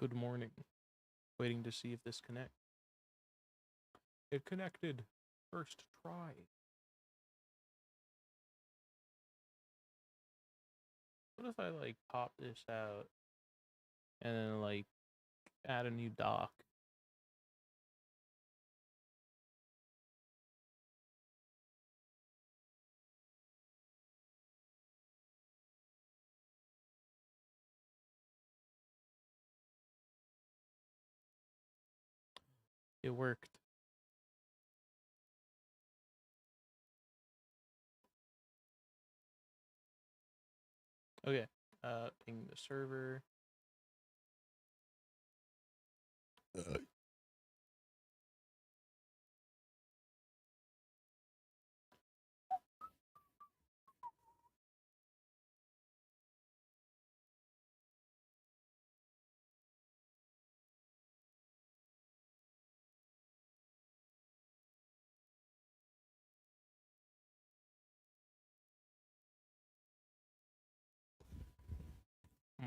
Good morning. Waiting to see if this connects. It connected. First try. What if I pop this out and then add a new dock? It worked. Okay. Ping the server.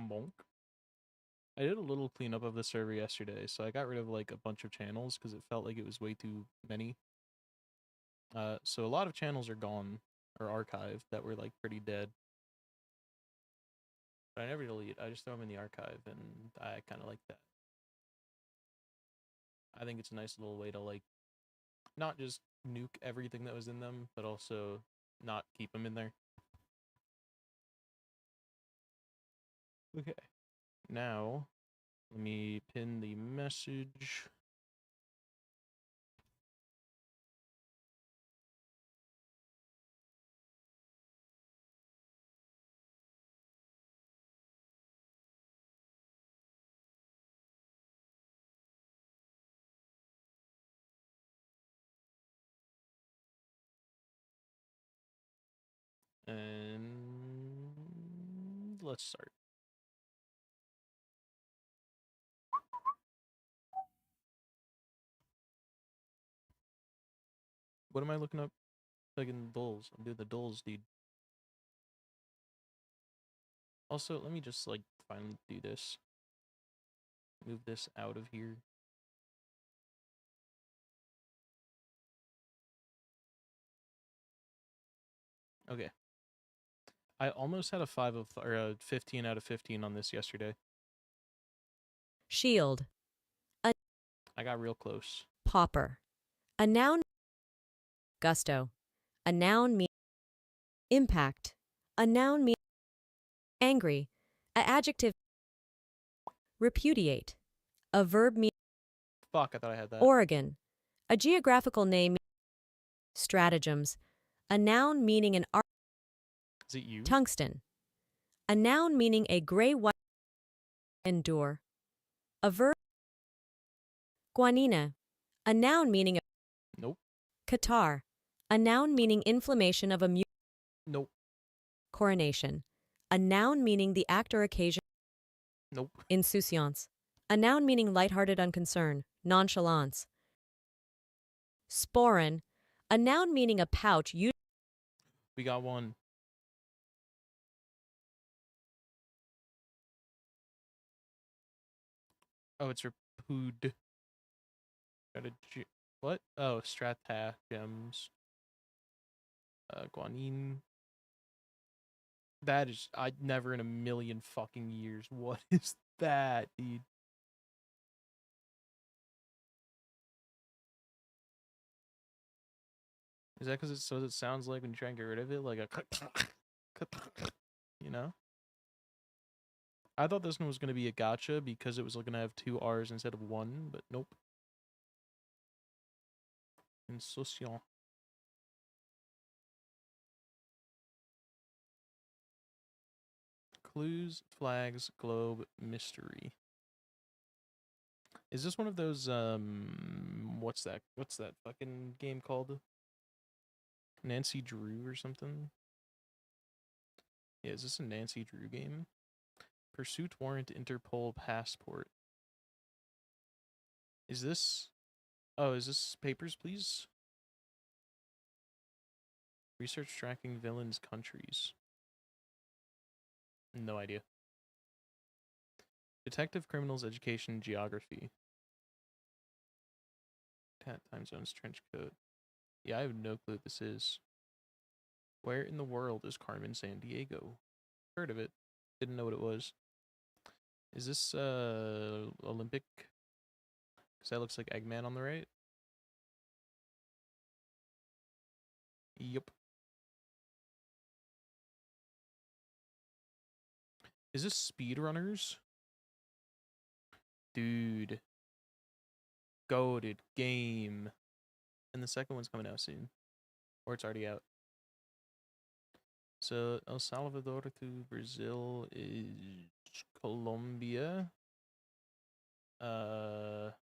Bonk. I did a little cleanup of the server yesterday, so I got rid of a bunch of channels because it felt like it was way too many. So a lot of channels are gone or archived that were pretty dead. But I never delete. I just throw them in the archive, and I kind of like that. I think it's a nice little way to not just nuke everything that was in them, but also not keep them in there. Okay. Now, let me pin the message. And let's start. What am I looking up? Fucking Dles. I'm doing the Dles, dude. Also, let me just finally do this. Move this out of here. Okay. I almost had a 15 out of 15 on this yesterday. Shield. I got real close. Pauper. A noun. Gusto. A noun meaning. Impact. A noun meaning. Angry. A adjective. Repudiate. A verb meaning. Fuck, I thought I had that. Oregon. A geographical name. Stratagems. A noun meaning an art. Is it you? Tungsten. A noun meaning a gray-white. Endure. A verb. Guanina. A noun meaning. Nope. Catarrh. A noun meaning inflammation of a Nope. Coronation. A noun meaning the act or occasion. Nope. Insouciance. A noun meaning lighthearted unconcern, nonchalance. Sporin. A noun meaning a pouch. We got one. Oh, it's repud. What? Oh, stratagems. Guanine. That is, I'd never in a million fucking years. What is that, dude? Is that because it sounds like when you try and get rid of it, like a you know? I thought this one was gonna be a gotcha because it was gonna have 2 R's instead of 1, but nope. Insouciant. Clues, flags, globe, mystery. Is this one of those what's that fucking game called? Nancy Drew or something? Yeah, is this a Nancy Drew game? Pursuit warrant, Interpol passport. Is this Papers, Please? Research tracking villains' countries. No idea. Detective, criminals, education, geography. Time zones, trench coat. Yeah, I have no clue what this is. Where in the world is Carmen San Diego? Heard of it. Didn't know what it was. Is this Olympic? Because that looks like Eggman on the right. Yep. Is this Speedrunners? Dude. Goated game. And the second one's coming out soon. Or it's already out. So El Salvador to Brazil is Colombia. Panama.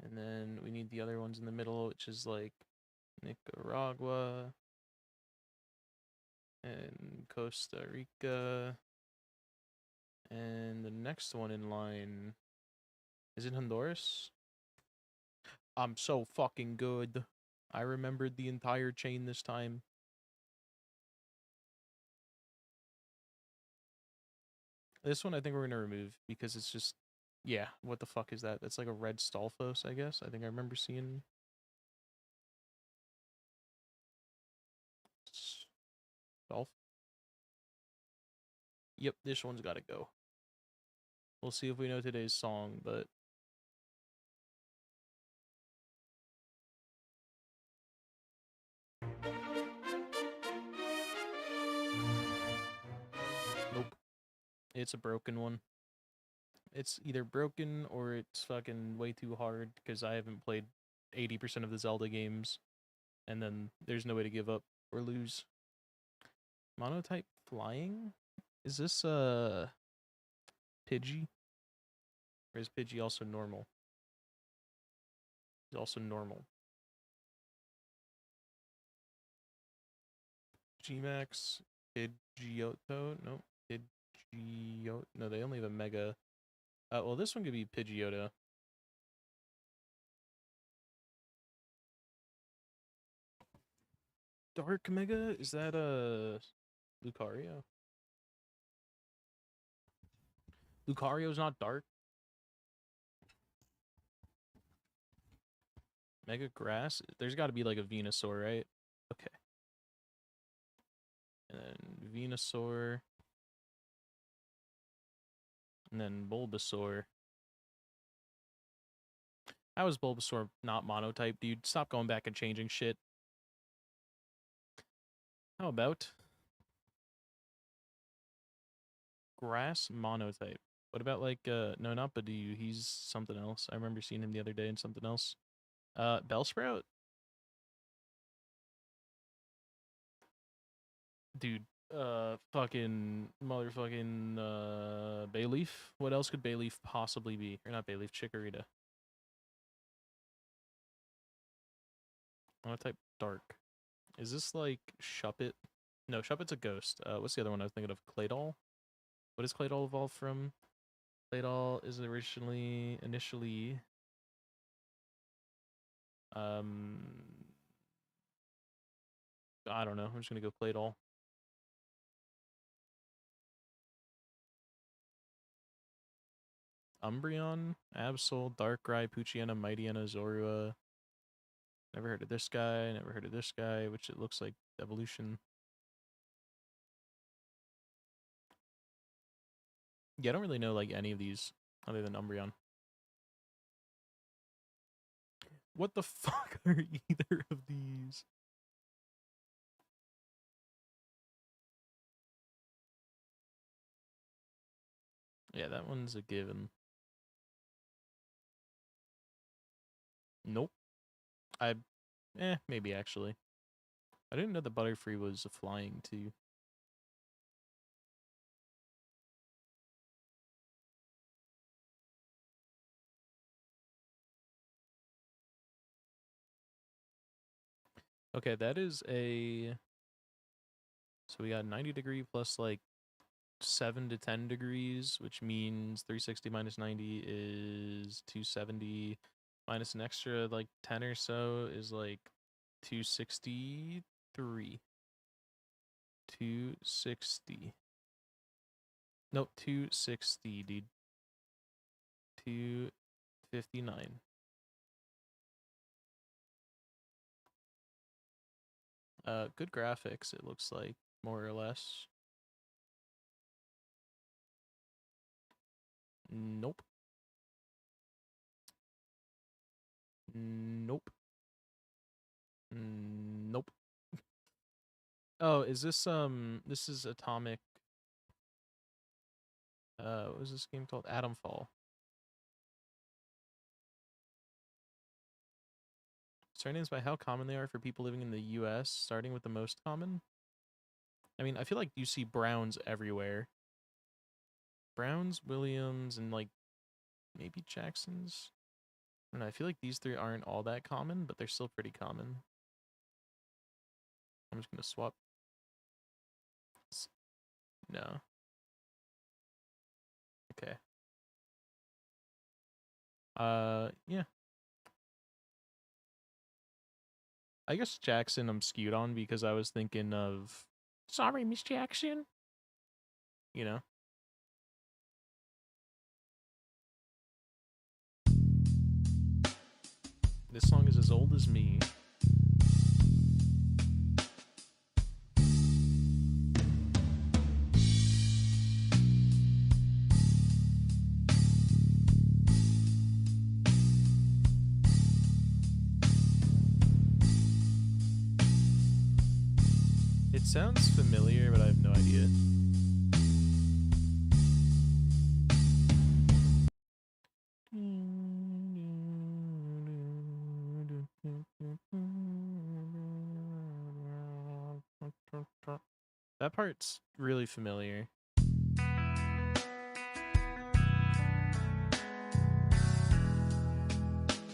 And then we need the other ones in the middle, which is like Nicaragua and Costa Rica. And the next one in line is it Honduras? I'm so fucking good. I remembered the entire chain this time. This one I think we're gonna remove because it's just, yeah, what the fuck is that? That's like a red Stalfos, I guess. I think I remember seeing Stalf. Yep, this one's gotta go. We'll see if we know today's song, but nope. It's a broken one. It's either broken or it's fucking way too hard because I haven't played 80% of the Zelda games, and then there's no way to give up or lose. Monotype flying? Is this Pidgey? Or is Pidgey also normal? He's also normal. Gmax, Pidgeotto? Nope. Pidgeotto. No, they only have a Mega. Well, this one could be Pidgeotto. Dark Mega? Is that Lucario? Lucario's not dark? Mega Grass? There's got to be like a Venusaur, right? Okay. And then Venusaur. And then Bulbasaur. How is Bulbasaur not monotype, dude? Stop going back and changing shit. How about Grass monotype? What about like no, not Badoo, he's something else. I remember seeing him the other day in something else. Bellsprout? Dude, fucking motherfucking Bayleaf? What else could Bayleaf possibly be? Or not Bayleaf, Chikorita. Monotype Dark. Is this like Shuppet? No, Shuppet's a ghost. What's the other one I was thinking of? Claydol? What does Claydol evolve from? Claydol is initially um I don't know. I'm just gonna go Claydol. Umbreon, Absol, Darkrai, Poochyena, Mightyena, Zorua. Never heard of this guy, never heard of this guy, which it looks like evolution. Yeah, I don't really know like any of these other than Umbreon. What the fuck are either of these? Yeah, that one's a given. Nope. Maybe actually. I didn't know the Butterfree was a flying too. Okay, that is a... So we got 90 degree plus like 7 to 10 degrees, which means 360 minus 90 is 270 minus an extra like 10 or so is like 263. 260. Nope, 260, dude. 259. Good graphics, it looks like, more or less. Nope. Nope. Nope. Oh, is this is Atomic, what was this game called? Atomfall. Surnames by how common they are for people living in the US, starting with the most common. I mean, I feel like you see Browns everywhere. Browns, Williams, and like maybe Jacksons. I don't know, I feel like these three aren't all that common, but they're still pretty common. I'm just gonna swap. No. Okay. Yeah. I guess Jackson I'm skewed on because I was thinking of sorry, Miss Jackson. You know. This song is as old as me. It sounds familiar, but I have no idea. That part's really familiar.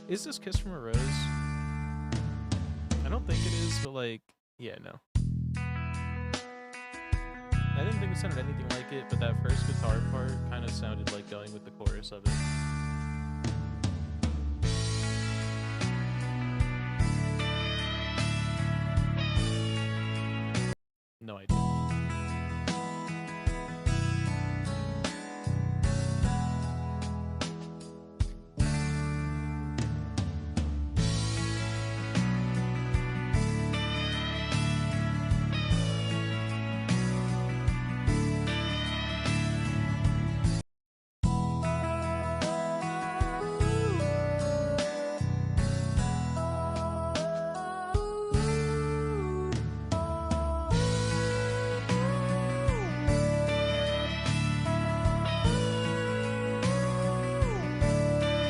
Is this Kiss from a Rose? I don't think it is, but like, yeah, no. I didn't think it sounded anything like it, but that first guitar part kind of sounded like going with the chorus of it. No idea.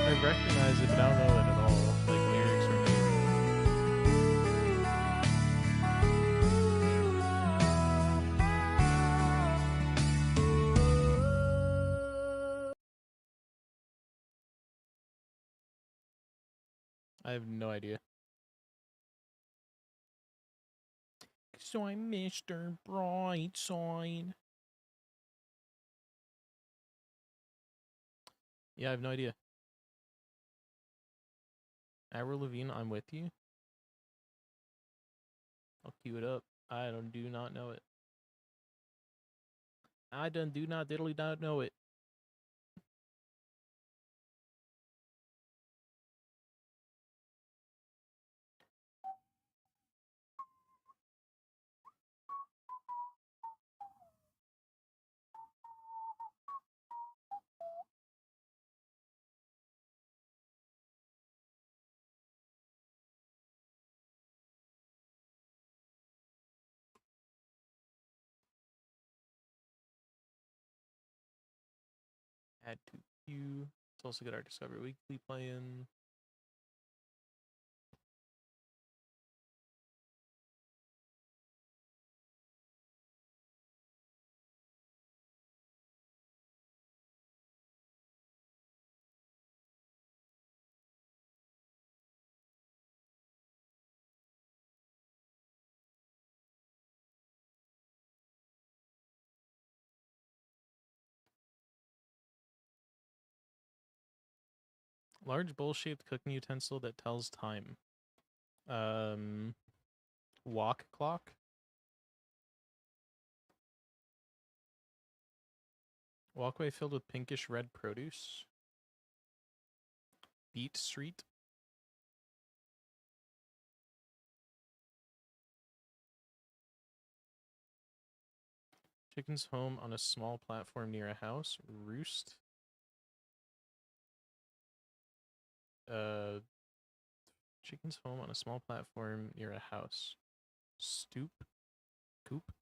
I recognize it, but I don't know it at all. Like lyrics or anything. I have no idea. So I'm Mr. Brightside. Yeah, I have no idea. Avril Lavigne, I'm with you. I'll cue it up. Do not know it. I do not diddly not know it. Add to queue. Let's also get our Discover Weekly playing. Large bowl-shaped cooking utensil that tells time. Wok clock. Walkway filled with pinkish red produce. Beet Street. Chicken's home on a small platform near a house. Roost. Chicken's home on a small platform near a house. Stoop. Coop.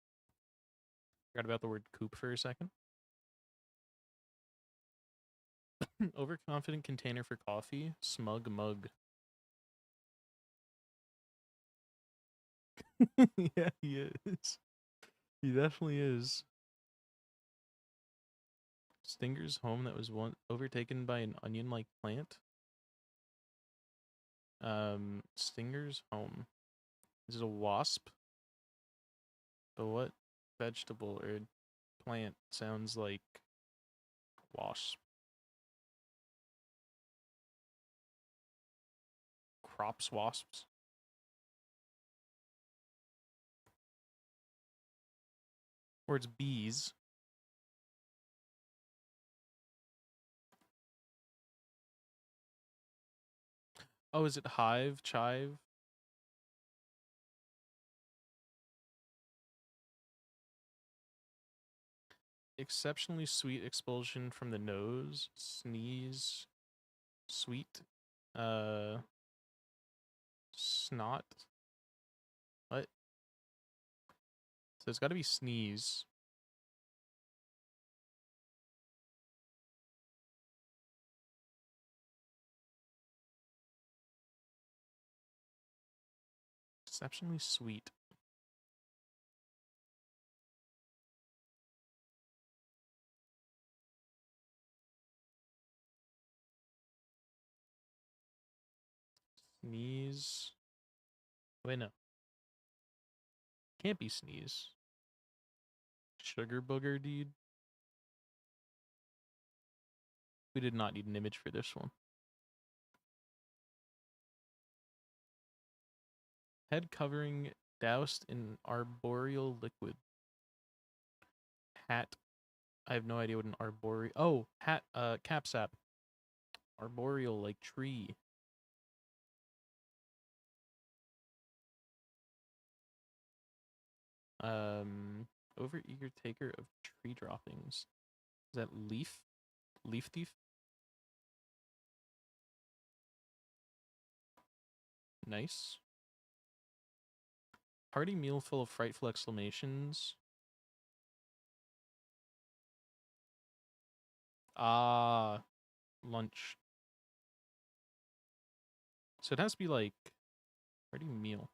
Forgot about the word coop for a second. Overconfident container for coffee. Smug mug. Yeah, he is. He definitely is. Stinger's home that was once overtaken by an onion-like plant. Stinger's home. Is it a wasp? But what vegetable or plant sounds like wasp? Crops wasps? Or it's bees. Oh, is it hive? Chive? Exceptionally sweet expulsion from the nose. Sneeze. Sweet. Snot. What? So it's gotta be sneeze. Exceptionally sweet. Sneeze. Wait, no. Can't be sneeze. Sugar booger, dude. We did not need an image for this one. Head covering doused in arboreal liquid. Hat. I have no idea what an arboreal. Oh, hat. Capsap. Arboreal, like tree. Overeager taker of tree droppings. Is that leaf? Leaf thief? Nice. Hearty meal full of frightful exclamations. Ah, lunch. So it has to be like hearty meal.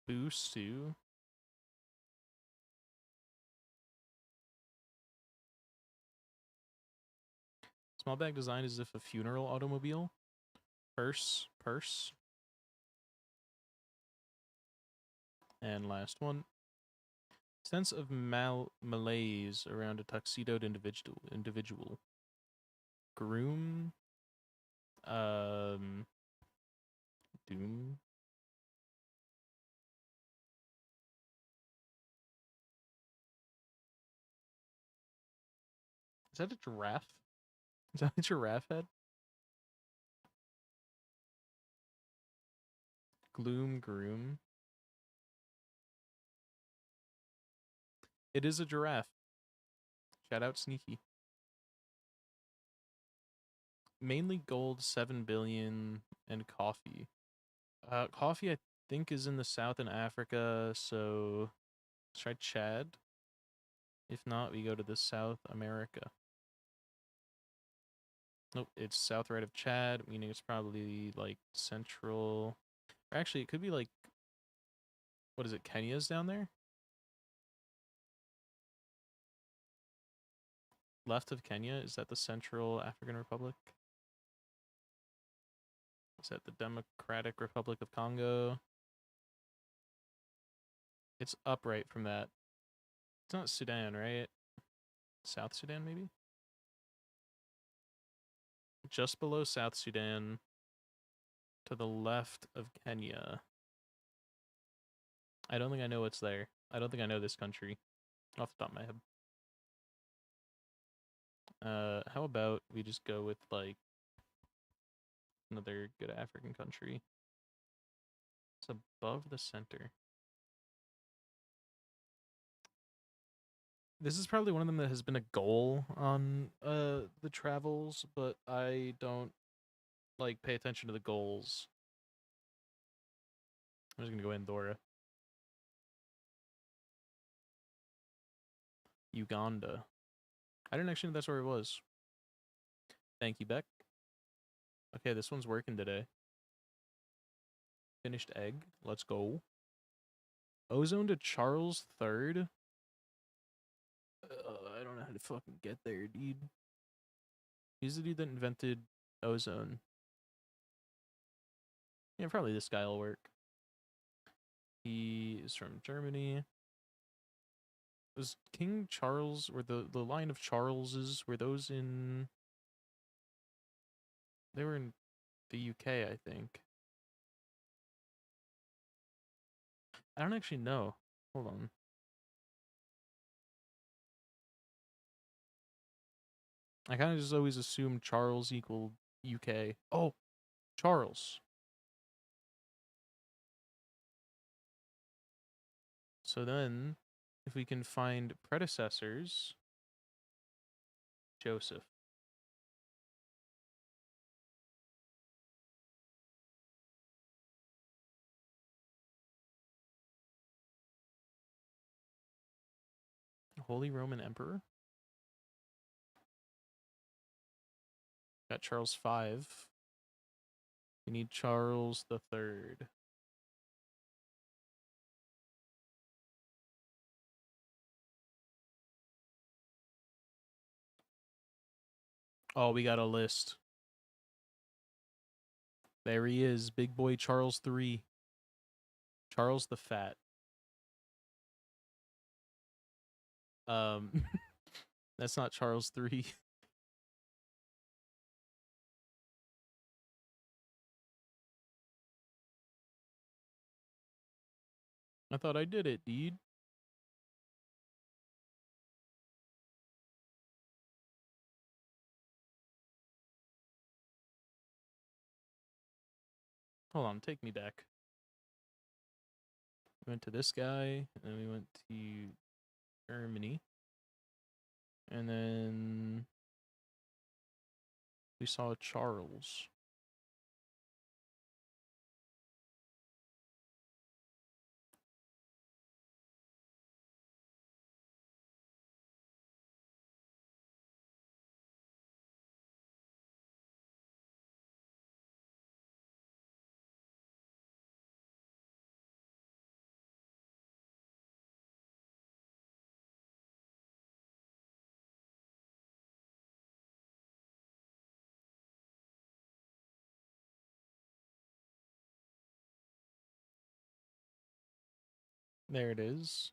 Boo stew. Small bag design as if a funeral automobile. Purse. Purse. And last one. Sense of malaise around a tuxedoed individual. Groom. Doom. Is that a giraffe? Is that a giraffe head? Gloom groom. It is a giraffe. Shout out Sneaky. Mainly gold, 7 billion, and coffee. Coffee, I think, is in the south in Africa, so let's try Chad. If not, we go to the South America. Nope, it's south right of Chad, meaning it's probably like central. Or actually, it could be like, what is it, Kenya's down there? Left of Kenya, is that the Central African Republic? Is that the Democratic Republic of Congo? It's upright from that. It's not Sudan, right? South Sudan, maybe? Just below South Sudan. to the left of Kenya. I don't think I know what's there. I don't think I know this country off the top of my head. How about we just go with like another good African country? It's above the center. This is probably one of them that has been a goal on the travels, but I don't like pay attention to the goals. I'm just gonna go Andorra. Uganda. I didn't actually know that's where it was. Thank you, Beck. Okay, this one's working today. Finished egg. Let's go. Ozone to Charles III. I don't know how to fucking get there, dude. He's the dude that invented ozone. Yeah, probably this guy will work. He is from Germany. Was King Charles, or the line of Charleses, were those in... They were in the UK, I think. I don't actually know. Hold on. I kind of just always assumed Charles equaled UK. Oh, Charles. So then, if we can find predecessors, Joseph. Holy Roman Emperor. Got Charles V. We need Charles the Third. Oh, we got a list. There he is, big boy Charles III. Charles the Fat. That's not Charles III. I thought I did it, dude. Hold on, take me back. We went to this guy, and then we went to Germany. And then we saw Charles. There it is.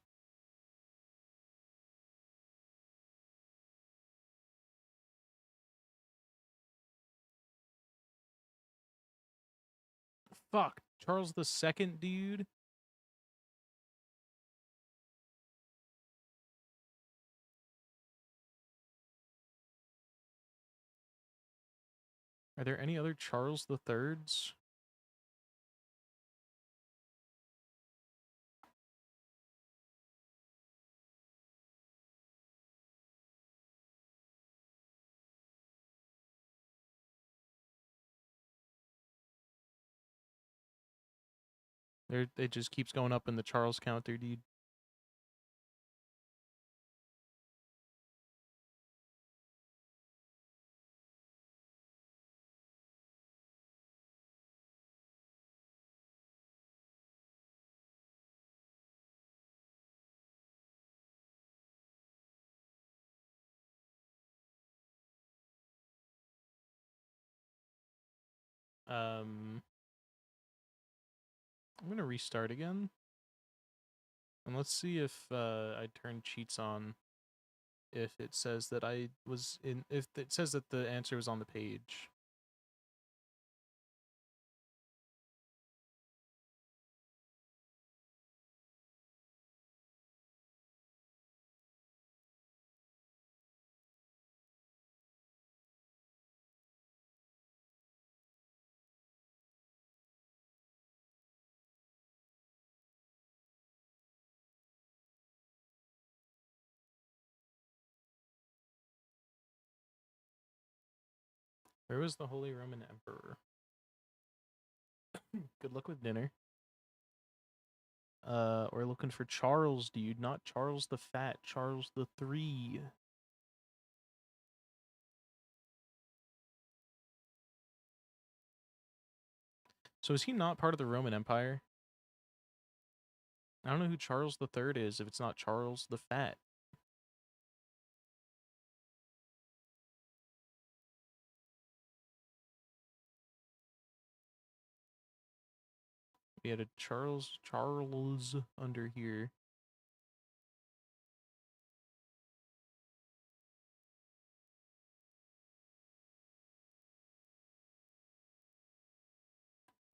Fuck. Charles the Second, dude. Are there any other Charles the Thirds? It just keeps going up in the Charles counter, dude. I'm gonna restart again. And let's see if I turn cheats on. If it says that I was in, if it says that the answer was on the page. Where was the Holy Roman Emperor? Good luck with dinner. We're looking for Charles, dude, not Charles the Fat, Charles the Three. So is he not part of the Roman Empire? I don't know who Charles the Third is if it's not Charles the Fat. We had a Charles under here.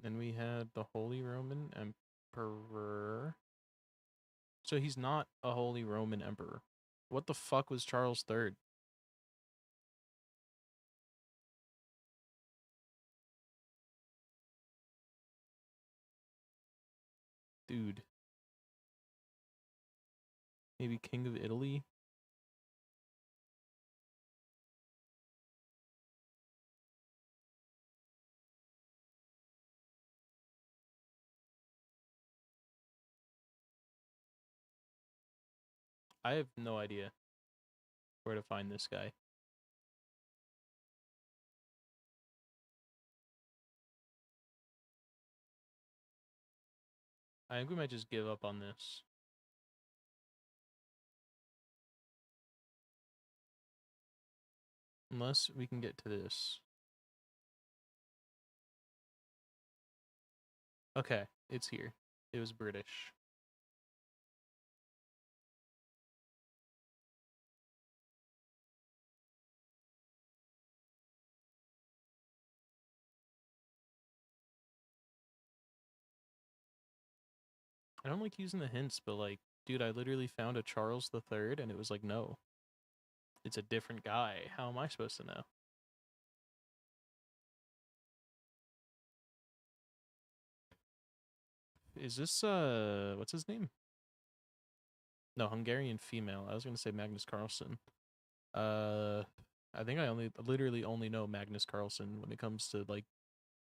Then we had the Holy Roman Emperor. So he's not a Holy Roman Emperor. What the fuck was Charles III? Dude. Maybe King of Italy? I have no idea where to find this guy. I think we might just give up on this. Unless we can get to this. Okay, it's here. It was British. I don't like using the hints, but like, dude, I literally found a Charles the Third, and it was like, no. It's a different guy. How am I supposed to know? Is this, what's his name? No, Hungarian female. I was gonna say Magnus Carlsen. I think I literally only know Magnus Carlsen when it comes to, like,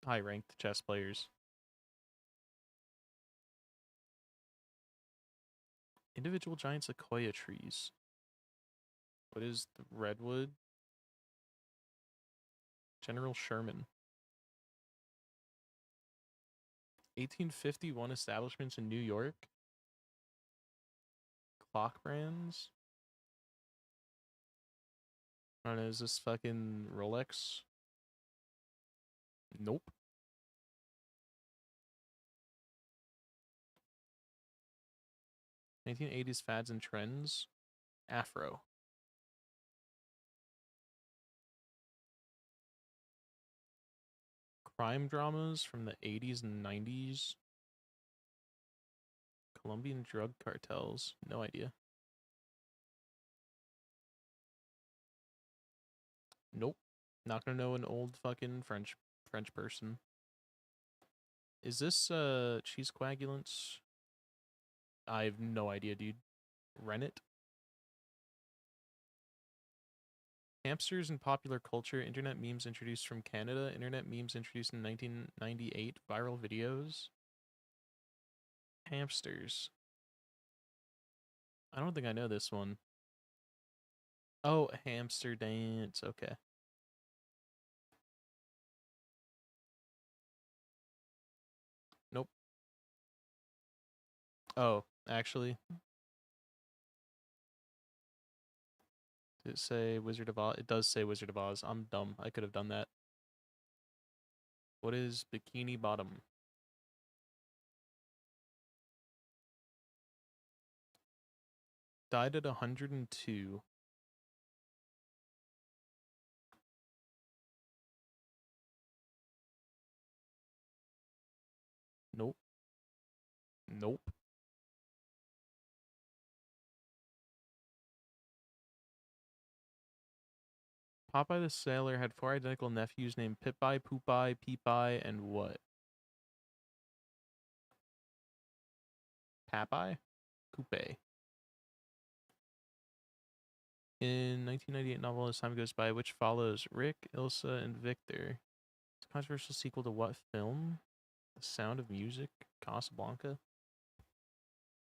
high-ranked chess players. Individual giant sequoia trees. What is the redwood? General Sherman. 1851 establishments in New York. Clock brands. I don't know, is this fucking Rolex? Nope. 1980s fads and trends. Afro. Crime dramas from the 80s and 90s. Colombian drug cartels. No idea. Nope. Not gonna know an old fucking French person. Is this cheese coagulants? I have no idea, dude. Rennet? Hamsters in popular culture. Internet memes introduced from Canada. Internet memes introduced in 1998. Viral videos. Hamsters. I don't think I know this one. Oh, hamster dance. Okay. Nope. Oh, actually. Did it say Wizard of Oz? It does say Wizard of Oz. I'm dumb. I could have done that. What is Bikini Bottom? Died at 102. Nope. Nope. Popeye the Sailor had 4 identical nephews named Pip-Eye, Poop-Eye, Peep-Eye, and what? Pap-Eye? Coupe. In 1998 novel As Time Goes By, which follows Rick, Ilsa, and Victor. It's a controversial sequel to what film? The Sound of Music? Casablanca?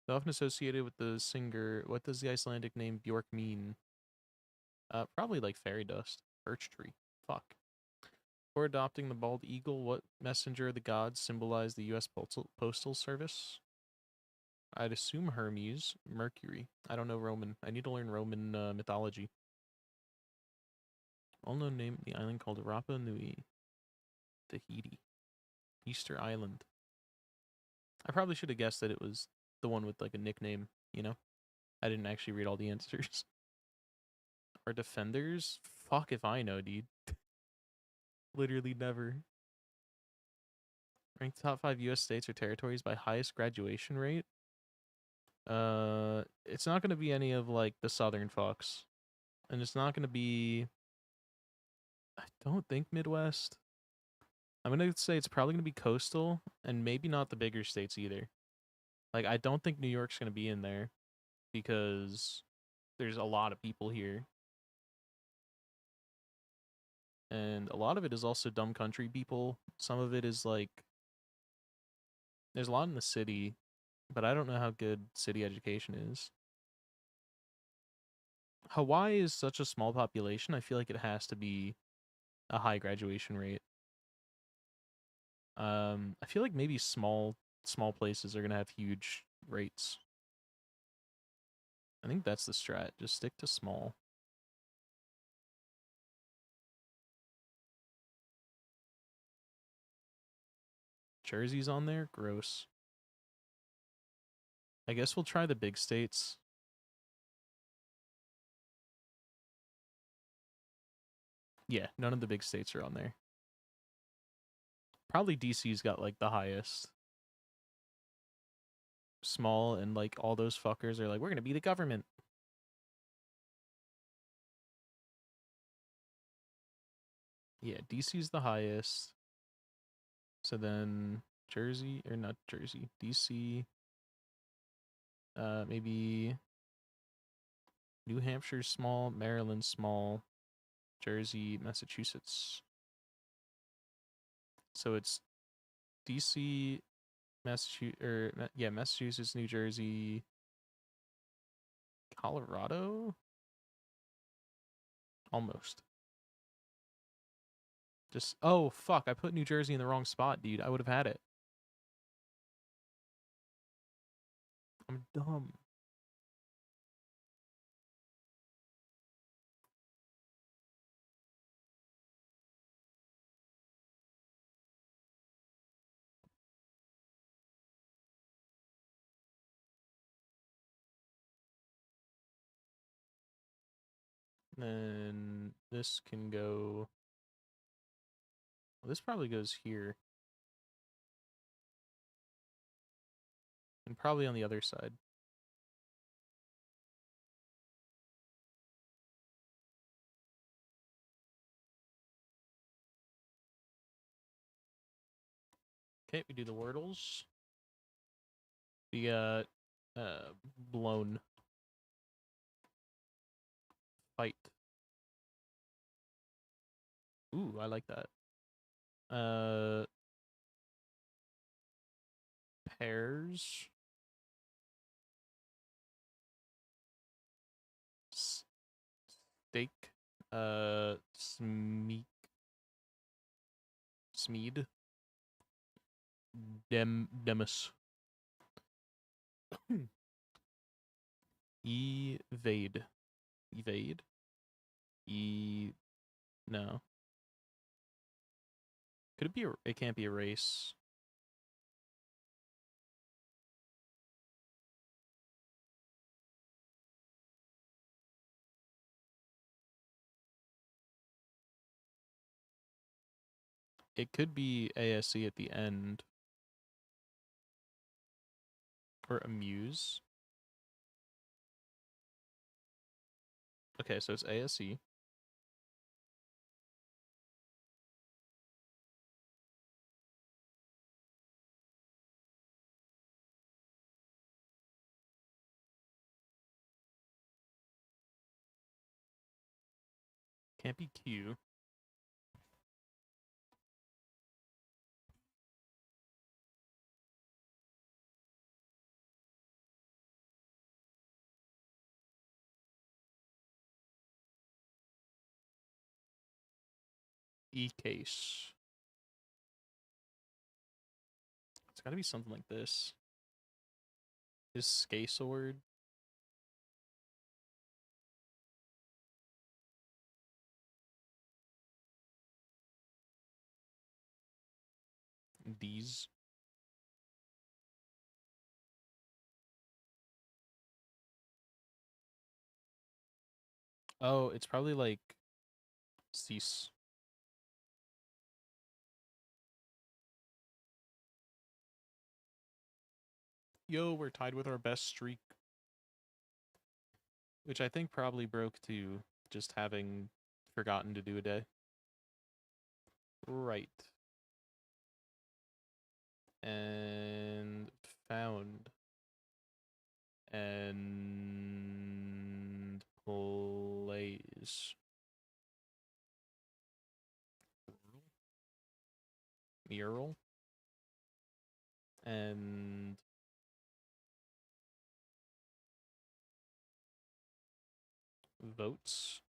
They're often associated with the singer. What does the Icelandic name Bjork mean? Probably like fairy dust. Birch tree. Fuck. Before adopting the bald eagle, what messenger of the gods symbolized the U.S. Postal Service? I'd assume Hermes. Mercury. I don't know Roman. I need to learn Roman mythology. Well-known name of the island called Rapa Nui. Tahiti. Easter Island. I probably should have guessed that it was the one with like a nickname, you know? I didn't actually read all the answers. Our defenders? Fuck if I know, dude. Literally never. Rank the top 5 US states or territories by highest graduation rate? It's not gonna be any of like the southern fucks. And it's not gonna be, I don't think Midwest. I'm gonna say it's probably gonna be coastal and maybe not the bigger states either. Like I don't think New York's gonna be in there because there's a lot of people here. And a lot of it is also dumb country people. Some of it is like, there's a lot in the city, but I don't know how good city education is. Hawaii is such a small population, I feel like it has to be a high graduation rate. I feel like maybe small places are gonna have huge rates. I think that's the strat. Just stick to small. Jersey's on there? Gross. I guess we'll try the big states. Yeah, none of the big states are on there. Probably DC's got like the highest. Small and like all those fuckers are like, we're gonna be the government. Yeah, DC's the highest. So then Jersey, or not Jersey, DC. Maybe New Hampshire's small, Maryland's small, Jersey, Massachusetts. So it's DC, Massachusetts, or yeah, Massachusetts, New Jersey, Colorado? Almost. Just, oh, fuck, I put New Jersey in the wrong spot, dude. I would have had it. I'm dumb. Then this can go, well, this probably goes here. And probably on the other side. Okay, we do the Wordles. We got blown. Fight. Ooh, I like that. Pears. Steak. Smeed. Demus. Evade. Evade? No. Could it be it can't be a race. It could be ASC at the end. Or amuse. Okay, so it's ASC. Can't be Q. E case. It's gotta be something like this. Is Skay sword? These. Oh, it's probably like cease. Yo, we're tied with our best streak. Which I think probably broke to just having forgotten to do a day. Right. And found. And plays. Mural. And votes.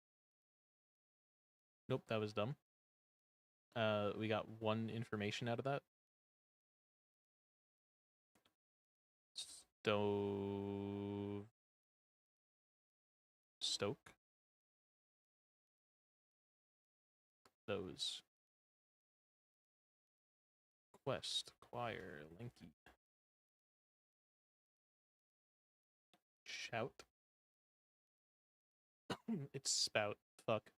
Nope, that was dumb. We got one information out of that. Stoke. Those. Quest. Choir. Linky. Shout. It's spout. Fuck.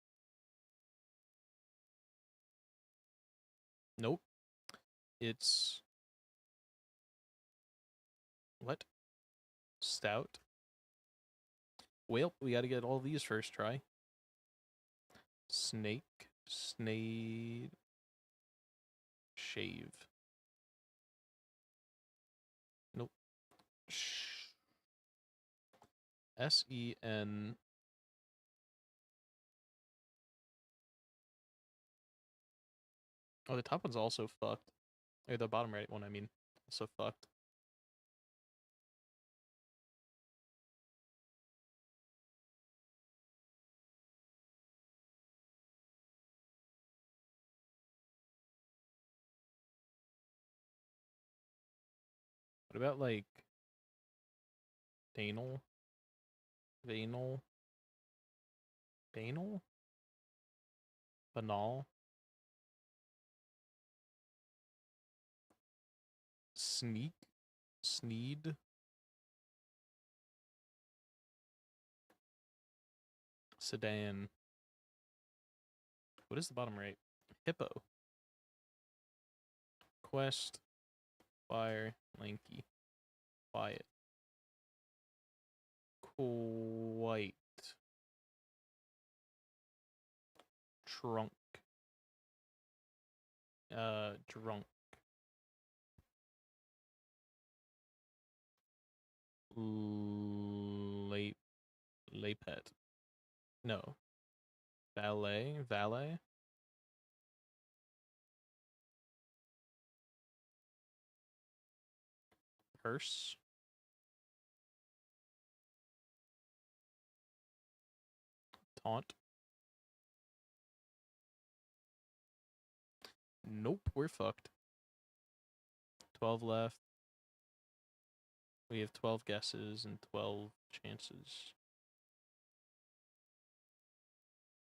Nope. It's what? Stout. Well, we gotta get all these first try. Snake. Snade. Shave. Nope. S-E-N. Oh, the top one's also fucked. Or the bottom right one, I mean. Also fucked. What about, like, Danal? Vanal? Banal? Banal? Sneak? Sneed? Sedan. What is the bottom right? Hippo. Quest. Fire. Lanky. Quiet. Quite. Trunk. Drunk. Late. Lapet. No. Valet. Valet. Purse. Taunt. Nope, we're fucked. 12 left. We have 12 guesses and 12 chances.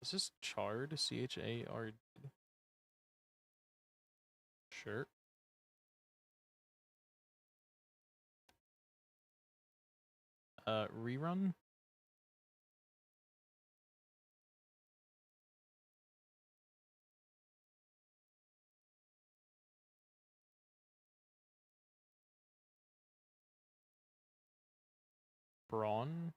Is this Chard? C-H-A-R-D? Sure. Rerun? Brawn?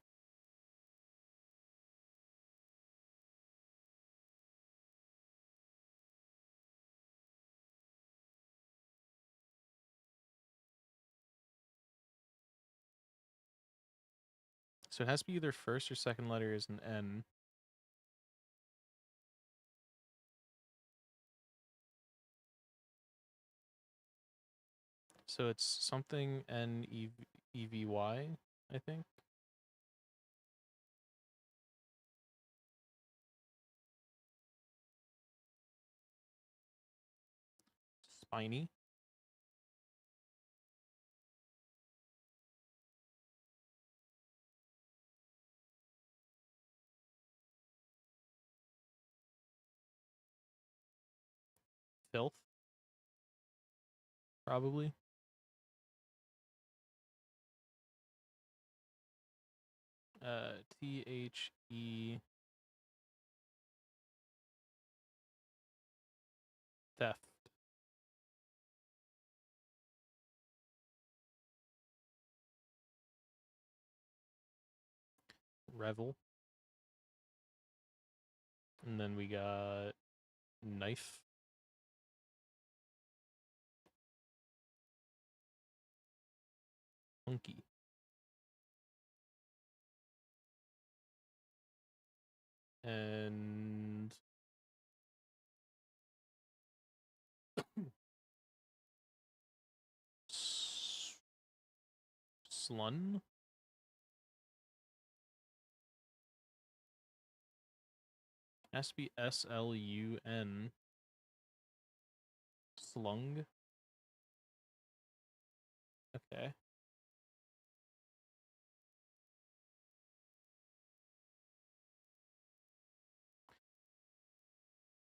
So it has to be either first or second letter is an N. So it's something NEVY, I think. Spiny. Filth. Probably. THE theft. Revel. And then we got knife. Hunky. And slun. Has to be SLUN. Slung. Okay.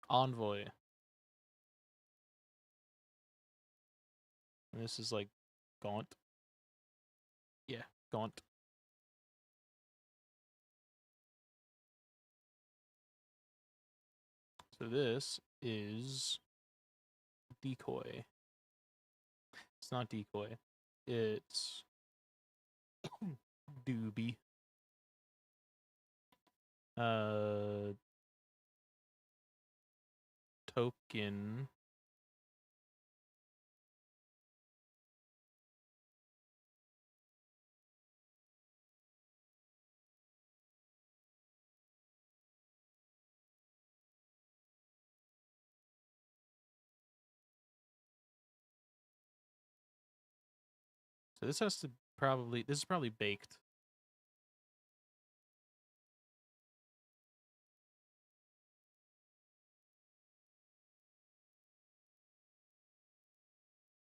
Envoy. And this is like gaunt. Yeah, gaunt. So this is decoy. It's not decoy. It's doobie. Uh, token. So this has to probably, this is probably baked.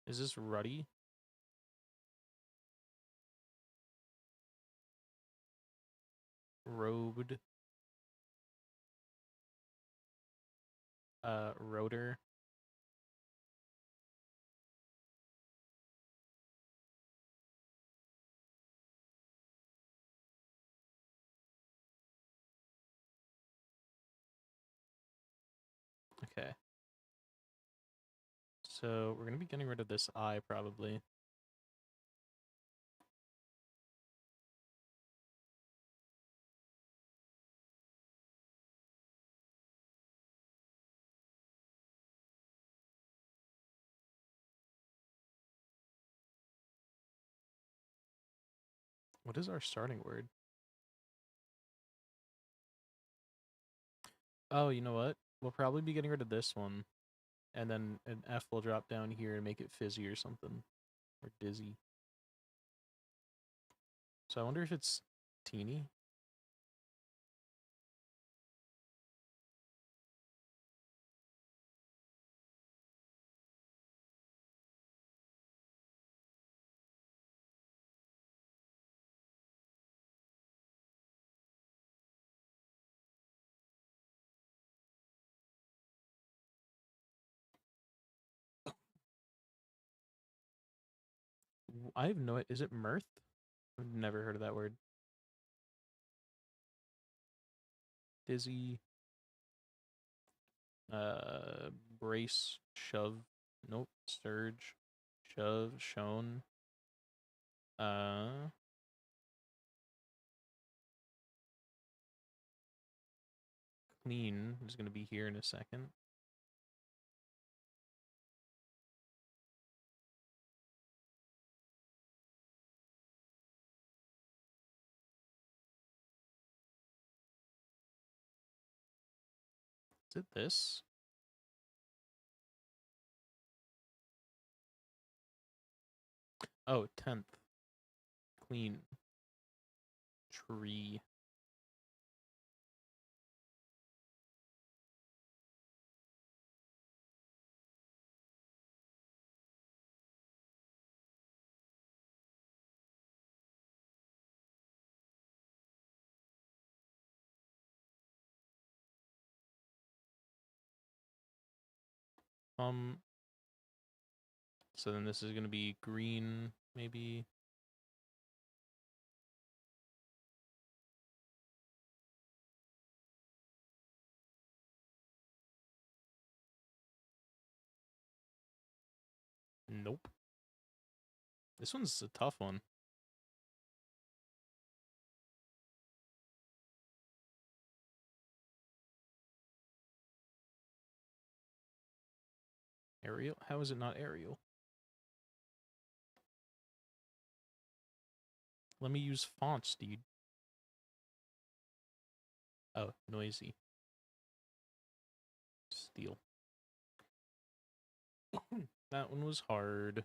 Is this ruddy? Robed. Rotor. Okay. So we're gonna be getting rid of this I probably. What is our starting word? Oh, you know what? We'll probably be getting rid of this one. And then an F will drop down here and make it fizzy or something. Or dizzy. So I wonder if it's teeny. I have no, is it mirth? I've never heard of that word. Dizzy. Brace, shove. Nope. Surge. Shove, shown. Uh, clean is gonna be here in a second. Is it this? Oh, 10th. Clean. Tree. Um, so then this is going to be green, maybe. Nope. This one's a tough one. Arial? How is it not Arial? Let me use fonts, dude. Oh, noisy. Steel. That one was hard.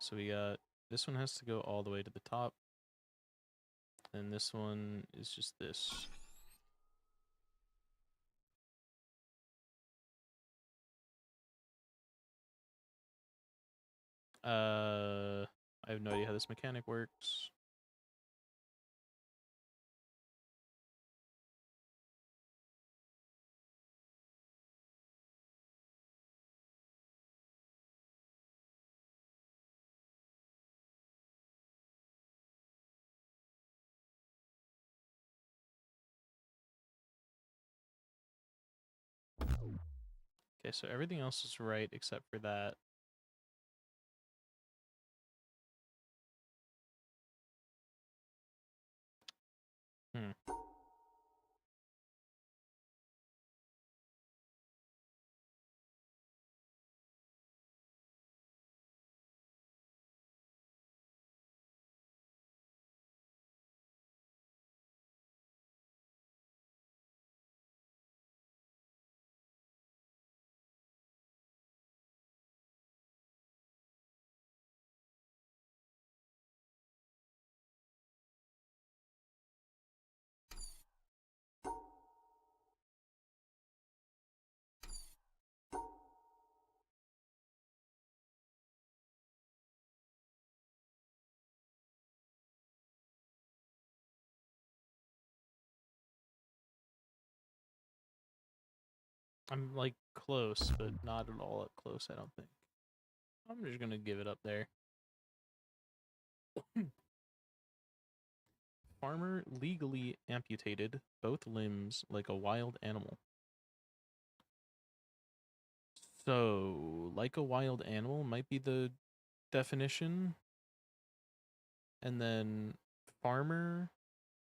So we got, this one has to go all the way to the top. And this one is just this. I have no idea how this mechanic works. Okay, so everything else is right except for that. Hmm. I'm like close, but not at all up close, I don't think. I'm just gonna give it up there. Farmer legally amputated both limbs like a wild animal. So, like a wild animal might be the definition. And then farmer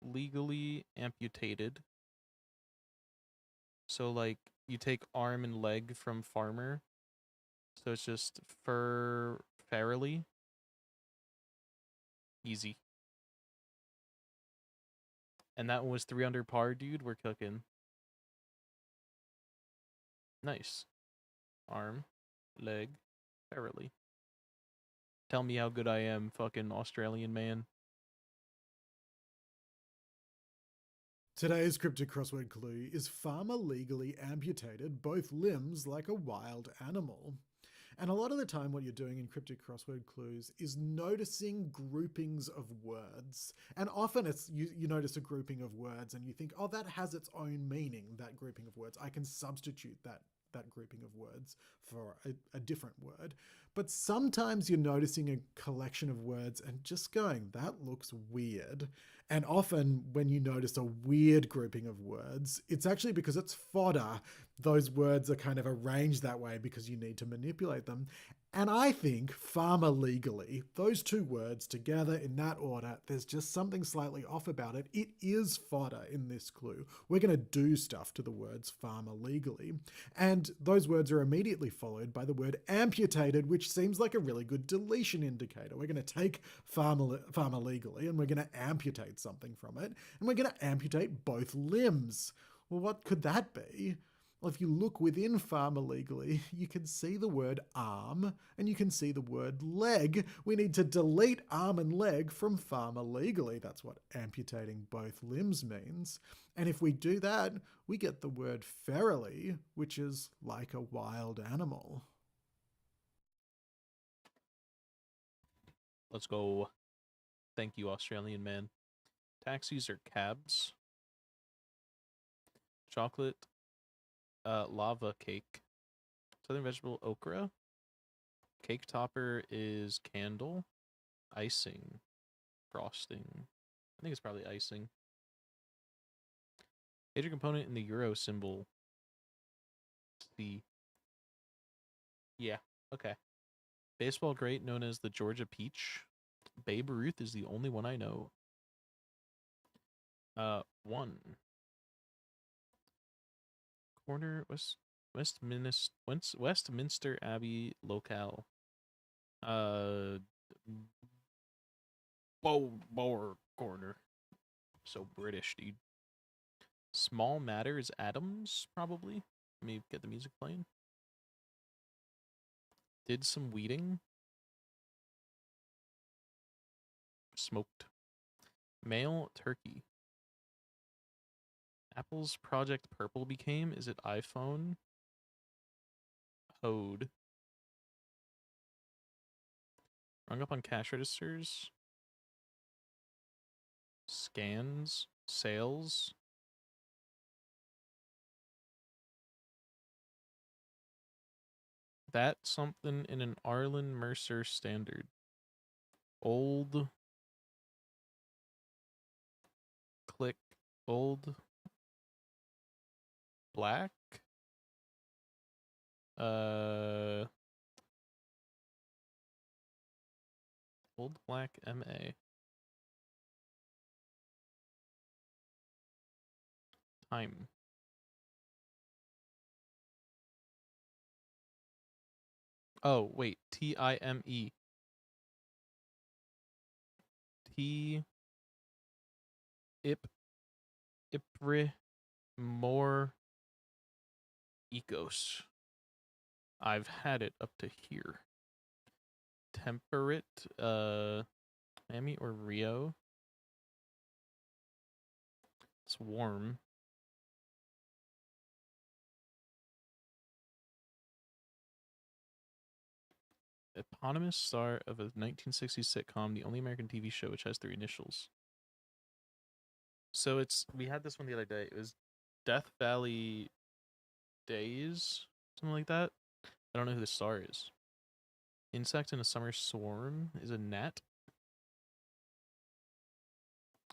legally amputated. So, like, you take arm and leg from farmer. So it's just fairly easy. And that one was 3 under par, dude. We're cooking. Nice. Arm, leg, fairly. Tell me how good I am, fucking Australian man. Today's cryptic crossword clue is farmer legally amputated both limbs like a wild animal. And a lot of the time, what you're doing in cryptic crossword clues is noticing groupings of words. And often it's you notice a grouping of words and you think, oh, that has its own meaning, that grouping of words. I can substitute that grouping of words for a different word. But sometimes you're noticing a collection of words and just going, that looks weird. And often when you notice a weird grouping of words, it's actually because it's fodder. Those words are kind of arranged that way because you need to manipulate them. And I think farmer legally, those two words together in that order, there's just something slightly off about it. It is fodder in this clue. We're going to do stuff to the words farmer legally. And those words are immediately followed by the word amputated, which seems like a really good deletion indicator. We're going to take farmer legally and we're going to amputate something from it. And we're going to amputate both limbs. Well, what could that be? Well, if you look within Pharma Legally, you can see the word arm and you can see the word leg. We need to delete arm and leg from Pharma Legally. That's what amputating both limbs means. And if we do that, we get the word ferally, which is like a wild animal. Let's go. Thank you, Australian man. Taxis are cabs. Chocolate, lava cake. Southern vegetable, okra. Cake topper is candle. Icing, frosting. I think it's probably icing. Major component in the euro symbol. C. Yeah, okay. Baseball great known as the Georgia Peach. Babe Ruth is the only one I know. 1. Corner Westminster Abbey locale. Bower corner. So British, dude. Small matter is atoms, probably. Let me get the music playing. Did some weeding. Smoked. Male turkey. Apple's Project Purple became, is it iPhone? Hoed. Rung up on cash registers. Scans. Sales. That something in an Arlen Mercer standard. Old. Click. Old. Black. Old Black MA. Time. Oh, wait. TIME. T. Ipri. More. Ecos. I've had it up to here. Temperate. Miami or Rio. It's warm. Eponymous star of a 1960s sitcom, the only American TV show which has 3 initials. So we had this one the other day. It was Death Valley Days, something like that. I don't know who the star is. Insect in a summer swarm is a gnat.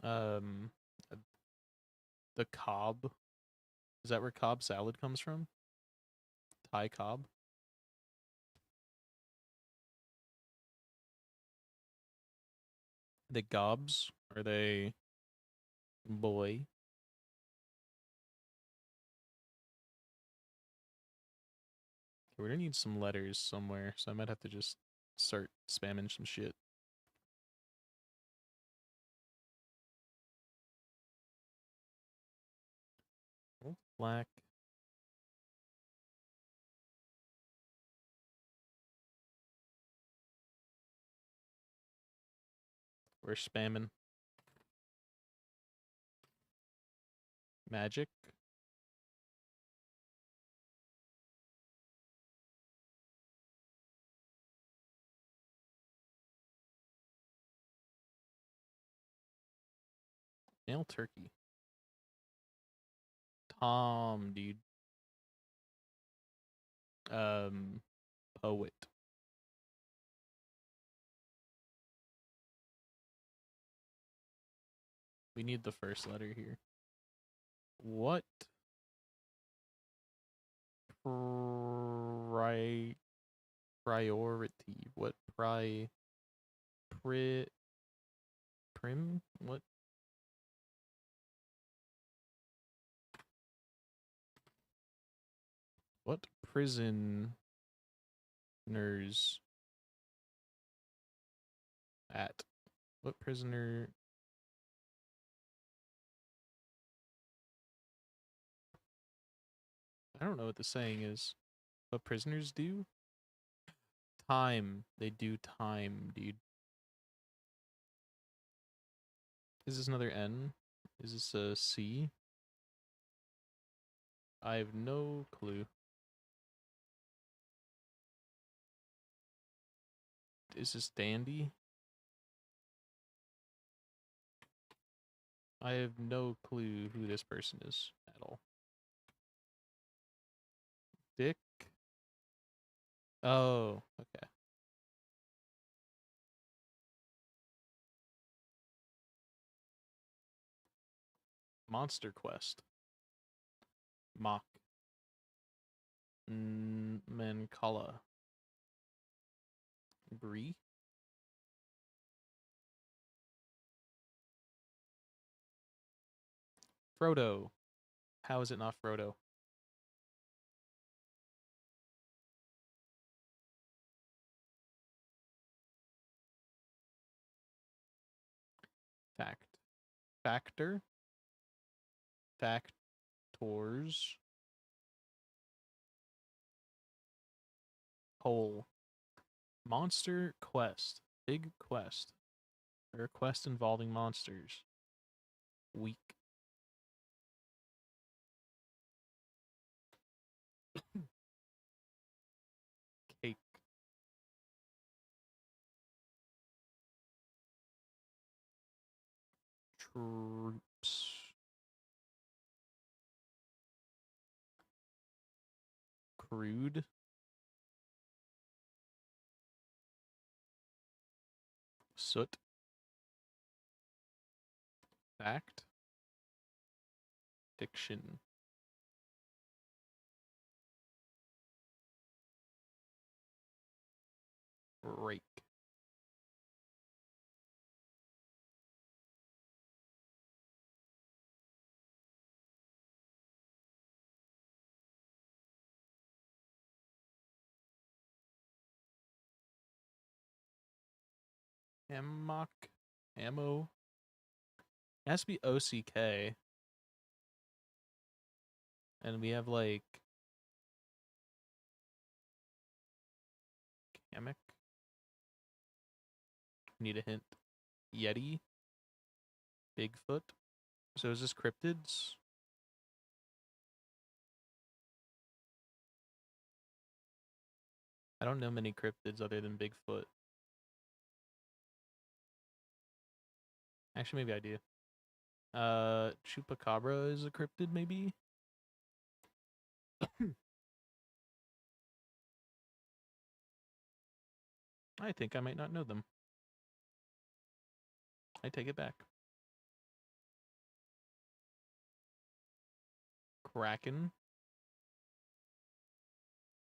The Cobb. Is that where Cobb salad comes from? Thai Cobb. The gobs? Are they boy? We're gonna need some letters somewhere, so I might have to just start spamming some shit. Black. We're spamming. Magic. Male turkey. Tom, dude. Poet. We need the first letter here. What priority? What prim? What? What prisoners at? What prisoner? I don't know what the saying is. What prisoners do? Time. They do time, dude. Is this another N? Is this a C? I have no clue. Is this Dandy? I have no clue who this person is at all. Dick? Oh, okay. Monster Quest. Mock. Mancala. Bree? Frodo. How is it not Frodo? Fact. Factor? Factors? Hole. Monster Quest. Big quest. Or a quest involving monsters. Weak. Cake. Troops. Crude. Soot. Fact. Fiction. Rake. Amok. Ammo. It has to be OCK. And we have like Kamek. Need a hint. Yeti. Bigfoot. So is this cryptids? I don't know many cryptids other than Bigfoot. Actually, maybe I do. Chupacabra is a cryptid, maybe? I think I might not know them. I take it back. Kraken.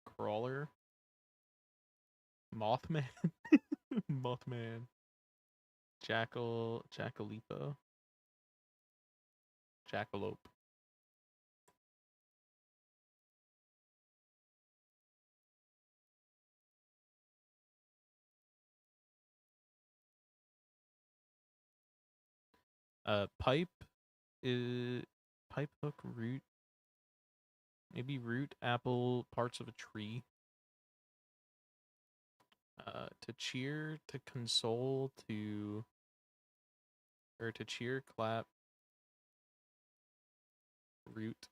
Crawler. Mothman. Mothman. Jackalope. Jackalope. Pipe is pipe hook root. Maybe root, apple, parts of a tree. To cheer, to console, to cheer, clap, root,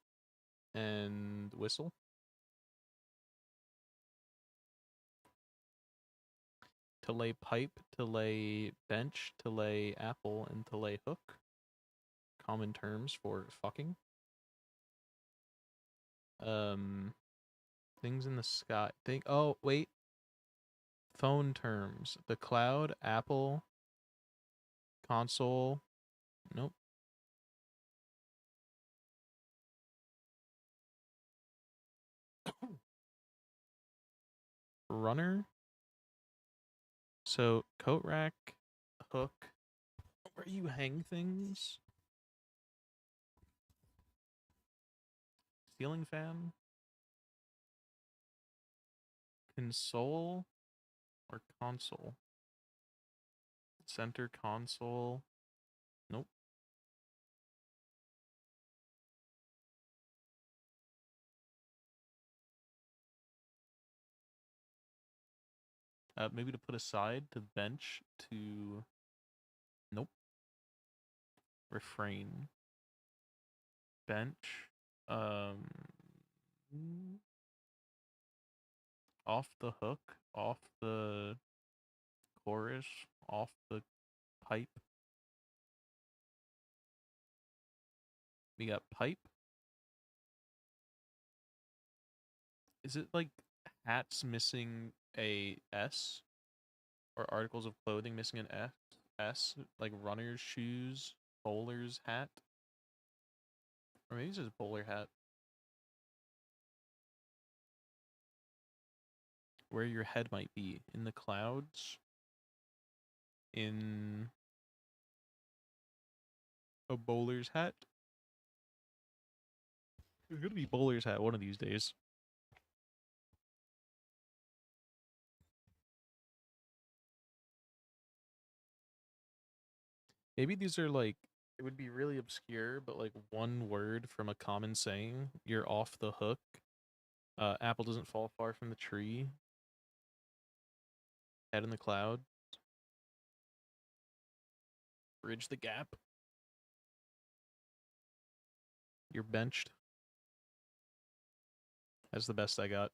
and whistle. To lay pipe, to lay bench, to lay apple, and to lay hook. Common terms for fucking. Things in the sky. Oh, wait. Phone terms. The cloud, apple, console. Nope. Runner. So coat rack, hook, where you hang things. Ceiling fan. Console or console. Center console. Nope. Maybe to put aside, to bench, to... Nope. Refrain. Bench. Off the hook. Off the chorus. Off the pipe. We got pipe. Is it like hats missing a S? Or articles of clothing missing an F? S? Like runner's shoes? Bowler's hat? Or maybe it's just bowler hat. Where your head might be. In the clouds? In a bowler's hat? It's gonna be bowler's hat one of these days. Maybe these are like, it would be really obscure, but like one word from a common saying. You're off the hook. Apple doesn't fall far from the tree. Head in the cloud. Bridge the gap. You're benched. That's the best I got.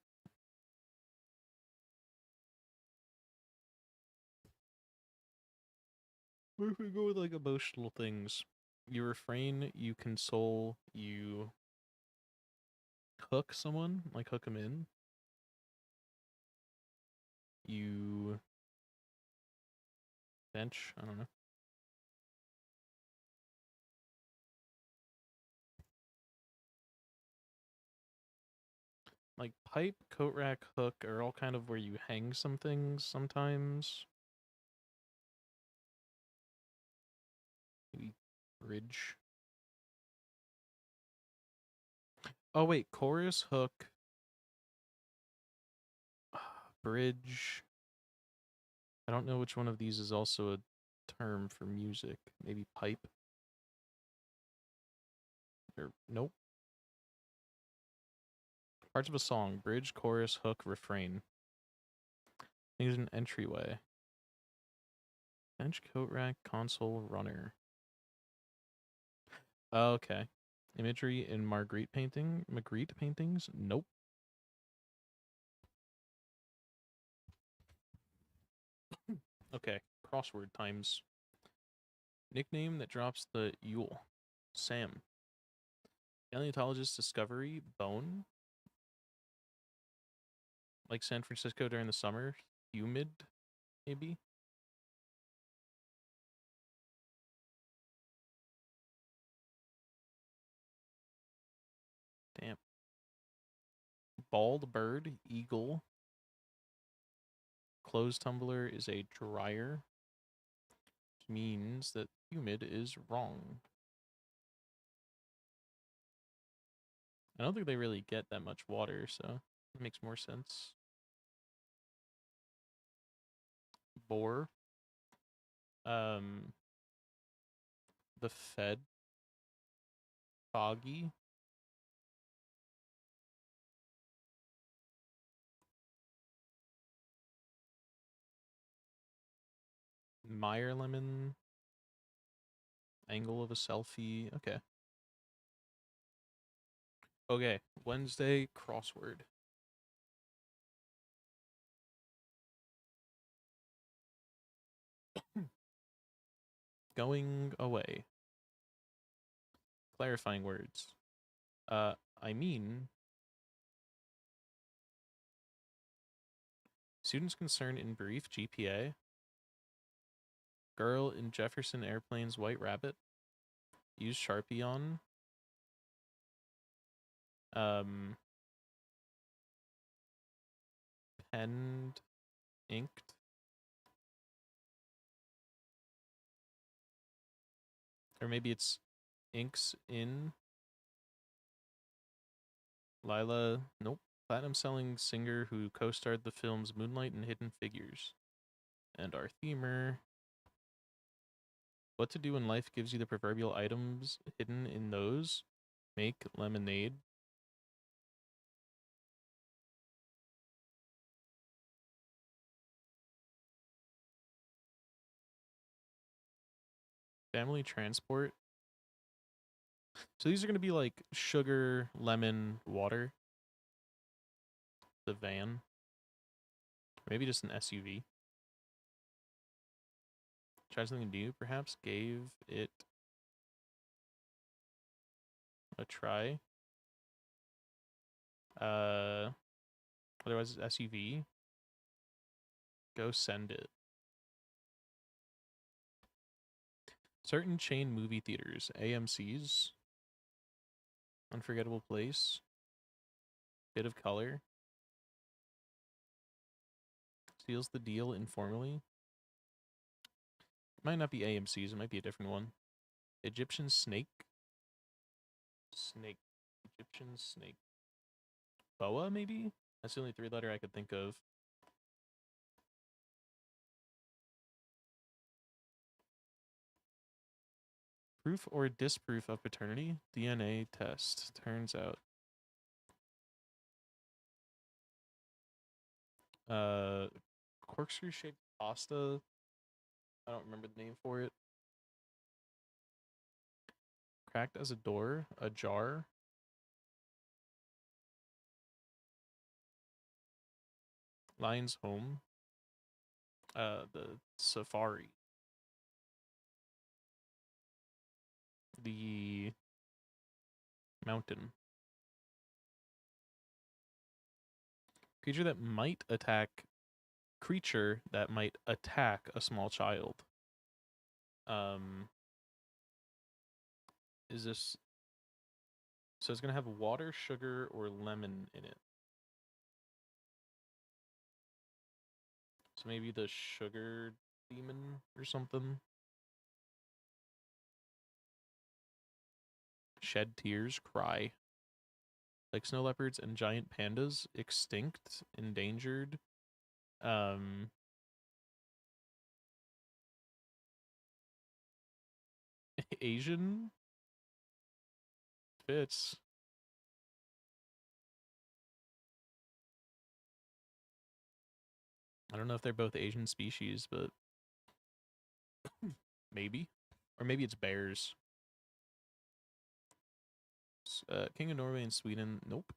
What if we go with like emotional things? You refrain, you console, you hook someone, like hook them in. You bench, I don't know. Like pipe, coat rack, hook are all kind of where you hang some things sometimes. Maybe bridge. Oh wait, chorus, hook, bridge. I don't know which one of these is also a term for music. Maybe pipe. Or nope. Parts of a song: bridge, chorus, hook, refrain. I think there's an entryway. Bench, coat rack, console, runner. Okay. Imagery in Magritte paintings? Nope. Okay. Crossword times. Nickname that drops the Yule. Sam. Paleontologist discovery. Bone. Like San Francisco during the summer. Humid, maybe. Damn. Bald bird. Eagle. Clothes tumbler is a dryer. Which means that humid is wrong. I don't think they really get that much water, so it makes more sense. Boar. The Fed. Foggy. Meyer lemon. Angle of a selfie. Okay. Okay. Wednesday crossword. Going away. Clarifying words. I mean, students concerned in brief, GPA. Girl in Jefferson Airplane's White Rabbit. Use Sharpie on. Penned, inked. Or maybe it's inks in. Lila, nope. Platinum selling singer who co-starred the films Moonlight and Hidden Figures. And our themer. What to do when life gives you the proverbial items hidden in those? Make lemonade. Family transport. So these are going to be like sugar, lemon, water. The van. Maybe just an SUV. Try something new, perhaps. Gave it a try. Otherwise it's SUV. Go send it. Certain chain movie theaters. AMC's. Unforgettable Place. Bit of color. Seals the deal informally. Might not be AMC's, it might be a different one. Egyptian snake. Snake. Egyptian snake. Boa, maybe? That's the only 3-letter I could think of. Proof or disproof of paternity? DNA test. Turns out. Corkscrew shaped pasta. I don't remember the name for it. Cracked as a door. Ajar. Lion's home. The safari. The mountain. Creature that might attack. Creature that might attack a small child. Is this... So it's going to have water, sugar, or lemon in it. So maybe the sugar demon or something. Shed tears, cry. Like snow leopards and giant pandas, extinct, endangered. Asian fits. I don't know if they're both Asian species, but maybe. Or maybe it's bears. King of Norway and Sweden. Nope.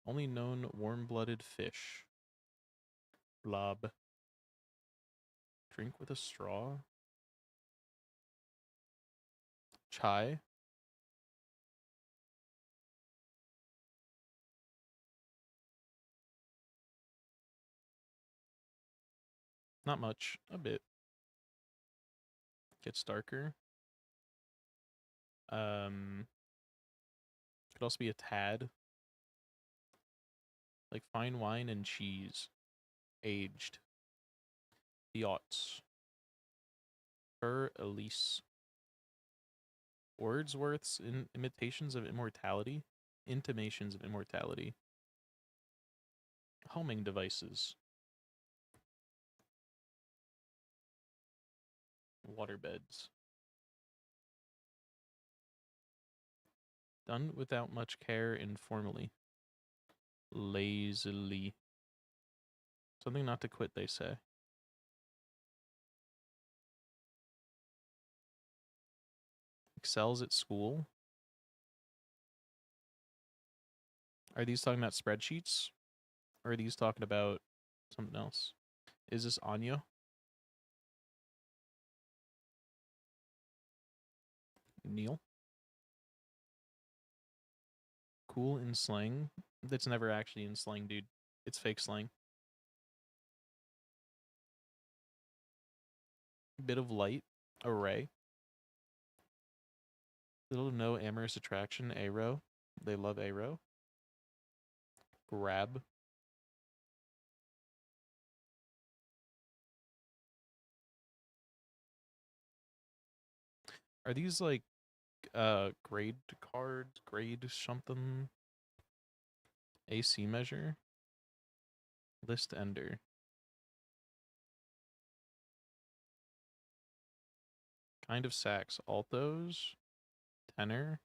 Only known warm-blooded fish. Blob. Drink with a straw. Chai. Not much. A bit. Gets darker. Could also be a tad. Like fine wine and cheese. Aged. Yachts. Per Elise. Wordsworth's imitations of immortality. Intimations of immortality. Homing devices. Waterbeds. Done without much care informally. Lazily. Something not to quit, they say. Excels at school. Are these talking about spreadsheets? Or are these talking about something else? Is this Anya? Neil? Cool in slang? That's never actually in slang, dude. It's fake slang. Bit of light. Array. Little to no amorous attraction. Arrow. They love arrow. Grab. Are these like grade cards? Grade something? AC measure? List ender. Kind of sax. Altos. Tenor.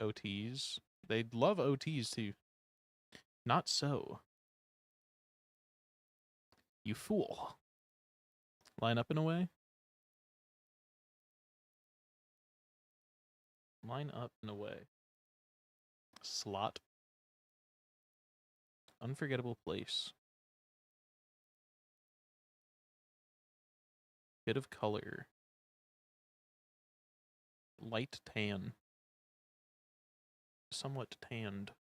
OTs. They love OTs too. Not so. You fool. Line up in a way. Line up and away. Slot. Unforgettable place. Bit of color. Light tan. Somewhat tanned.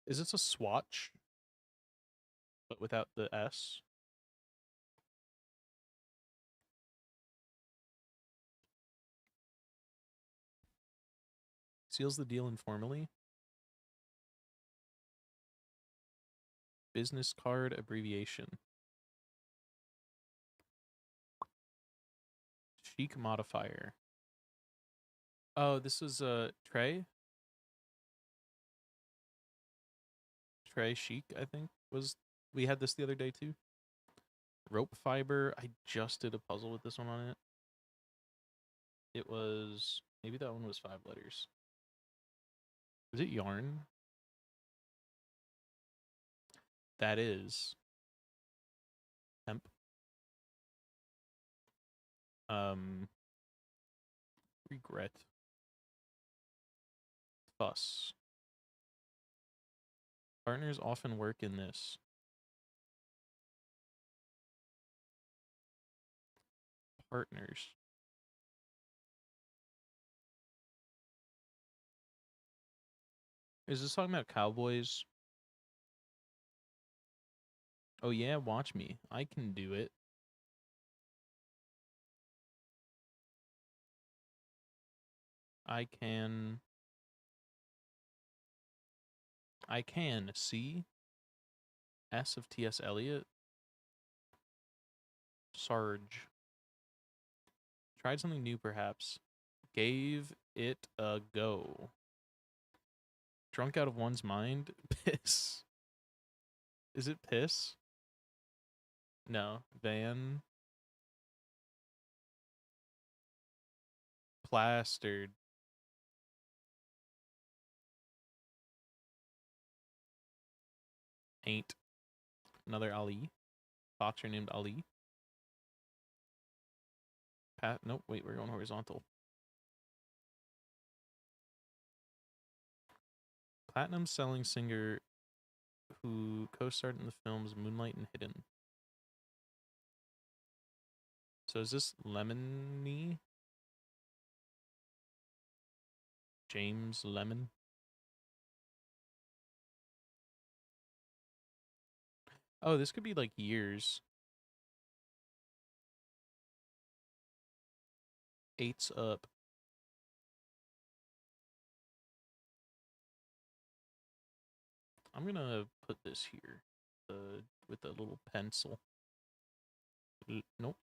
Is this a swatch? But without the S? Seals the deal informally. Business card abbreviation. Chic modifier. Oh, this was Trey? Trey Chic, I think, was... We had this the other day, too. Rope fiber. I just did a puzzle with this one on it. It was... Maybe that one was 5 letters. Was it yarn? That is... Hemp. Regret. Fuss. Partners often work in this. Partners. Is this talking about cowboys? Oh yeah, watch me. I can do it. I can see S of T.S. Eliot. Sarge. Tried something new, perhaps. Gave it a go. Drunk out of one's mind. Piss. Is it piss? No. Van. Plastered. Ain't. Another Ali. Boxer named Ali. Nope, wait, we're going horizontal. Platinum selling singer who co-starred in the films Moonlight and Hidden. So is this Lemony? James Lemon? Oh, this could be like years. 8's up. I'm gonna put this here with a little pencil. Nope.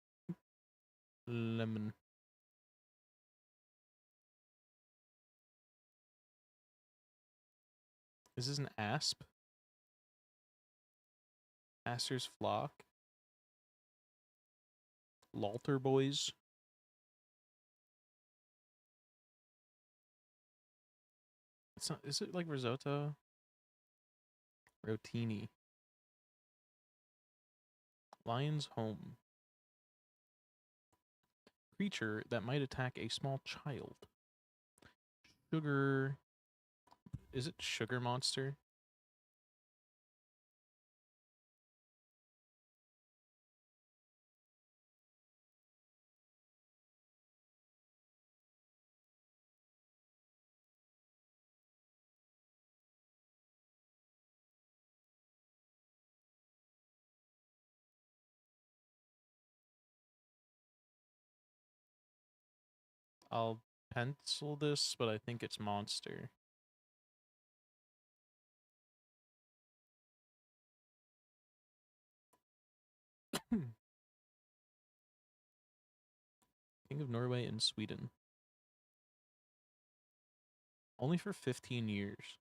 Lemon. Is this an asp? Astor's flock. Lalter boys. It's not. Is it like risotto? Rotini. Lion's home. Creature that might attack a small child. Sugar. Is it sugar monster? I'll pencil this, but I think it's monster. King of Norway and Sweden. Only for 15 years.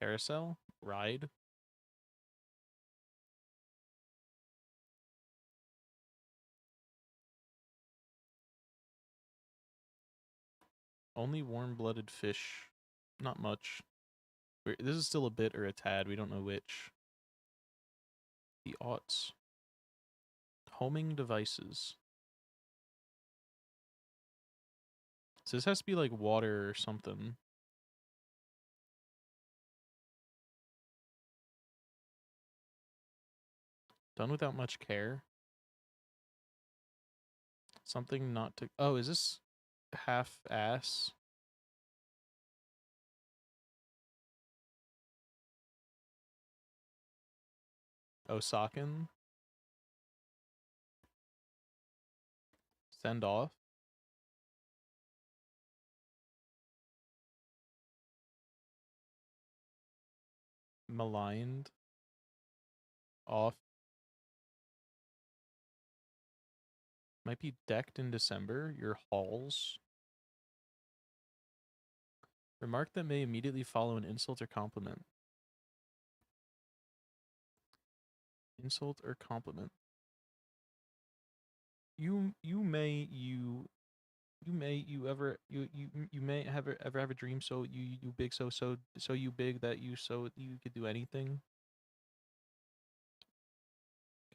Carousel? Ride? Only warm-blooded fish. Not much. This is still a bit or a tad. We don't know which. The aughts. Homing devices. So this has to be like water or something. Done without much care. Something not to... Oh, is this half-ass? Osakin? Send off? Maligned? Off? Might be decked in December. Your halls? Remark that may immediately follow an insult or compliment. Insult or compliment. You may ever have a dream so you big so you big that you could do anything.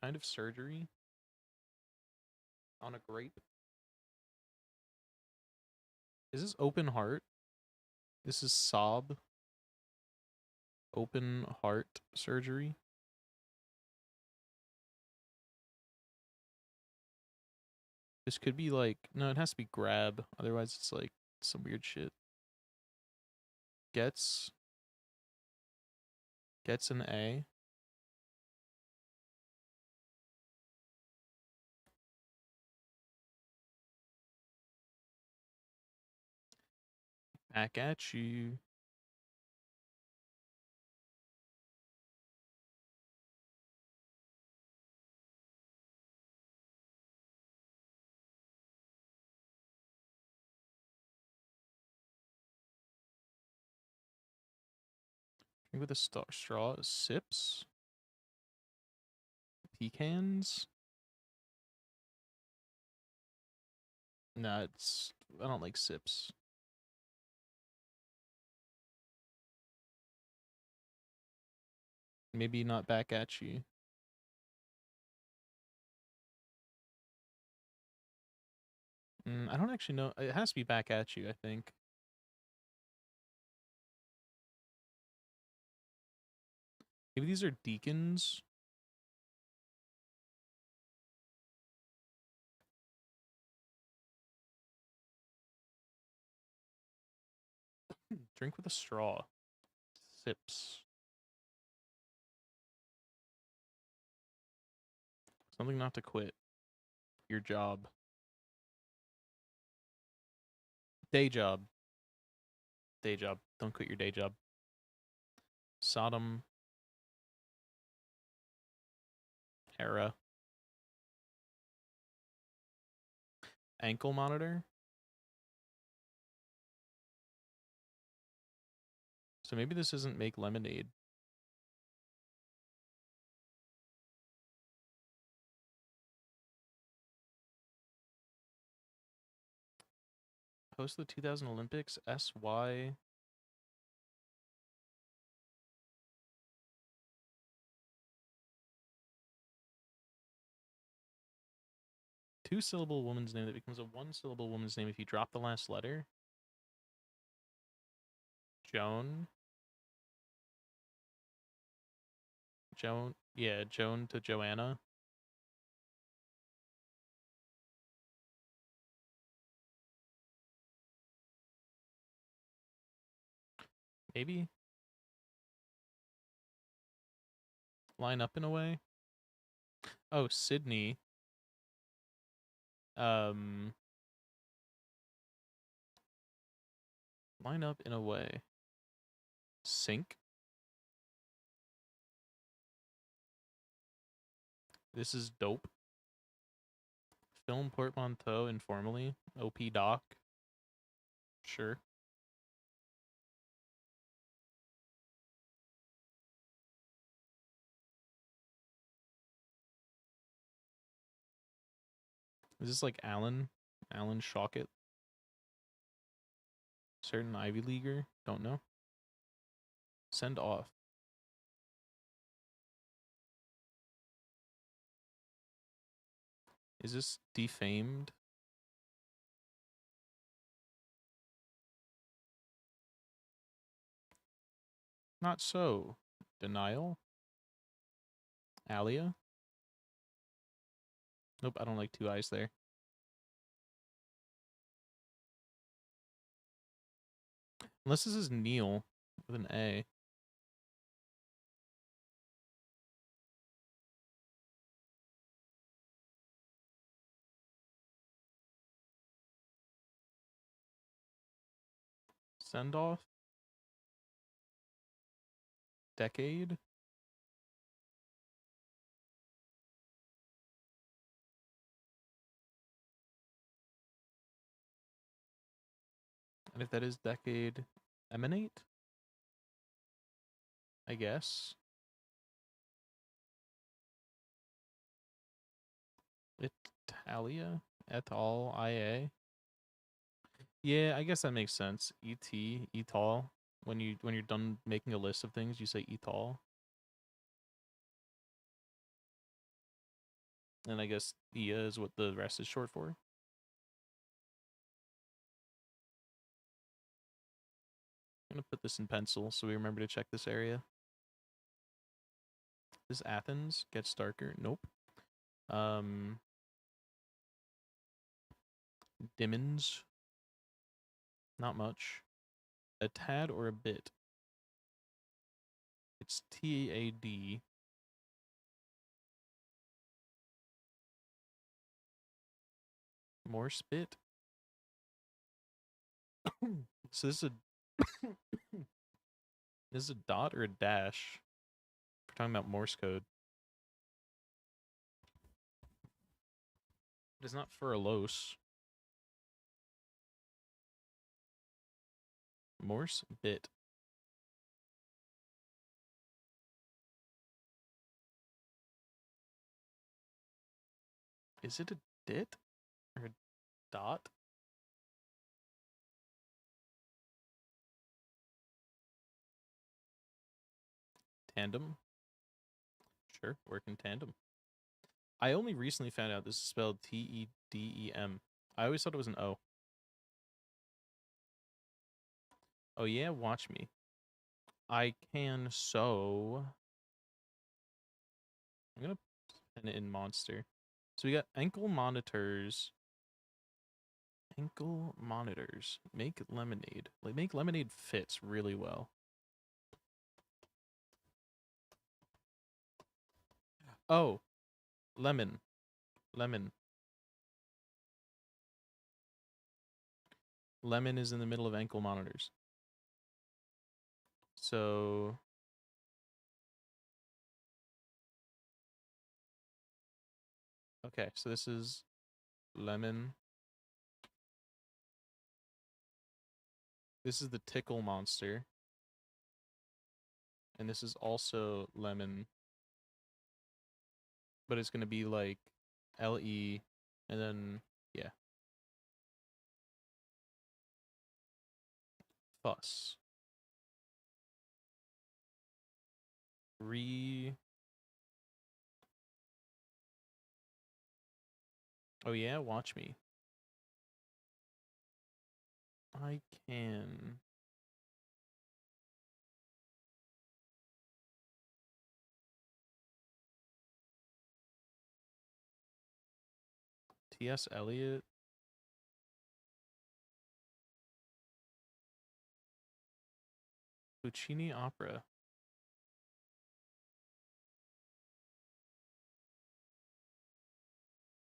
Kind of surgery on a grape. Is this open heart? This is sob. Open heart surgery. This could be like, no, it has to be grab. Otherwise, it's like some weird shit. Gets an A. Back at you. Drink with a straw. Sips. Pecans. Nah, I don't like sips. Maybe not back at you. I don't actually know. It has to be back at you, I think. Maybe these are deacons. Drink with a straw. Sips. Something not to quit. Your job. Day job. Day job. Don't quit your day job. Sodom. Hera. Ankle monitor. So maybe this isn't make lemonade. Host the 2000 Olympics. SY. Two-syllable woman's name that becomes a one-syllable woman's name if you drop the last letter. Joan. Yeah, Joan to Joanna. Maybe. Line up in a way. Oh, Sydney. Line up in a way. Sync. This is dope. Film portmanteau informally. OP doc. Sure. Is this like Alan? Alan Shawkett? Certain Ivy Leaguer? Don't know. Send off. Is this defamed? Not so. Denial? Alia? Nope, I don't like two eyes there. Unless this is Neil with an A. Send off? Decade? And if that is decade, emanate? I guess. Italia? Et al. IA? Yeah, I guess that makes sense. Etal. When you're done making a list of things, you say etal. And I guess IA is what the rest is short for. I'm gonna put this in pencil so we remember to check this area. This Athens gets darker. Nope. Dimmins. Not much. A tad or a bit. It's TAD. More spit. So this is a this is a dot or a dash. We're talking about Morse code. It's not furloughs. Morse bit. Is it a dit or a dot? Tandem. Sure, work in tandem. I only recently found out this is spelled TEDEM. I always thought it was an O. Oh yeah, watch me. I can sew. I'm gonna put it in monster. So we got ankle monitors. Ankle monitors. Make lemonade. Like make lemonade fits really well. Oh, lemon. Lemon. Lemon is in the middle of ankle monitors. So okay, so this is lemon. This is the tickle monster. And this is also lemon. But it's gonna be like LE and then yeah. Fuss. Oh yeah, watch me. I can. T.S. Eliot. Puccini opera.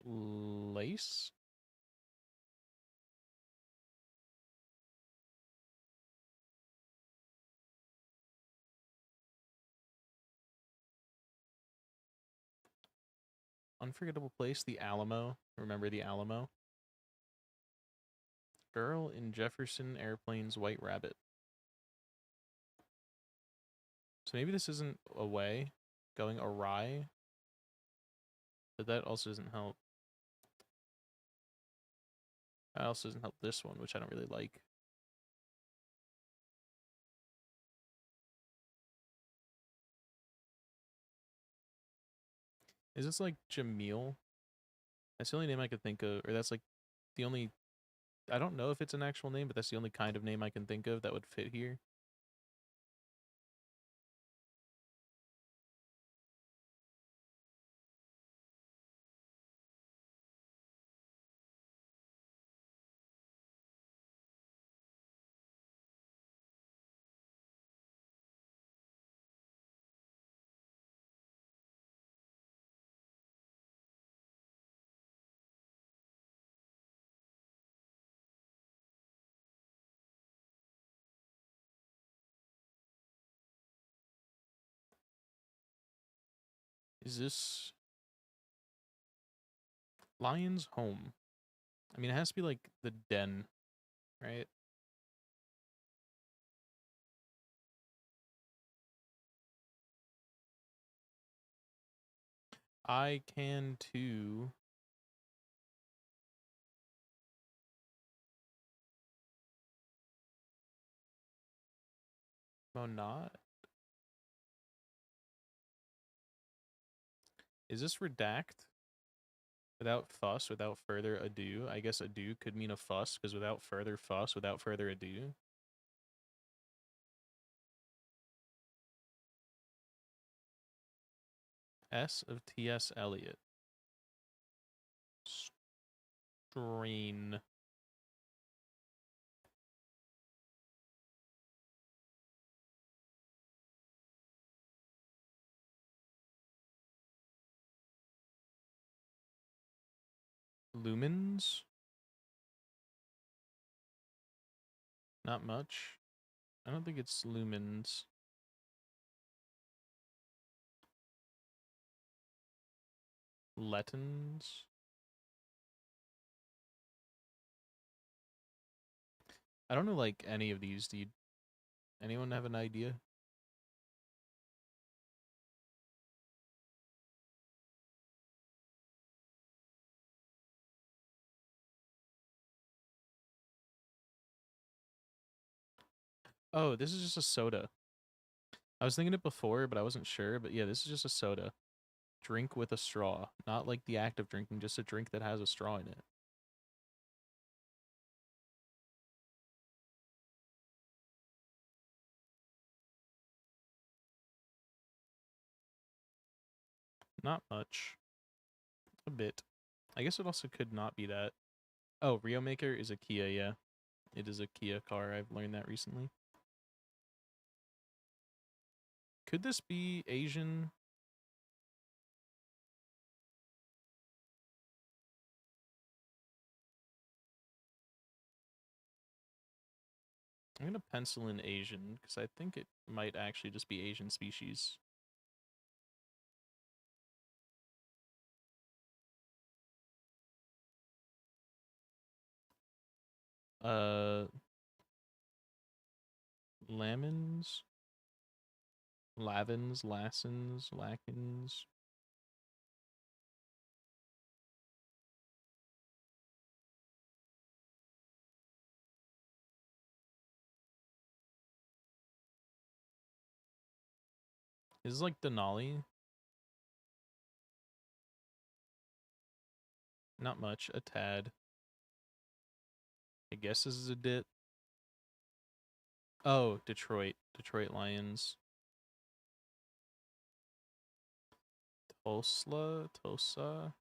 Lace? Unforgettable place, the Alamo. Remember the Alamo? Girl in Jefferson Airplane's White Rabbit. So maybe this isn't a way going awry, but that also doesn't help. That also doesn't help this one, which I don't really like. Is this like Jamil? That's the only name I could think of, or that's like the only. I don't know if it's an actual name, but that's the only kind of name I can think of that would fit here. Is this Lion's Home? I mean, it has to be like the den, right? I can too. Oh, not. Is this redact? Without fuss, without further ado. I guess ado could mean a fuss, because without further fuss, without further ado. S of T.S. Eliot. Strain. Lumens? Not much. I don't think it's lumens. Lettons? I don't know like any of these. Do you, anyone have an idea? Oh, this is just a soda. I was thinking it before, but I wasn't sure. But yeah, this is just a soda. Drink with a straw. Not like the act of drinking, just a drink that has a straw in it. Not much. A bit. I guess it also could not be that. Oh, Rio Maker is a Kia, yeah. It is a Kia car. I've learned that recently. Could this be Asian? I'm gonna pencil in Asian because I think it might actually just be Asian species. Uh, Lamins, Lavins, Lassens, Lackins. This is like Denali. Not much. A tad. I guess this is a dit. Oh, Detroit. Detroit Lions. Tosla? Tosa?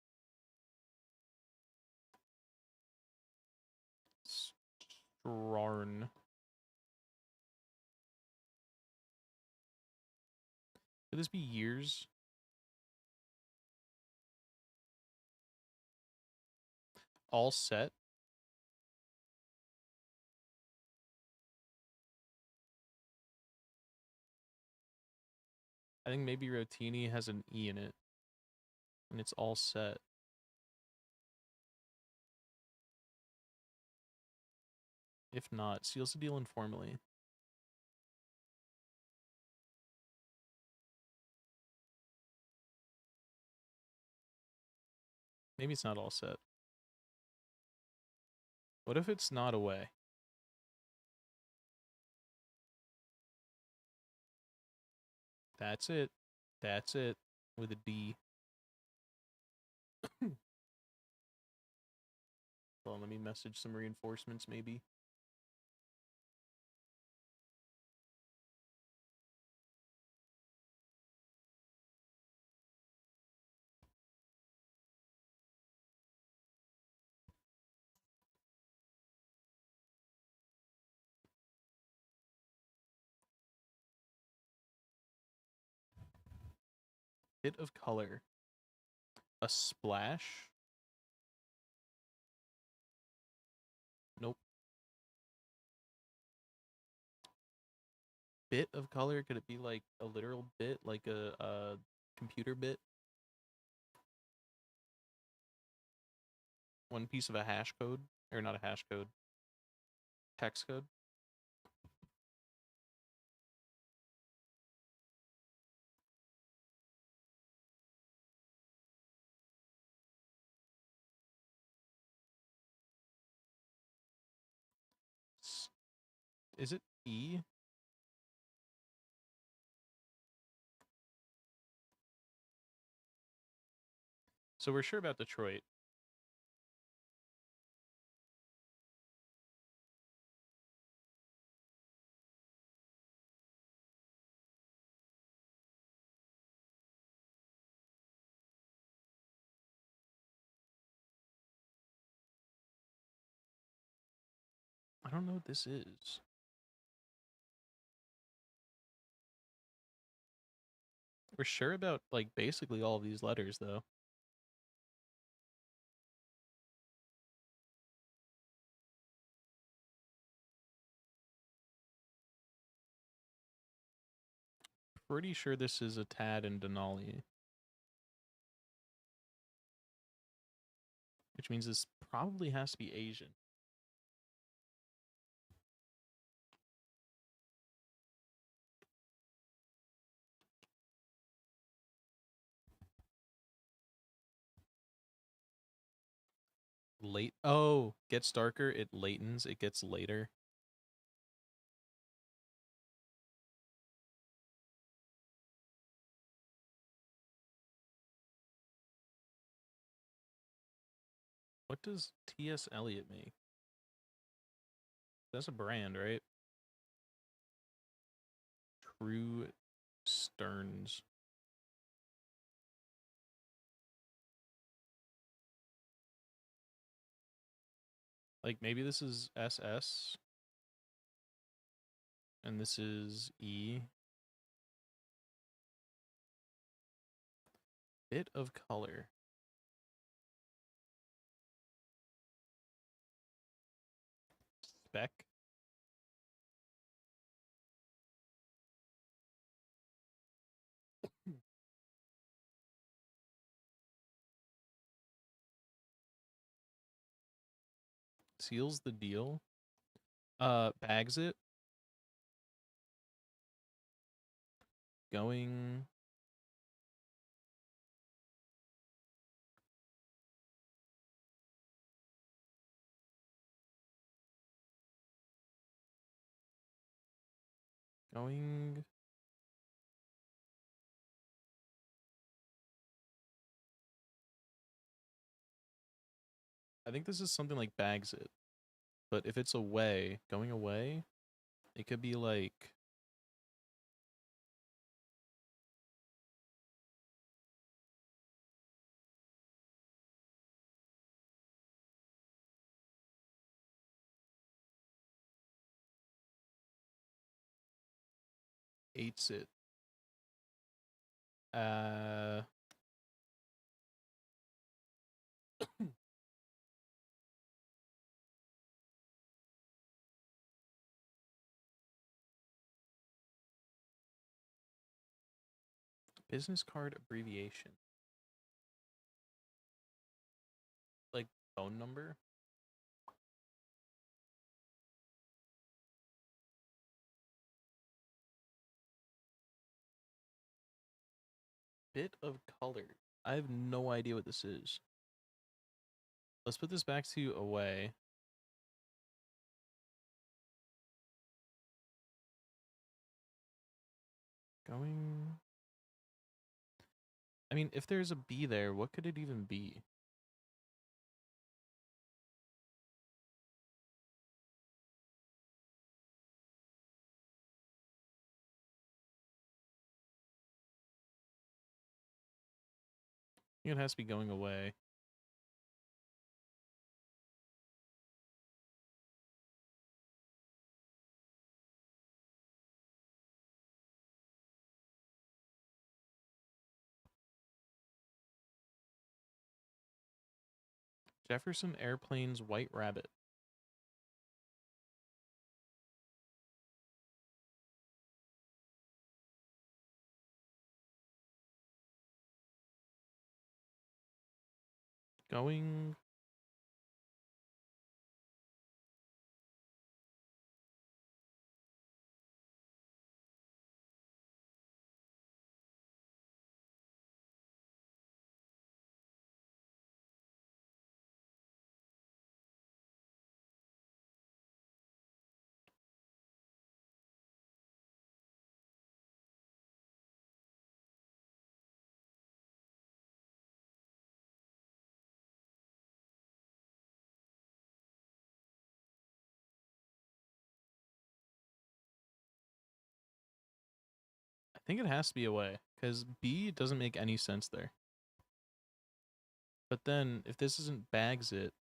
Strarn. Could this be years? All set? I think maybe Rotini has an E in it. And it's all set. If not, seals the deal informally. Maybe it's not all set. What if it's not away? That's it. That's it. With a D. Well, let me message some reinforcements, maybe. Bit of color. A splash? Nope. Bit of color? Could it be like a literal bit? Like a computer bit? One piece of a hash code? Or not a hash code. Hex code? Is it E? So we're sure about Detroit. I don't know what this is. We're sure about, like, basically all of these letters, though. Pretty sure this is a Tad and Denali. Which means this probably has to be Asian. Late. Oh, gets darker. It latens. It gets later. What does T.S. Eliot make? That's a brand, right? True Stearns. Like, maybe this is SS. And this is E. Bit of color. Spec. Seals the deal. Bags it. Going. Going. I think this is something like bags it. But if it's away, going away, it could be like eats it. Business card abbreviation. Like phone number. Bit of color. I have no idea what this is. Let's put this back to away. Going. I mean, if there's a B there, what could it even be? think it has to be going away. Jefferson Airplanes White Rabbit. Going. I think it has to be away, because B doesn't make any sense there. But then, if this isn't bags it,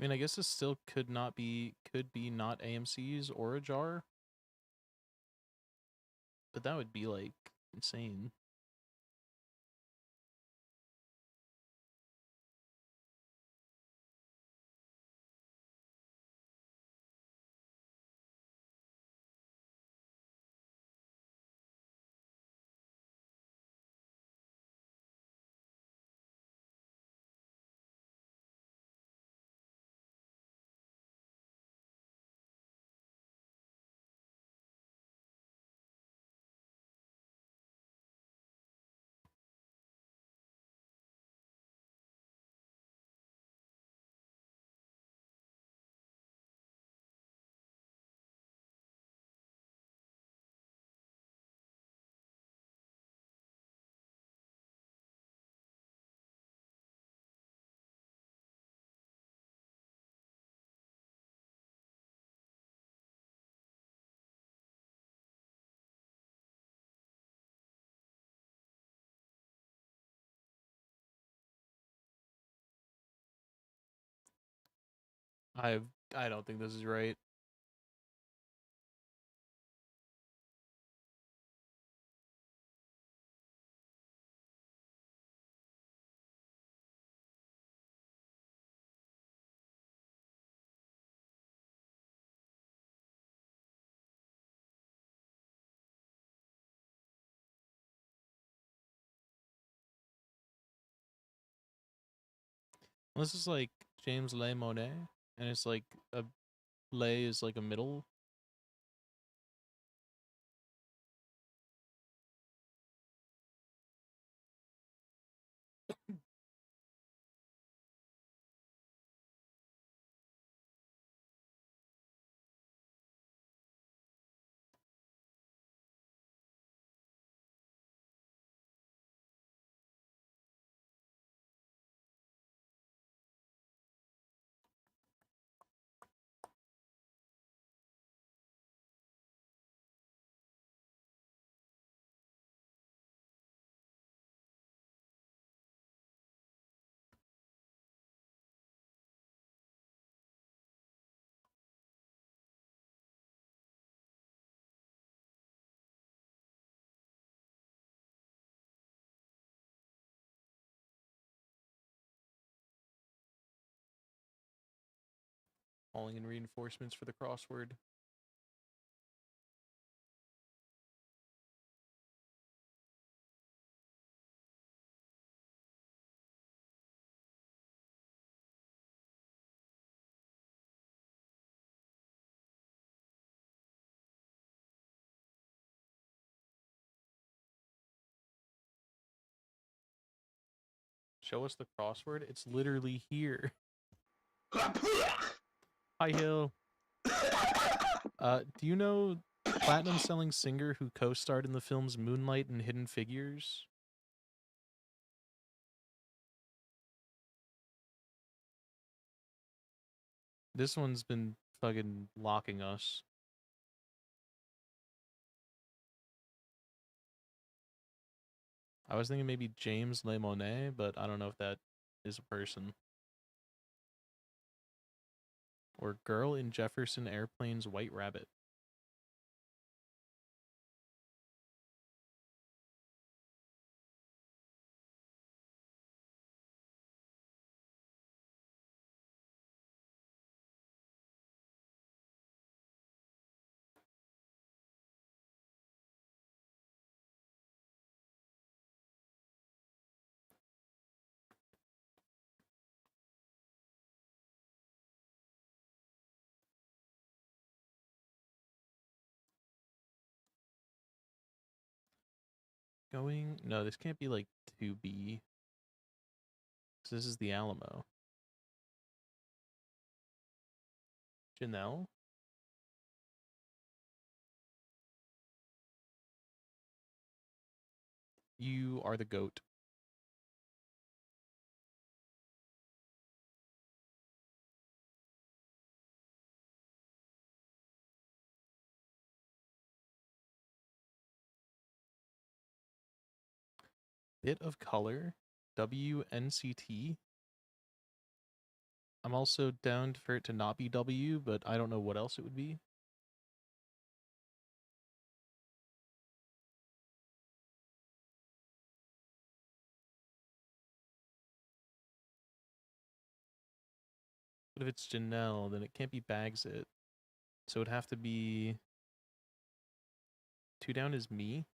I mean, I guess this still could be not AMC's or a jar. But that would be, like, insane. I I don't think this is right. This is like James Le Monet, and it's like a lay is like a middle. Calling in reinforcements for the crossword. Show us the crossword. It's literally here. Hi, Hill. Do you know platinum selling singer who co-starred in the films Moonlight and Hidden Figures? This one's been fucking locking us. I was thinking maybe James meleneh, but I don't know if that is a person. Or Girl in Jefferson Airplane's White Rabbit. Going... No, this can't be like 2B. Because this is the Alamo. Janelle? You are the goat. Bit of color. WNCT. I'm also down for it to not be W, but I don't know what else it would be. But if it's Janelle, then it can't be Bags It. So it'd have to be... 2 down is me.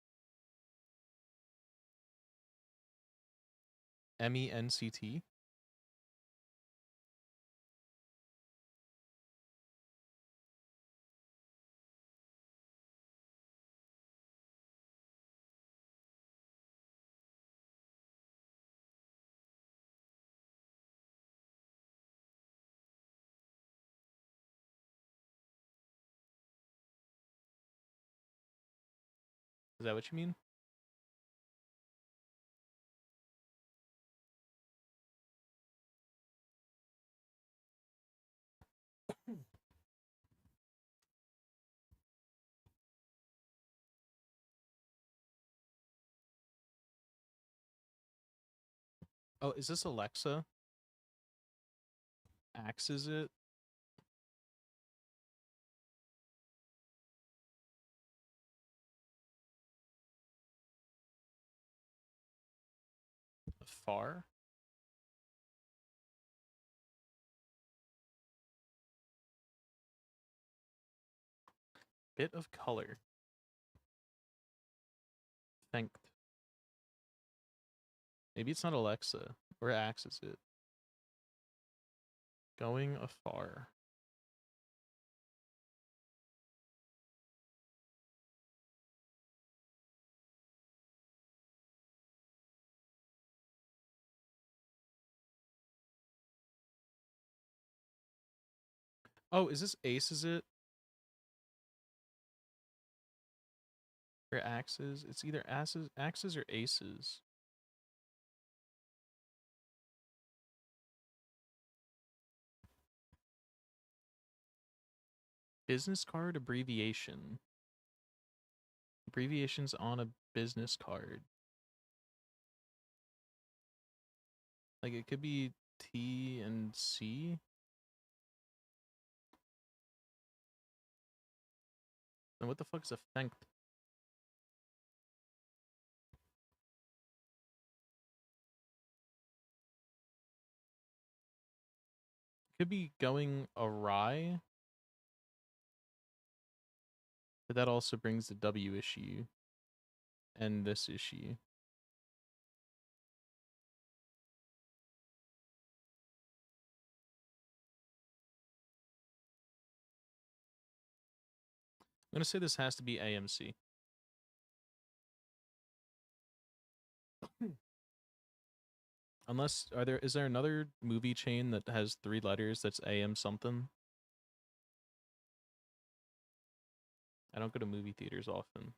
MENCT. Is that what you mean? Oh, is this Alexa? Axe is it? Far? Bit of color. Thanked. Maybe it's not Alexa. Or Axe is it? Going afar. Oh, is this Ace is it? Or Axes? It's either Axes or Aces. Business card abbreviation. Abbreviations on a business card. Like it could be T and C. Then what the fuck is a thanked? Could be going awry. But that also brings the W issue. And this issue. I'm gonna say this has to be AMC. Unless is there another movie chain that has 3 letters that's AM something? I don't go to movie theaters often.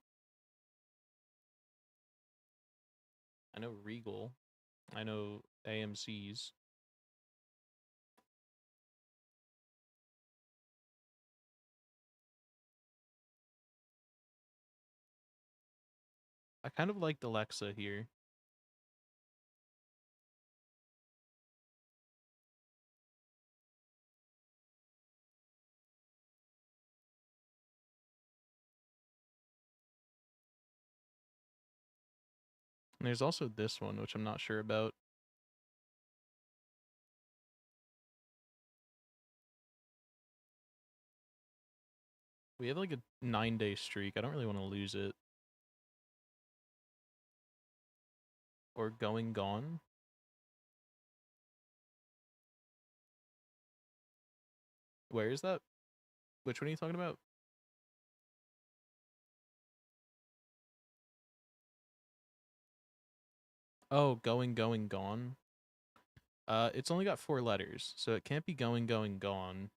I know Regal. I know AMC's. I kind of liked Alexa here. And there's also this one, which I'm not sure about. We have like a 9-day streak. I don't really want to lose it. Or going gone. Where is that? Which one are you talking about? Oh, going, gone. It's only got 4 letters, so it can't be going, gone.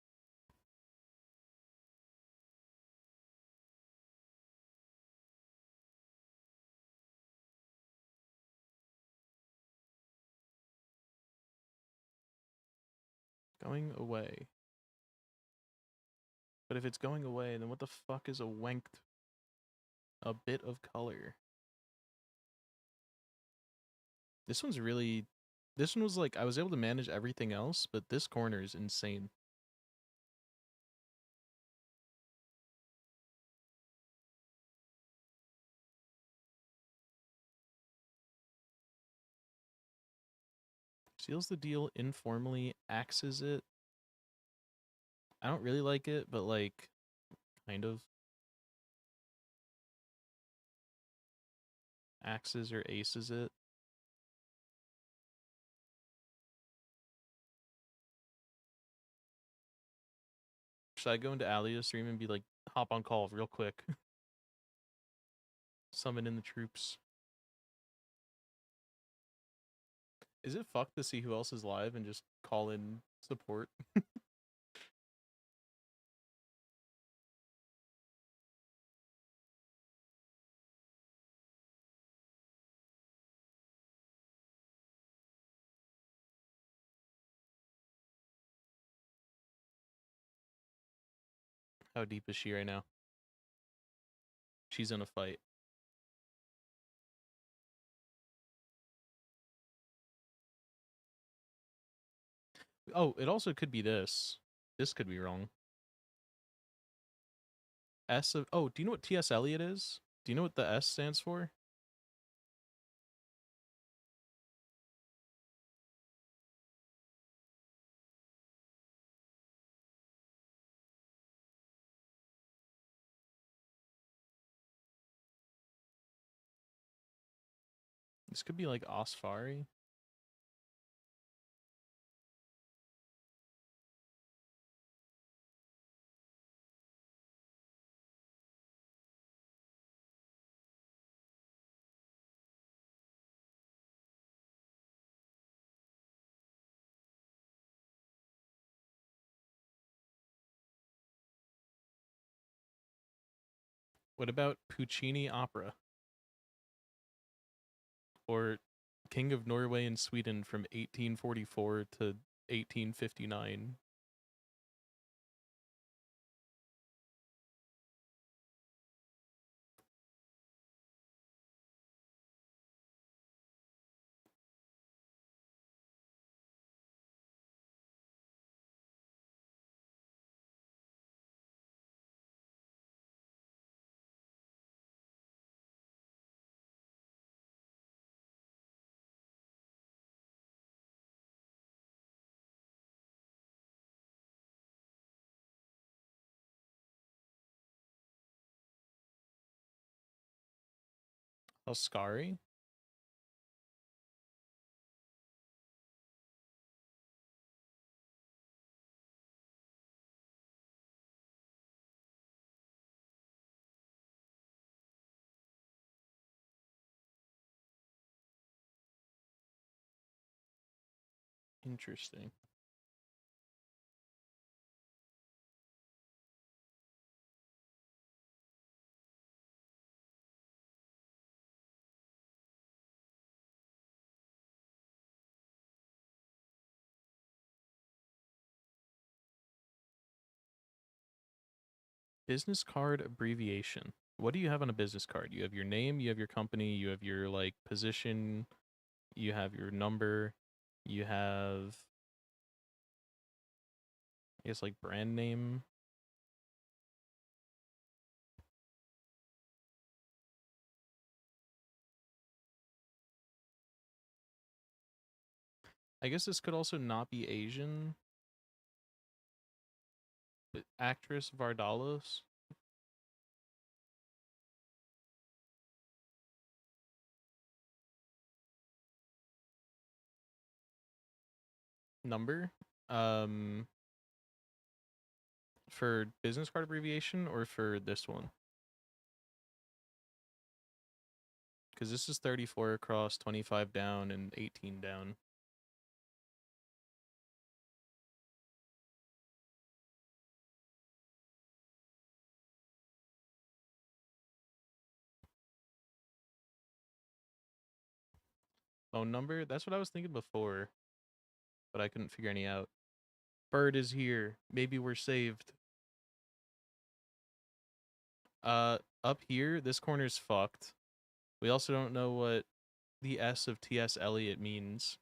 Going away. But if it's going away, then what the fuck is a bit of color? This one's really... This one was like, I was able to manage everything else, but this corner is insane. Seals the deal informally, axes it. I don't really like it, but like, kind of. Axes or aces it. Should I go into Alia's stream and be like, hop on call real quick? Summon in the troops. Is it fucked to see who else is live and just call in support? How deep is she right now? She's in a fight. Oh, it also could be this. This could be wrong. S of... Oh, do you know what T.S. Eliot is? Do you know what the S stands for? This could be like Osfari. What about Puccini opera? Or King of Norway and Sweden from 1844 to 1859? Oscari? Interesting. Business card abbreviation. What do you have on a business card? You have your name, you have your company, you have your like position, you have your number, you have I guess like brand name. I guess this could also not be Asian. But actress Vardalos. Number. Um for business card abbreviation or for this one? Because this is 34 across, 25 down, and 18 down. Phone number? That's what I was thinking before, but I couldn't figure any out. Bird is here. Maybe we're saved. Up here, this corner's fucked. We also don't know what the S of T.S. Eliot means.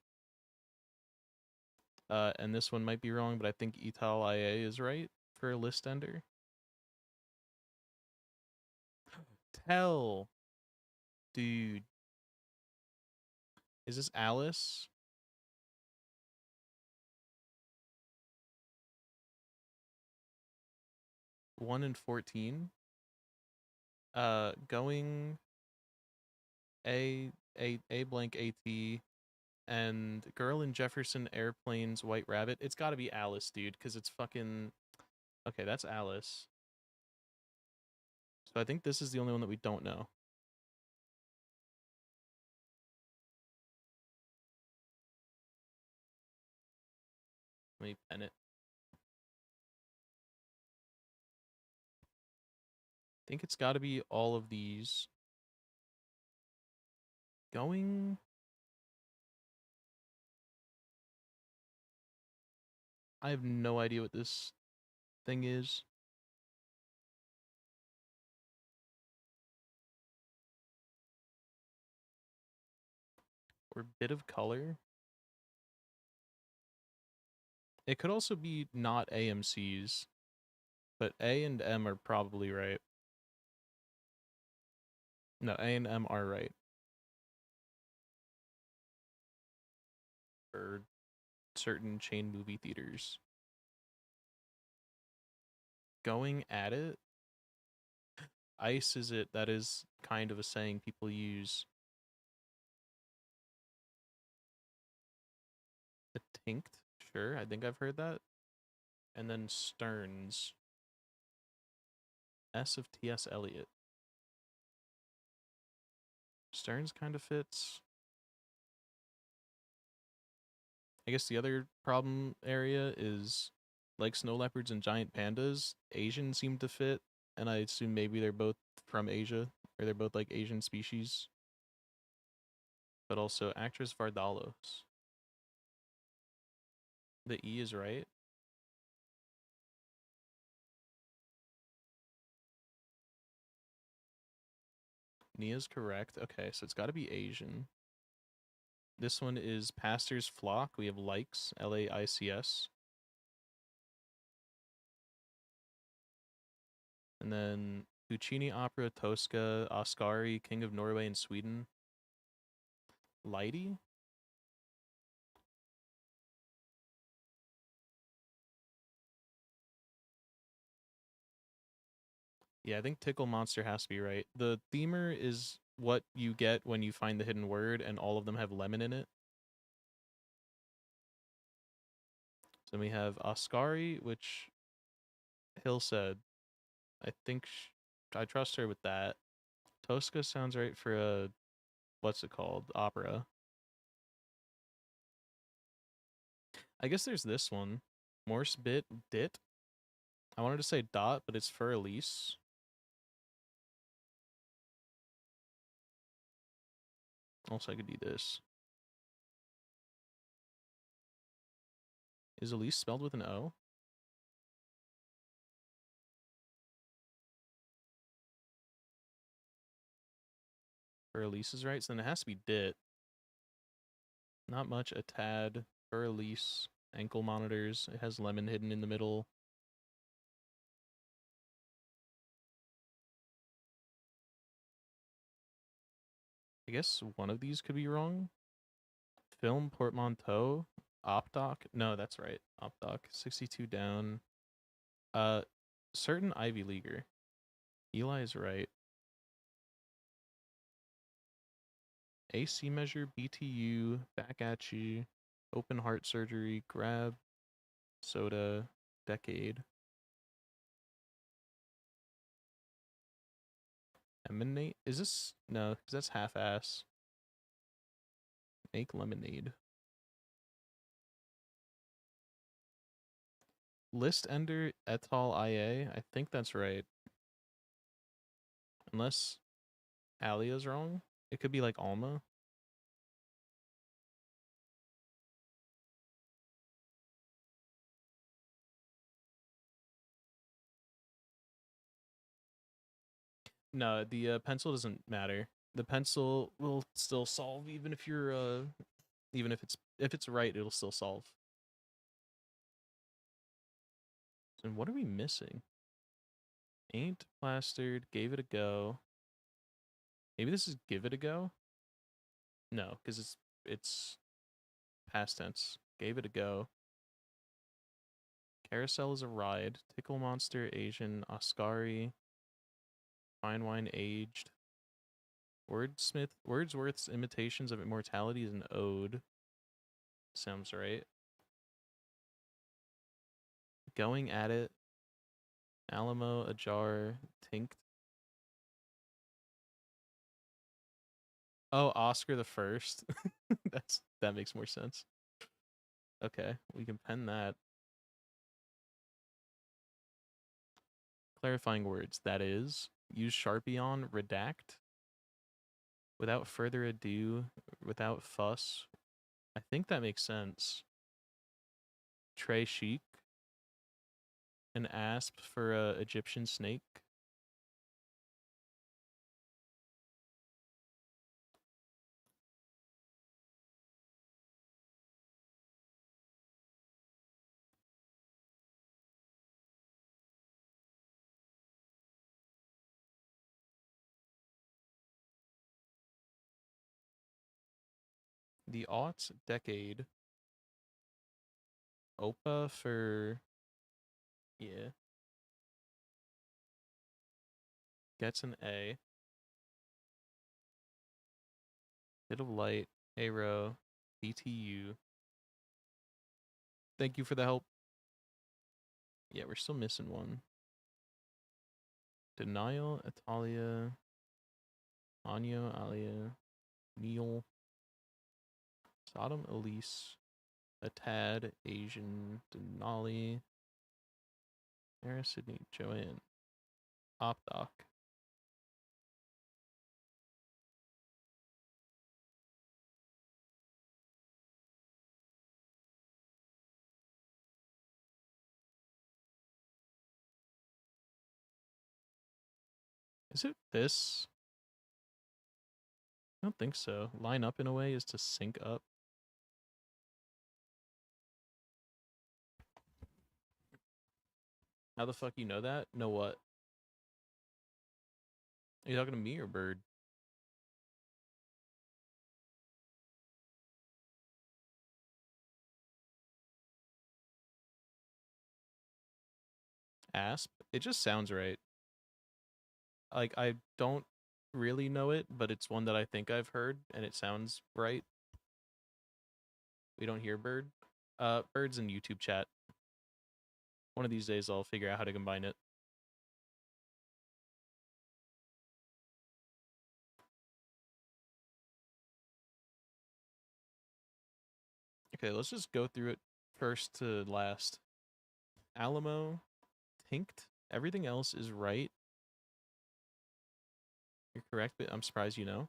And this one might be wrong, but I think Ital IA is right for a list ender. Tell. Dude. Is this Alice? One in 14. Going A blank AT and Girl in Jefferson Airplanes White Rabbit. It's got to be Alice, dude, because it's fucking okay. That's Alice. So I think this is the only one that we don't know. Let me pen it. I think it's got to be all of these. Going. I have no idea what this thing is. Or bit of color. It could also be not AMCs, but A and M are probably right. No, A and M are right. For certain chain movie theaters. Going at it? Ice is it. That is kind of a saying people use. A tinked? Sure, I think I've heard that. And then Stearns. S of T.S. Eliot. Stearns kind of fits. I guess the other problem area is like snow leopards and giant pandas. Asian seem to fit, and I assume maybe they're both from Asia, or they're both like Asian species. But also actress Vardalos. The E is right. Nia's correct. Okay, so it's got to be Asian. This one is Pastor's Flock. We have Likes, Laics. And then Puccini Opera, Tosca, Ascari, King of Norway and Sweden. Lighty? Yeah, I think Tickle Monster has to be right. The themer is what you get when you find the hidden word, and all of them have lemon in it. So then we have Ascari, which Hill said. I think I trust her with that. Tosca sounds right for a, what's it called? Opera. I guess there's this one. Morse bit dit. I wanted to say dot, but it's for Elise. Also, I could do this. Is Elise spelled with an O? Elise is right, so then it has to be dit. Not much. A tad. Elise. Ankle monitors. It has lemon hidden in the middle. I guess one of these could be wrong. Film portmanteau. Opdoc. No, that's right. Opdoc. 62 down. Certain Ivy Leaguer. Eli is right. AC measure, BTU, back at you, open heart surgery, grab, soda, decade. Emanate? Is this? No, because that's half-ass. Make lemonade. List ender et al. IA. I think that's right. Unless Alia's wrong. It could be like Alma. No, the pencil doesn't matter. The pencil will still solve even if you're even if it's right, it'll still solve. And what are we missing? Ain't plastered, gave it a go. Maybe this is give it a go? No, because it's past tense. Gave it a go. Carousel is a ride. Tickle monster, Asian, Oscari. Fine wine aged. Wordsworth's Imitations of Immortality is an ode. Sounds right. Going at it. Alamo, ajar, tinct. Oh, Oscar the First. That makes more sense. Okay, we can pen that. Clarifying words. That is, use Sharpie on, redact. Without further ado, without fuss. I think that makes sense. Trey chic. An asp for a Egyptian snake. The aughts decade. Opa for, yeah. Gets an A. Bit of light. Aero. BTU. Thank you for the help. Yeah, we're still missing one. Denial, Italia. Anyo, Alia. Neil. Sodom, Elise. A tad, Asian, Denali. Sarah, Sydney, Joanne. Opdoc. Is it this? I don't think so. Line up in a way is to sync up. How the fuck you know that? Know what? Are you talking to me or Bird? Asp? It just sounds right. Like, I don't really know it, but it's one that I think I've heard, and it sounds right. We don't hear Bird. Bird's in YouTube chat. One of these days I'll figure out how to combine it. Okay, let's just go through it first to last. Alamo, Tinct, everything else is right. You're correct, but I'm surprised you know.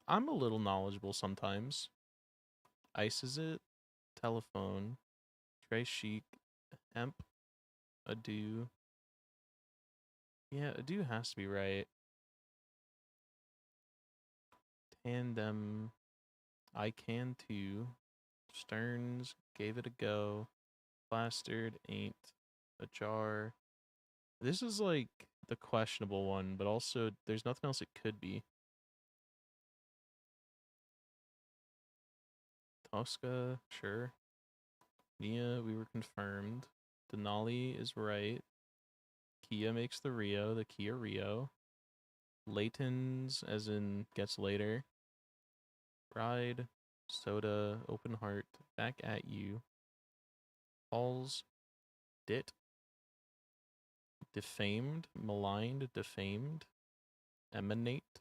I'm a little knowledgeable sometimes. Ice is it? Telephone. Trey chic. Hemp. Ado. Yeah, ado has to be right. hand them. I can too. Stearns gave it a go. Plastered ain't a jar. This is like the questionable one, but also there's nothing else it could be. Tosca, sure. Nia, we were confirmed. Denali is right. Kia makes the Rio, the Kia Rio. Layton's, as in gets later. Ride, Soda, Open Heart, Back at You. Halls, Dit. Defamed, Maligned, Defamed. Emanate.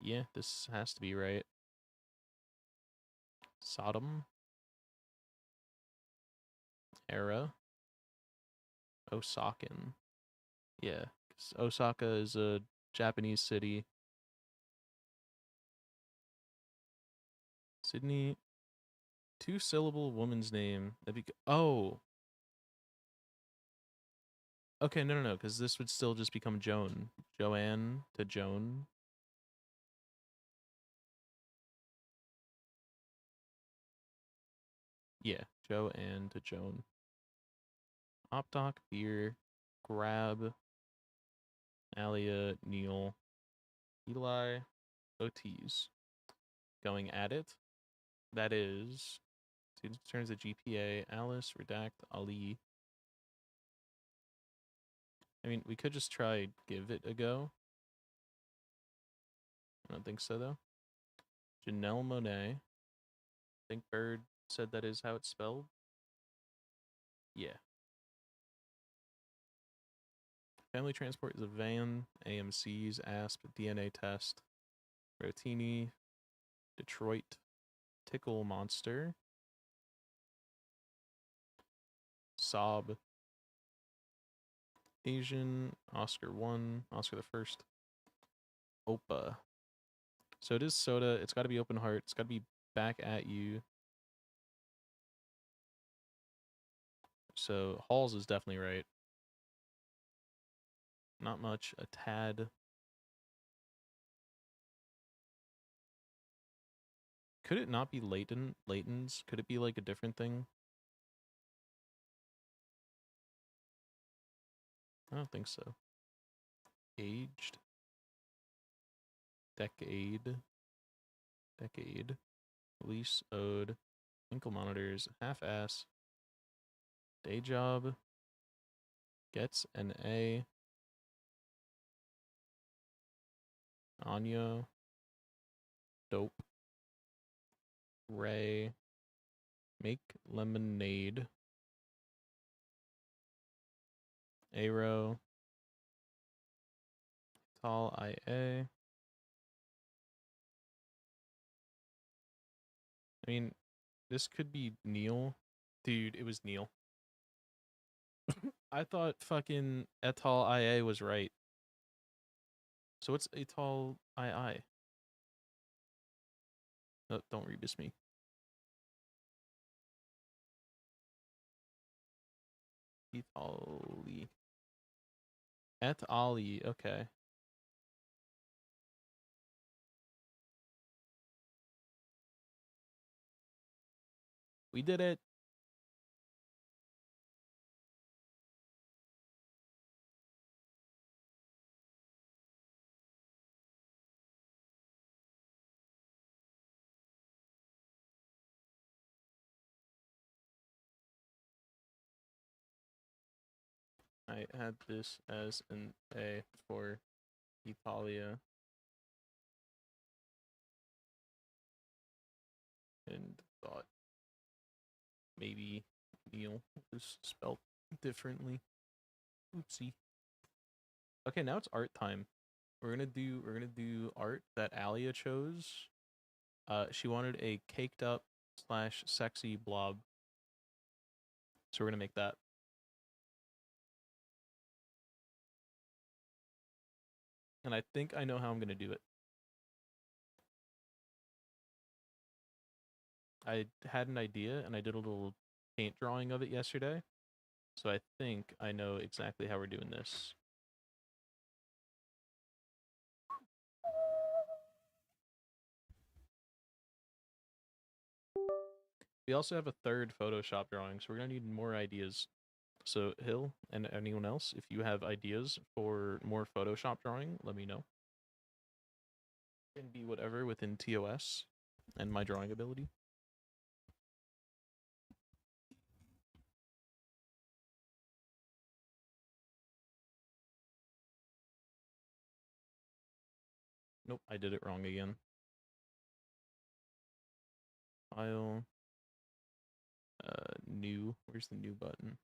Yeah, this has to be right. Sodom. Era. Osakan. Yeah, 'cause Osaka is a Japanese city. Sydney. Two-syllable woman's name. That'd be oh. Okay, no, because this would still just become Joan. Joanne to Joan. Yeah, Joanne to Joan. Opdoc, Beer, Grab, Alia, Neil, Eli, OTs. Going at it. That is, students turns the GPA, Alice, Redact, Ali. I mean, we could just try give it a go. I don't think so, though. Janelle Monet. I think Bird said that is how it's spelled. Yeah. Family Transport is a van. AMC's, ASP, DNA test. Rotini, Detroit, Tickle Monster. Sob. Asian, Oscar 1, Oscar the First. Opa. So it is Soda. It's got to be Open Heart. It's got to be Back at You. So Halls is definitely right. Not much. A tad. Could it not be Layton's? Could it be like a different thing? I don't think so. Aged. Decade. Police owed. Ankle monitors. Half-ass. Day job. Gets an A. Anya. Dope. Ray. Make lemonade. Aero. Tall IA. I mean, this could be Neil. Dude, it was Neil. I thought fucking Etal IA was right. So what's Etal II? No, don't rebus me. Etali. Etali, okay. We did it. I had this as an A for Italia. And thought maybe Neil was spelled differently. Oopsie. Okay, now it's art time. We're gonna do art that Alia chose. She wanted a caked up / sexy blob. So we're gonna make that. And I think I know how I'm gonna do it. I had an idea and I did a little paint drawing of it yesterday. So I think I know exactly how we're doing this. We also have a third Photoshop drawing, so we're gonna need more ideas. So Hill and anyone else, if you have ideas for more Photoshop drawing, let me know. It can be whatever within TOS and my drawing ability. Nope, I did it wrong again. File. New. Where's the new button?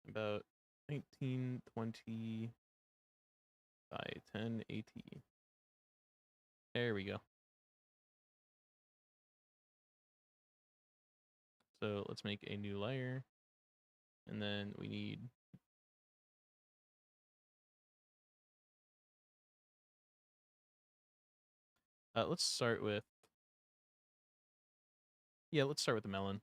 About 1920 by 1080. There we go. So let's make a new layer. And then we need let's start with the melon.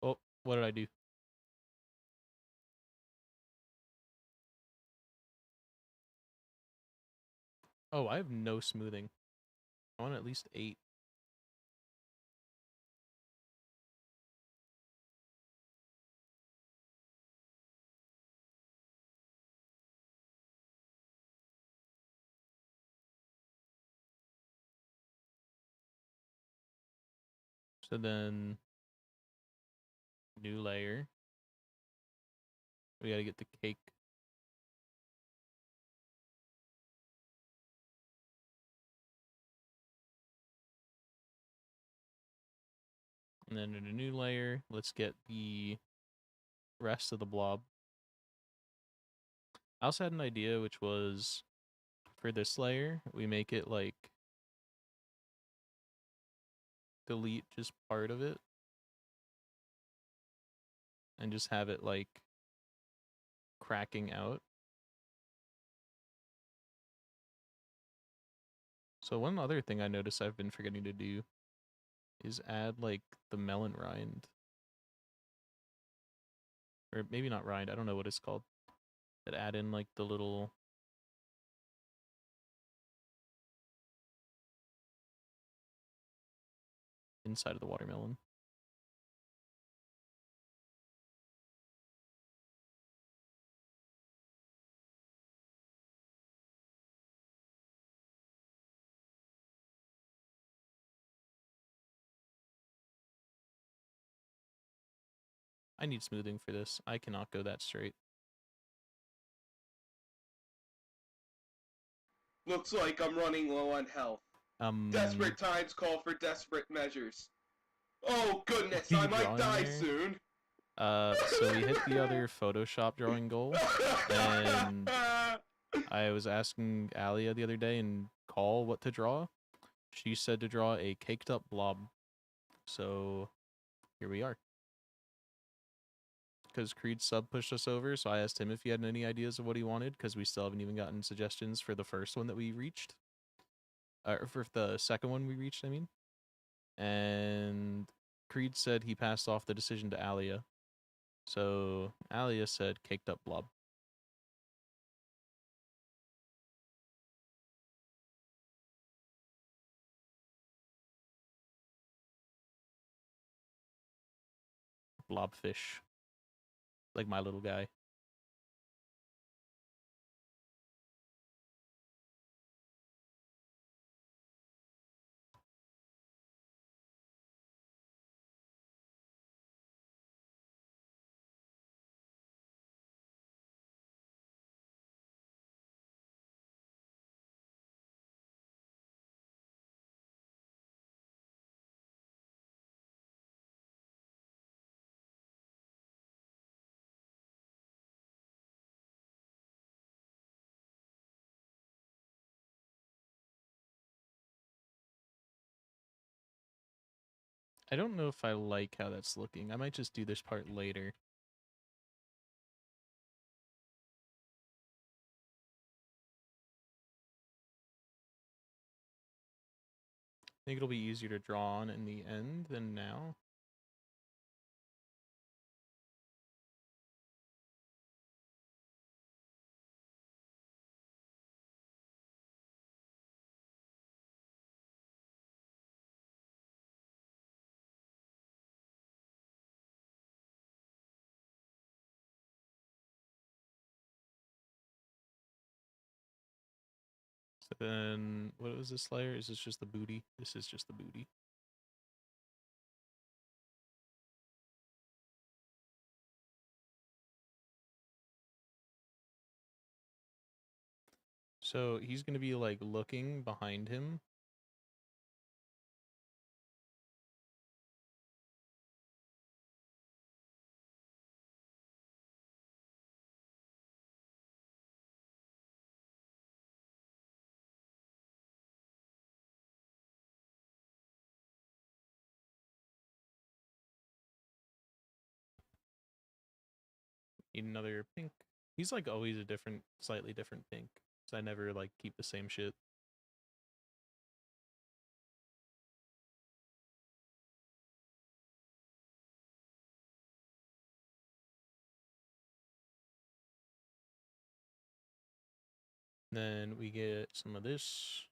Oh, what did I do? Oh, I have no smoothing. I want at least 8. So then new layer. We gotta get the cake. And then in a new layer, let's get the rest of the blob. I also had an idea, which was for this layer, we make it like delete just part of it and just have it like cracking out. So one other thing I noticed I've been forgetting to do is add like the melon rind. Or maybe not rind, I don't know what it's called. But add in like the little inside of the watermelon. I need smoothing for this. I cannot go that straight. Looks like I'm running low on health. Desperate times call for desperate measures. Oh goodness, What are I you might drawing die there? soon. So we hit the other Photoshop drawing goal, and I was asking Alia the other day in call what to draw. She said to draw a caked up blob. So here we are. Because Creed sub pushed us over, so I asked him if he had any ideas of what he wanted, because we still haven't even gotten suggestions for the first one that we reached. Or for the second one we reached, I mean. And Creed said he passed off the decision to Alia. So Alia said caked up blob. Blobfish. Like my little guy. I don't know if I like how that's looking. I might just do this part later. I think it'll be easier to draw on in the end than now. So then, what was this layer? Is this just the booty? This is just the booty. So he's going to be like looking behind him. Need another pink. He's like always a different, slightly different pink. So I never like keep the same shit. Then we get some of this.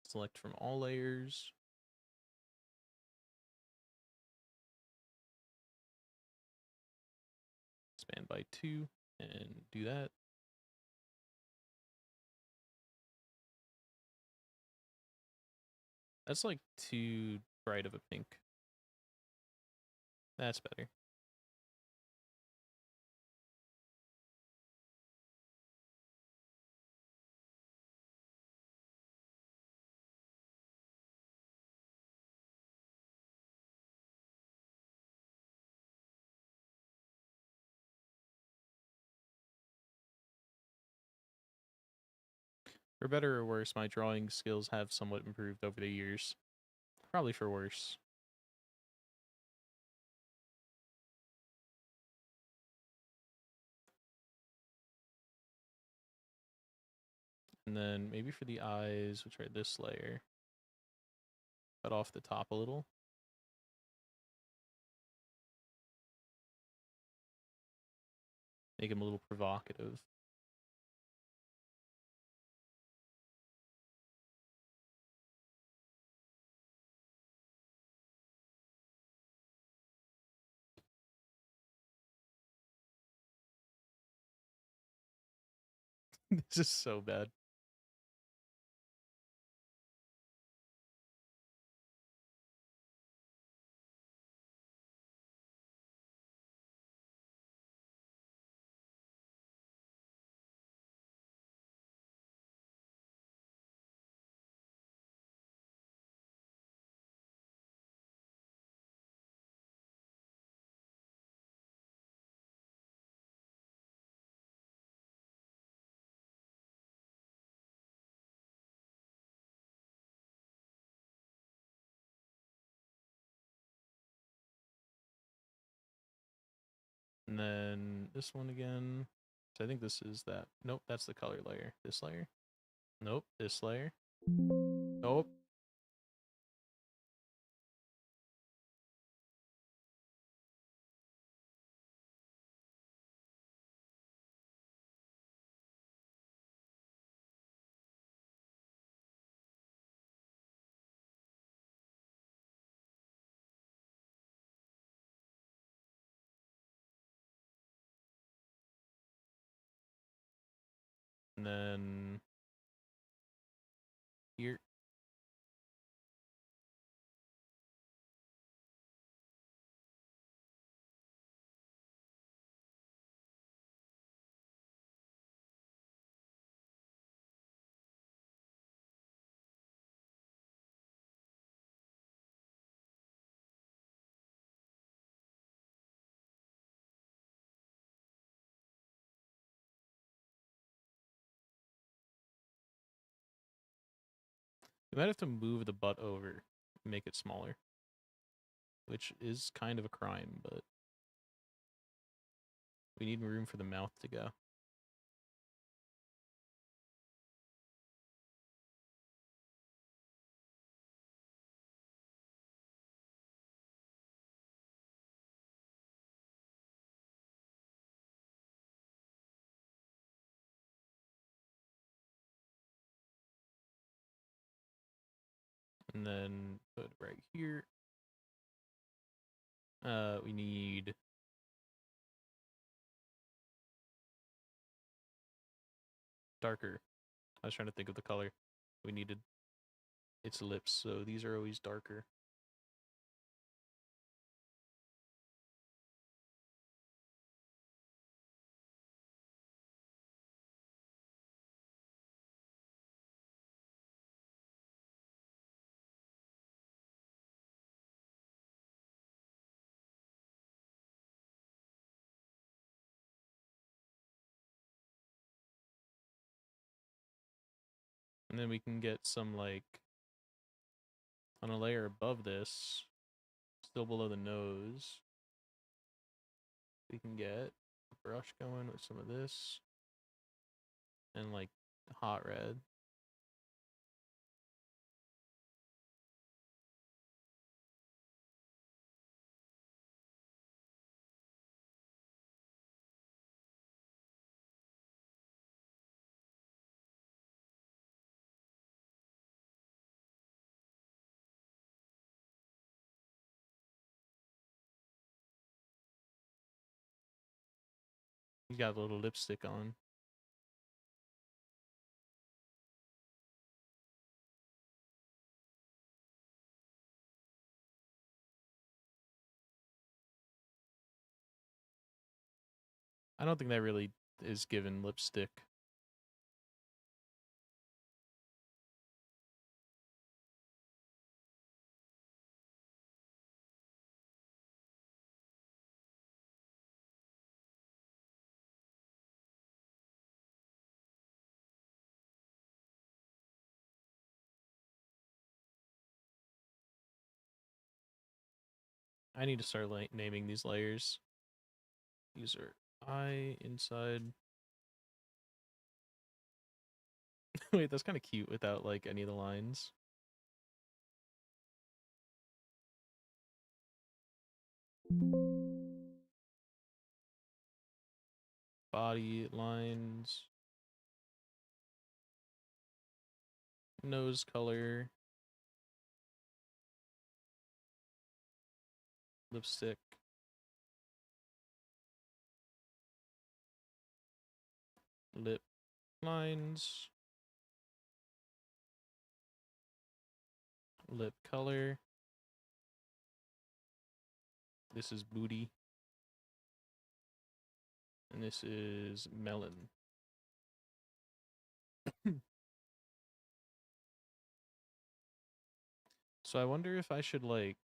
Select from all layers. Expand by 2 and do that. That's like too bright of a pink. That's better. For better or worse, my drawing skills have somewhat improved over the years. Probably for worse. And then maybe for the eyes, we'll try this layer. Cut off the top a little. Make him a little provocative. This is so bad. And then this one again. So I think this is that. Nope, that's the color layer. This layer. Nope, this layer. Nope. And then here. We might have to move the butt over and make it smaller, which is kind of a crime, but we need room for the mouth to go. And then put it right here. We need darker. I was trying to think of the color. We needed its lips, so these are always darker. And then we can get some, like, on a layer above this, still below the nose, we can get a brush going with some of this and, like, hot red. He's got a little lipstick on. I don't think that really is given lipstick. I need to start naming these layers. These are eye, inside. Wait, that's kind of cute without, like, any of the lines. Body lines. Nose color. Lipstick. Lip lines. Lip color. This is booty. And this is melon. So I wonder if I should, like,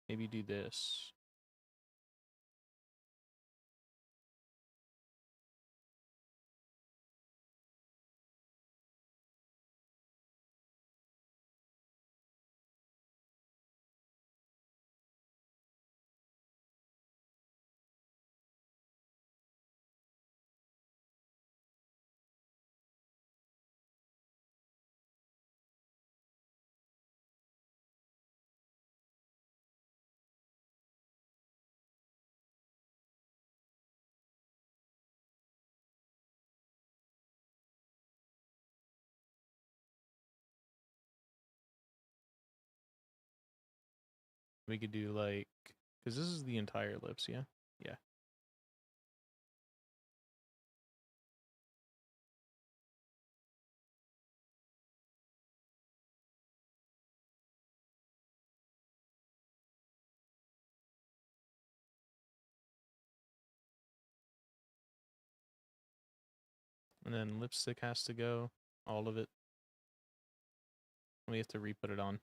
maybe do this. We could do, like, because this is the entire lips, yeah? Yeah. And then lipstick has to go. All of it. We have to re-put it on.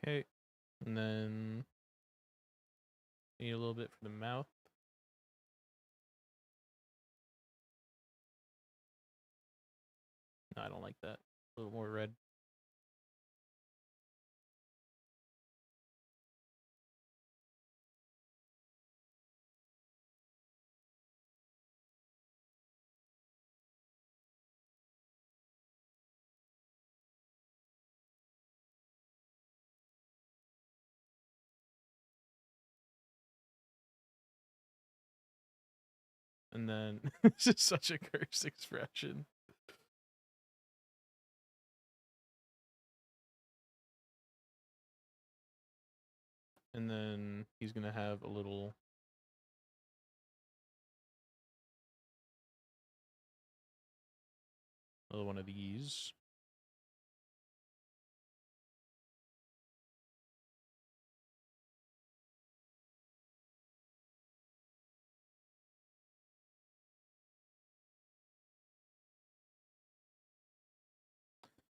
Okay, and then need a little bit for the mouth. No, I don't like that. A little more red. And then this is such a cursed expression. And then he's gonna have a little another one of these.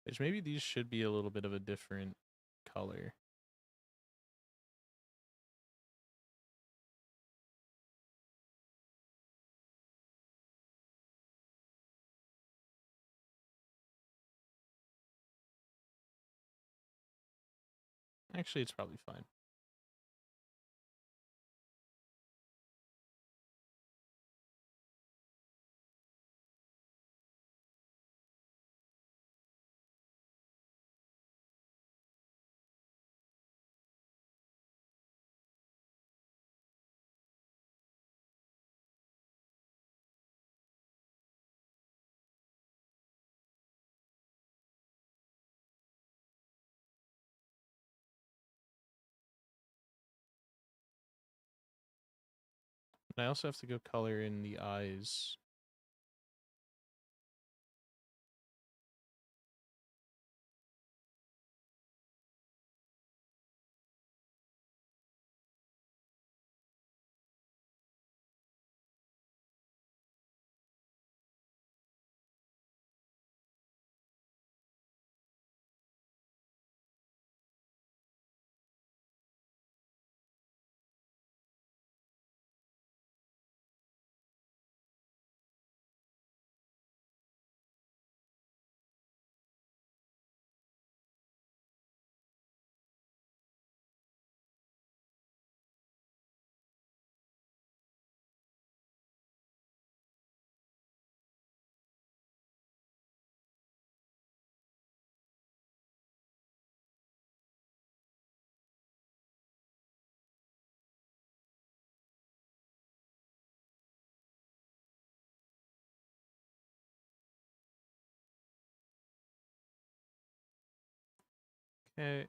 Which maybe these should be a little bit of a different color. Actually, it's probably fine. And I also have to go color in the eyes. Okay.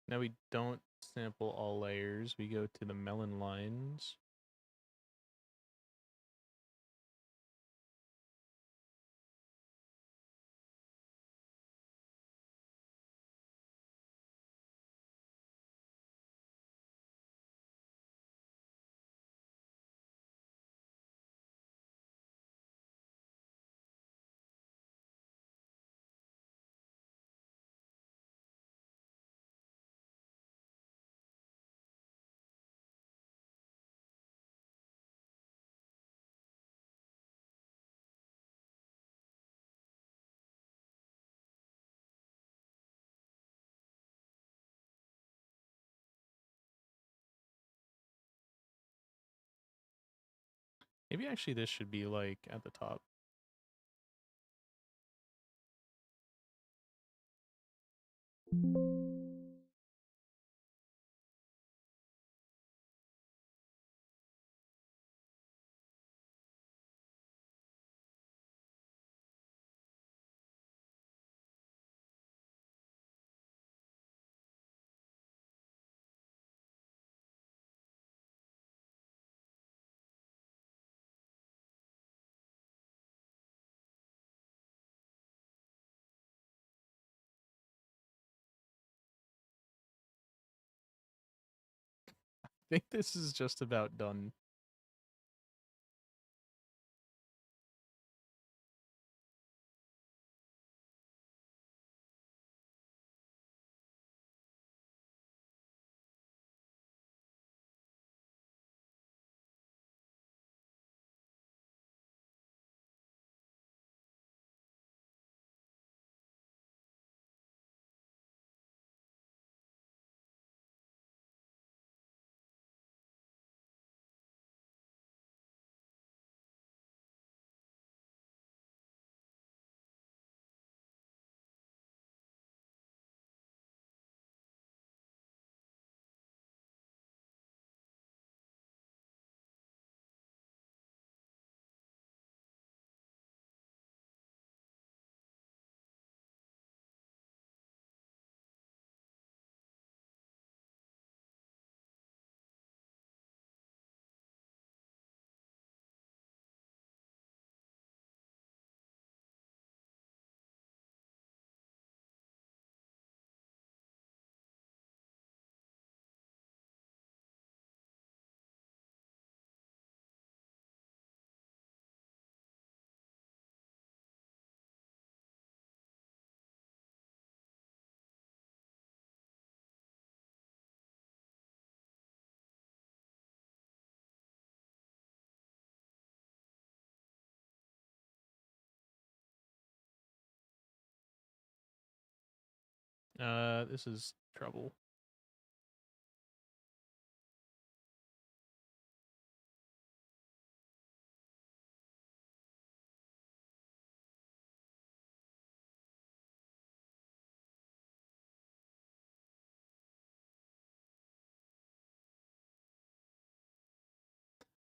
Now we don't sample all layers. We go to the melon lines. Maybe actually this should be like at the top. think this is just about done. This is trouble.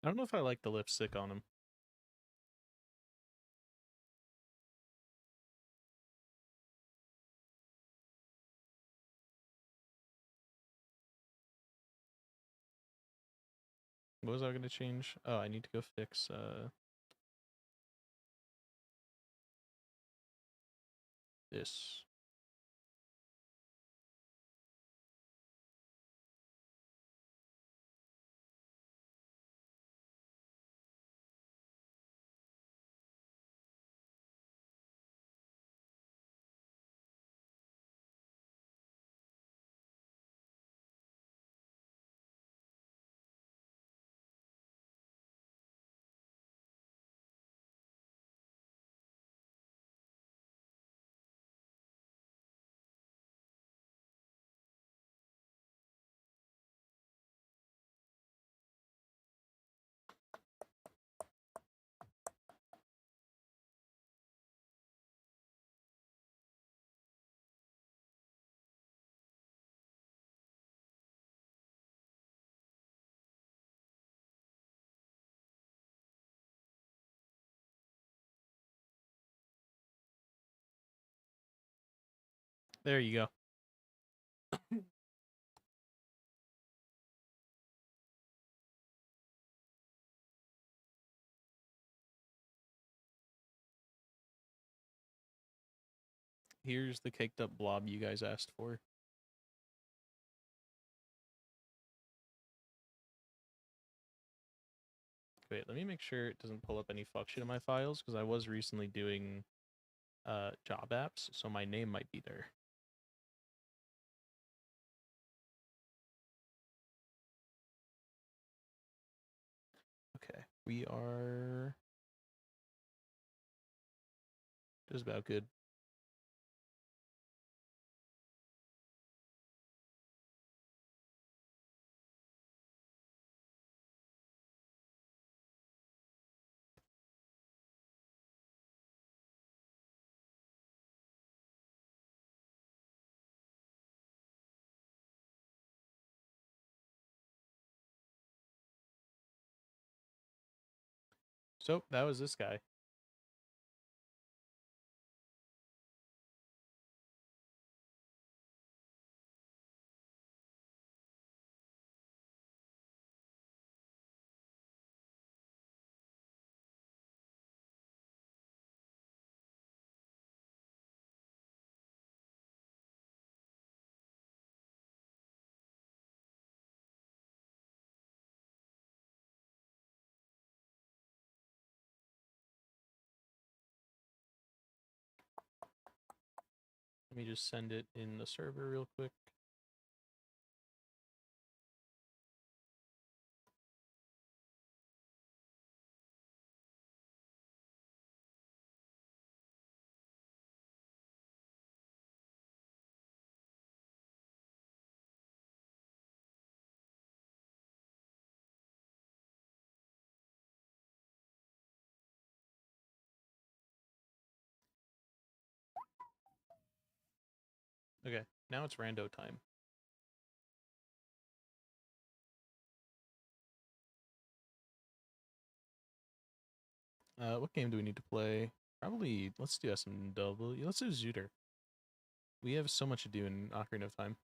I don't know if I like the lipstick on him. What was I going to change? Oh, I need to go fix, this. There you go. Here's the caked up blob you guys asked for. Wait, let me make sure it doesn't pull up any fuck shit in my files, because I was recently doing job apps, so my name might be there. Okay, we are just about good. So that was this guy. Let me just send it in the server real quick. Okay, now it's rando time. What game do we need to play? Probably, let's do SMW. Let's do Zooter. We have so much to do in Ocarina of Time.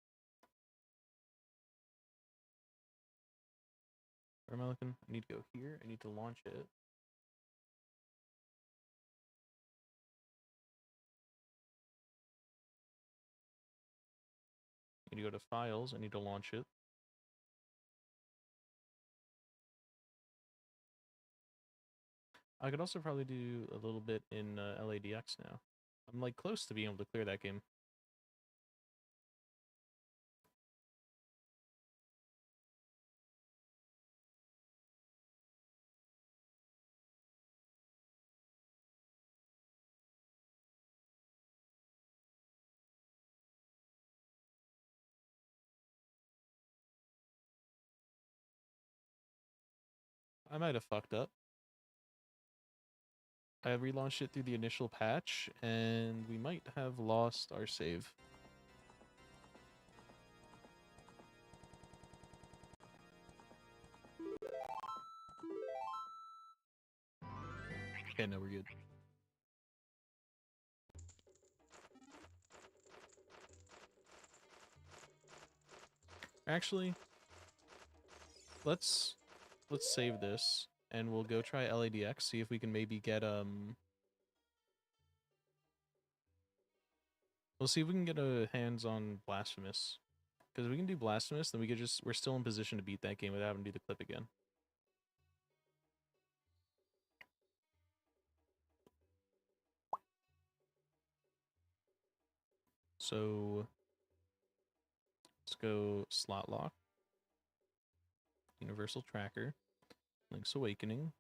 Where am I looking? I need to go here. I need to launch it. I need to go to Files. I need to launch it. I could also probably do a little bit in LADX now. I'm like close to being able to clear that game. I might have fucked up. I relaunched it through the initial patch, and we might have lost our save. Okay, no, we're good. Actually, let's save this, and we'll go try LADX, see if we can maybe get, we'll see if we can get a hands on Blasphemous. Because if we can do Blasphemous, then we're still in position to beat that game without having to do the clip again. So, let's go Slotlock, Universal Tracker, Link's Awakening.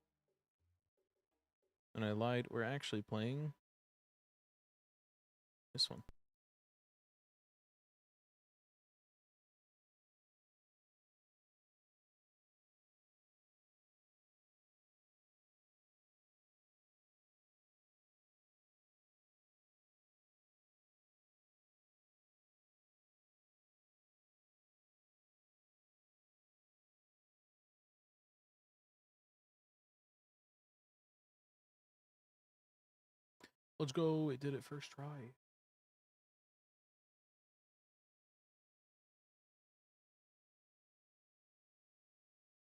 And I lied, we're actually playing this one. Let's go, it did it first try.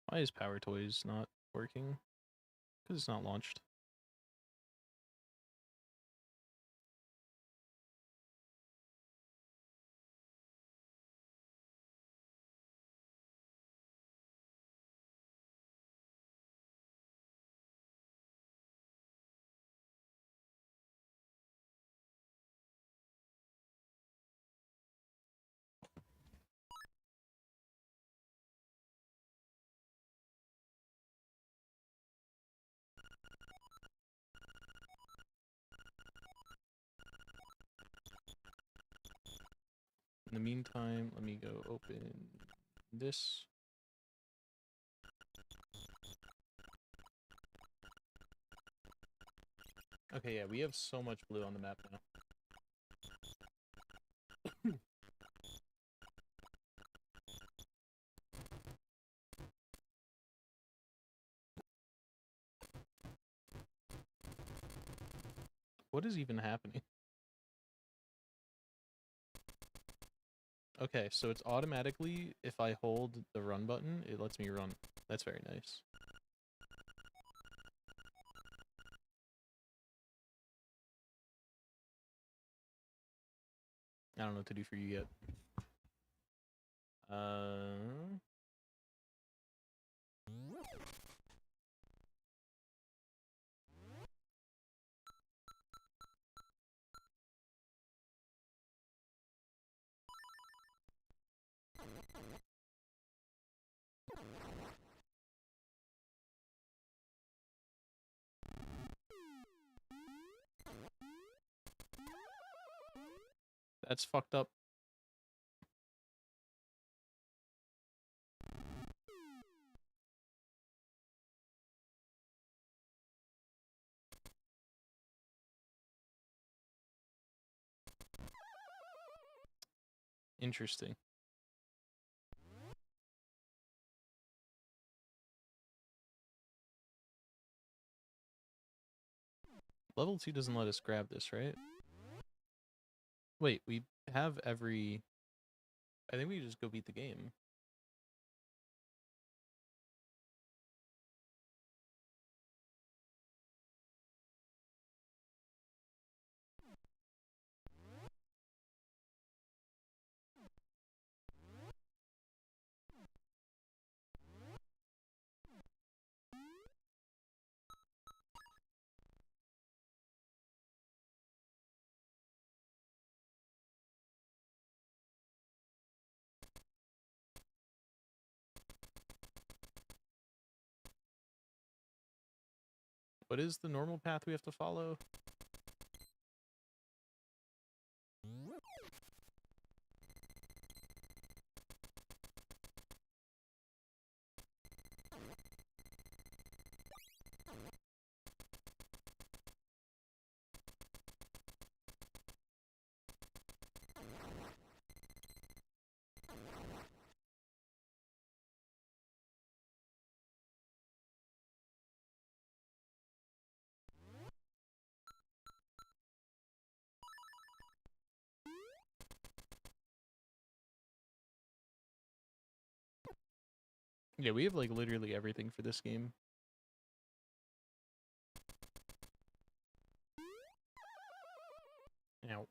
Why is Power Toys not working? Because it's not launched. In the meantime, let me go open this. Okay, yeah, we have so much blue on the map now. What is even happening? Okay, so it's automatically, if I hold the run button, it lets me run. That's very nice. I don't know what to do for you yet. That's fucked up. Interesting. Level 2 doesn't let us grab this, right? Wait, we have every... I think we just go beat the game. What is the normal path we have to follow? Yeah, we have like literally everything for this game. Ow.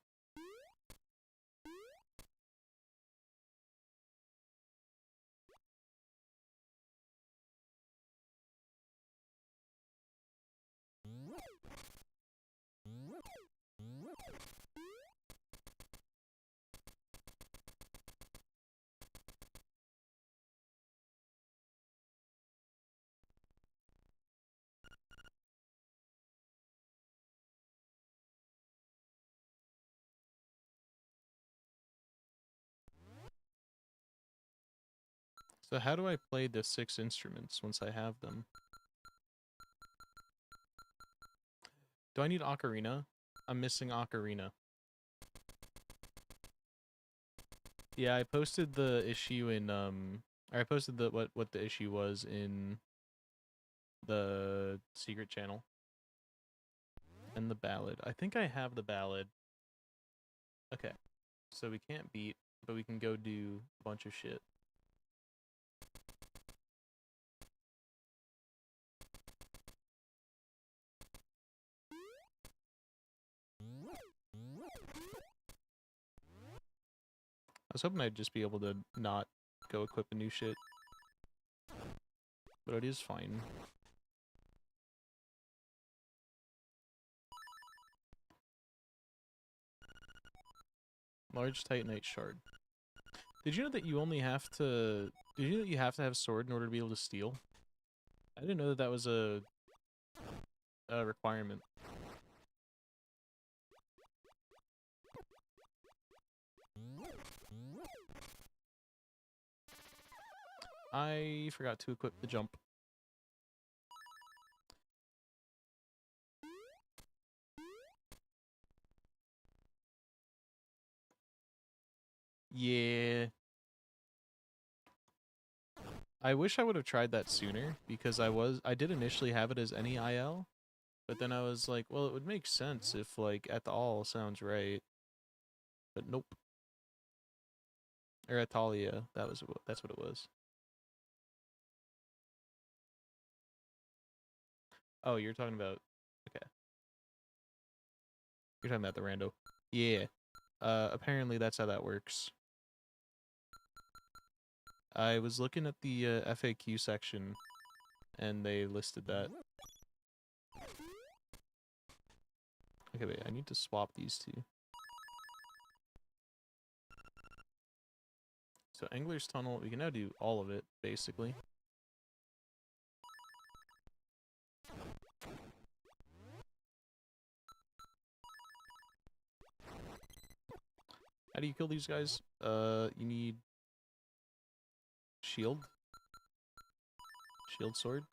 So how do I play the 6 instruments once I have them? Do I need ocarina? I'm missing ocarina. Yeah, I posted the issue in or I posted the what the issue was in the secret channel. And the ballad. I think I have the ballad. Okay. So we can't beat, but we can go do a bunch of shit. I was hoping I'd just be able to not go equip a new shit. But it is fine. Large Titanite shard. Did you know that you only have to... Did you know that you have to have sword in order to be able to steal? I didn't know that that was a requirement. I forgot to equip the jump. Yeah. I wish I would have tried that sooner, because I did initially have it as any IL, but then I was like, well, it would make sense if, like, at the all sounds right. But nope. Or Atalia, that's what it was. Oh, you're talking about... Okay. You're talking about the rando. Yeah. Apparently that's how that works. I was looking at the FAQ section, and they listed that. Okay, wait, I need to swap these two. So Angler's Tunnel, we can now do all of it, basically. How do you kill these guys? You need shield. Shield sword.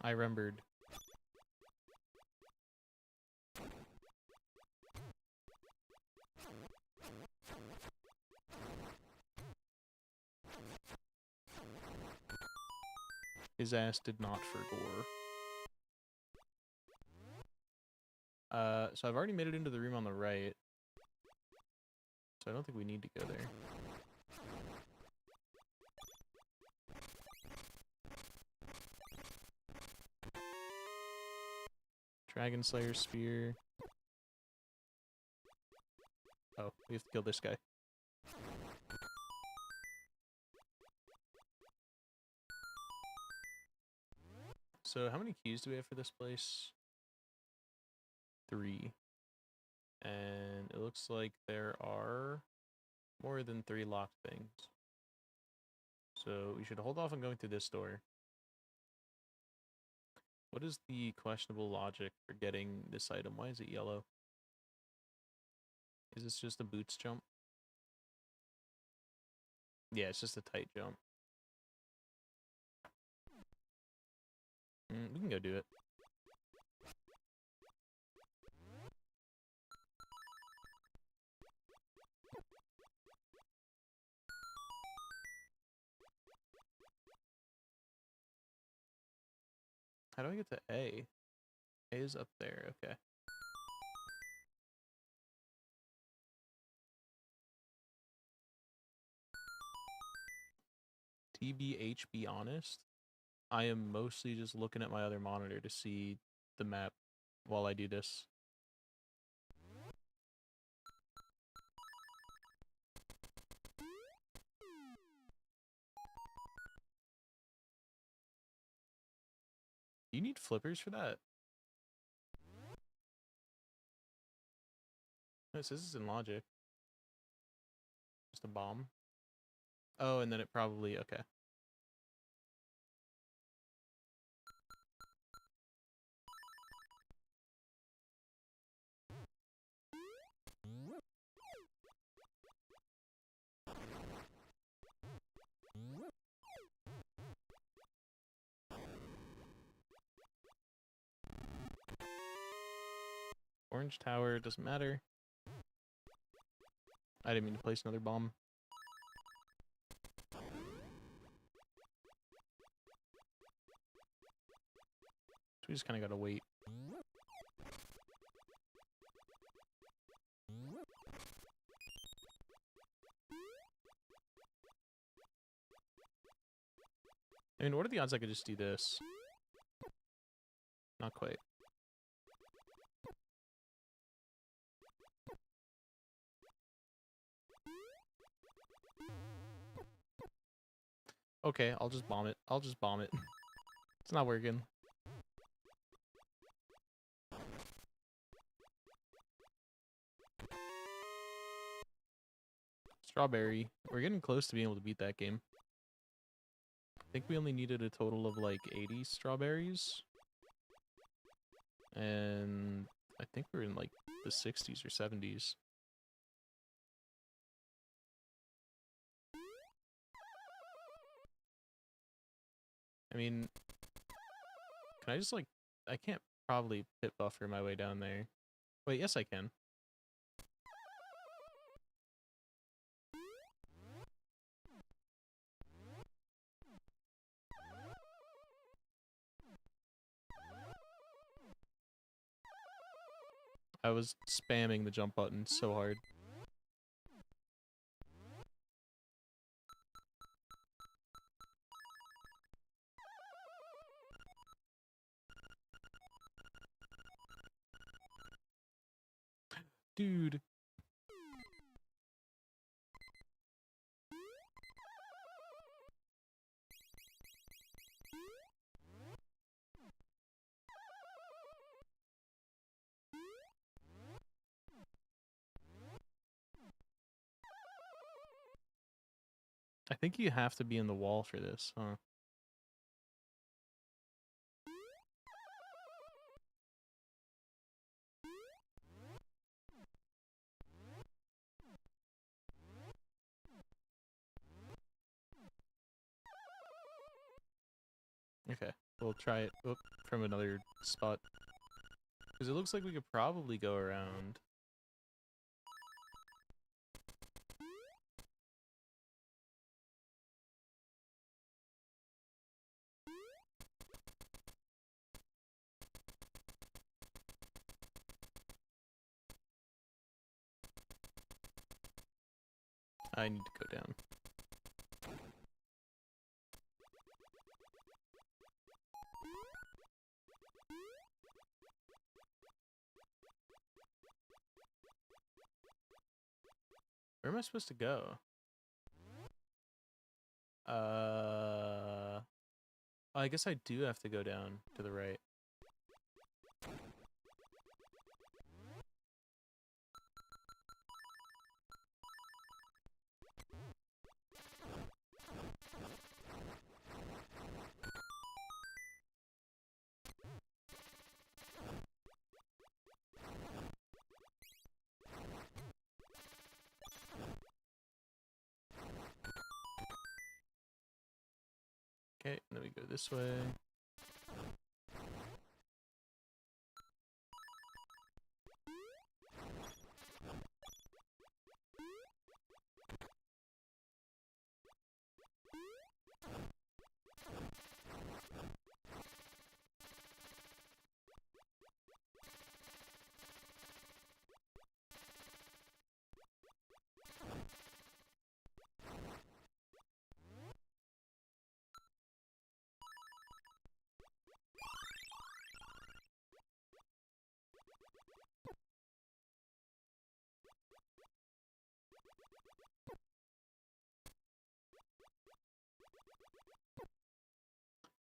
I remembered. His ass did not for gore. So I've already made it into the room on the right. So I don't think we need to go there. Dragon Slayer Spear. Oh, we have to kill this guy. So how many keys do we have for this place? 3. And it looks like there are more than 3 locked things. So we should hold off on going through this door. What is the questionable logic for getting this item? Why is it yellow? Is this just a boots jump? Yeah, it's just a tight jump. We can go do it. How do I get to A? A is up there, okay. TBH, be honest, I am mostly just looking at my other monitor to see the map while I do this. Do you need flippers for that? No, it says it's in logic. Just a bomb. Oh, and then it probably, okay. Orange tower, doesn't matter. I didn't mean to place another bomb. So we just kind of gotta wait. I mean, what are the odds I could just do this? Not quite. Okay, I'll just bomb it. I'll just bomb it. It's not working. Strawberry. We're getting close to being able to beat that game. I think we only needed a total of like 80 strawberries. And I think we're in like the 60s or 70s. I mean, can I just like, I can't probably pit buffer my way down there. Wait, yes I can. I was spamming the jump button so hard. Dude. I think you have to be in the wall for this, huh? Okay, we'll try it from another spot. Because it looks like we could probably go around. I need to go down. Where am I supposed to go? I guess I do have to go down to the right. Okay, then we go this way.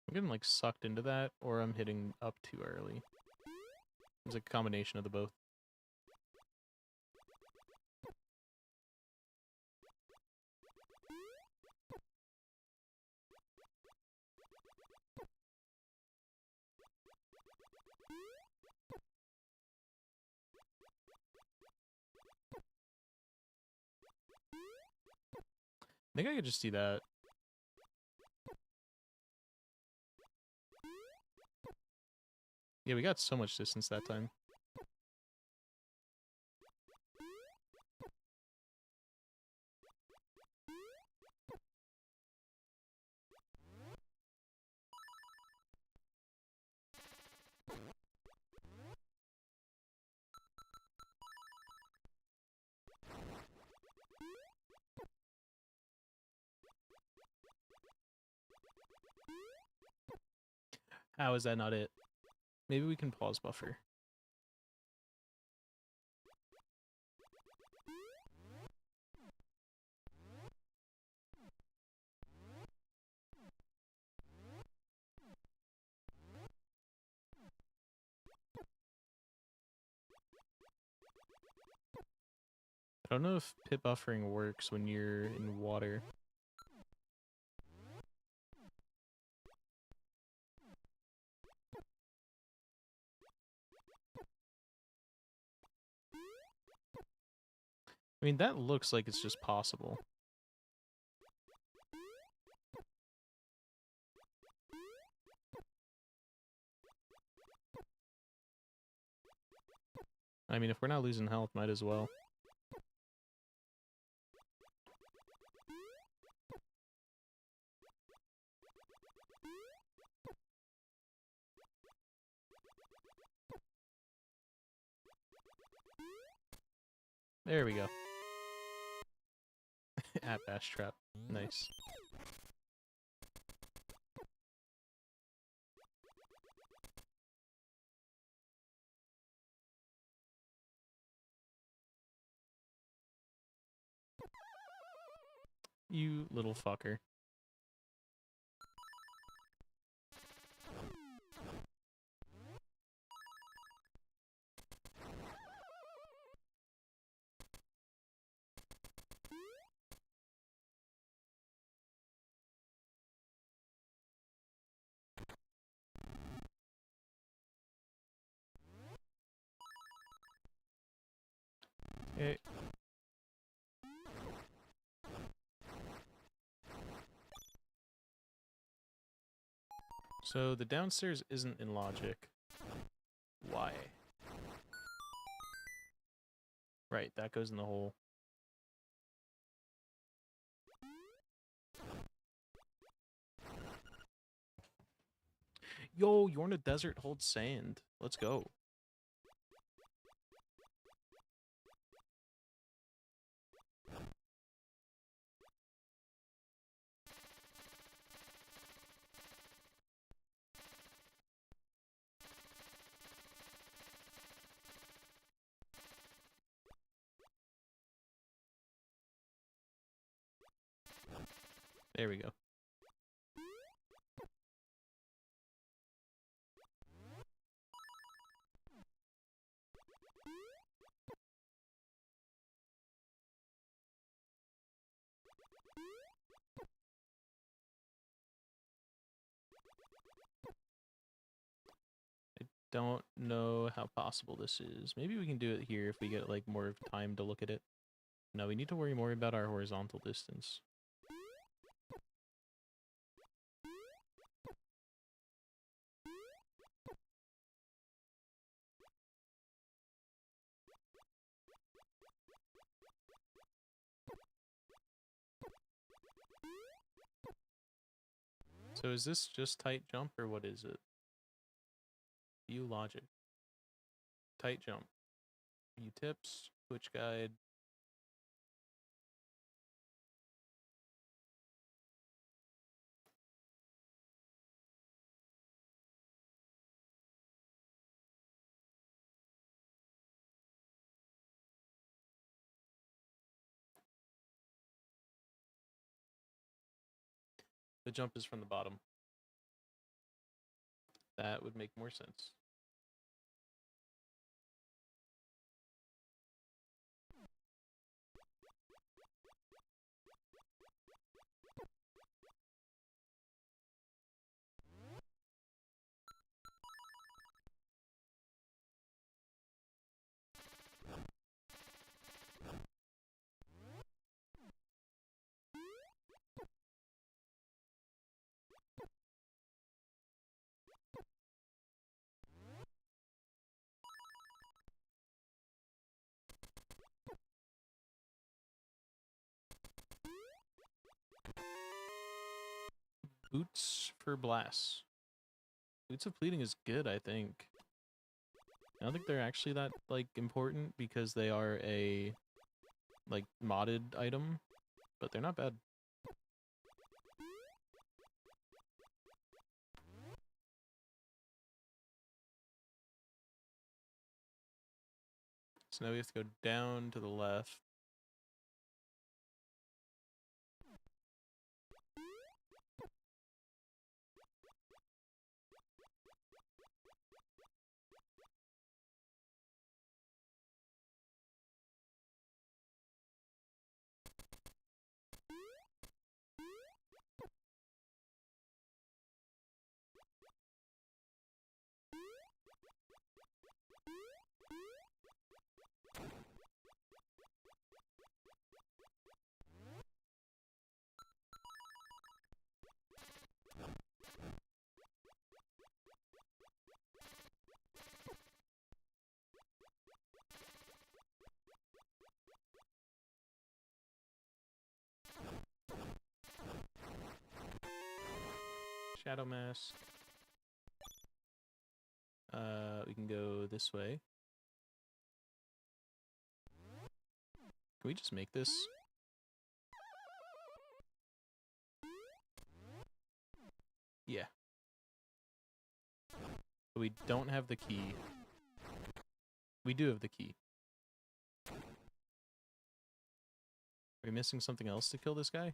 I'm getting like sucked into that, or I'm hitting up too early. It's a combination of the both. I think I could just do that. Yeah, we got so much distance that time. How is that not it? Maybe we can pause buffer. I don't know if pit buffering works when you're in water. I mean, that looks like it's just possible. I mean, if we're not losing health, might as well. There we go. At Bash Trap. Nice. You little fucker. Okay. So the downstairs isn't in logic. Why? Right, that goes in the hole. Yo, Yorna Desert holds sand. Let's go. There we go. I don't know how possible this is. Maybe we can do it here if we get like more time to look at it. No, we need to worry more about our horizontal distance. So is this just tight jump or what is it? View logic. Tight jump. View tips. Twitch guide. The jump is from the bottom. That would make more sense. Boots for Blast. Boots of Pleading is good, I think. I don't think they're actually that, like, important because they are a, like, modded item, but they're not bad. So now we have to go down to the left. Shadow Mask. We can go this way. Can we just make this? Yeah. But we don't have the key. We do have the key. Are we missing something else to kill this guy?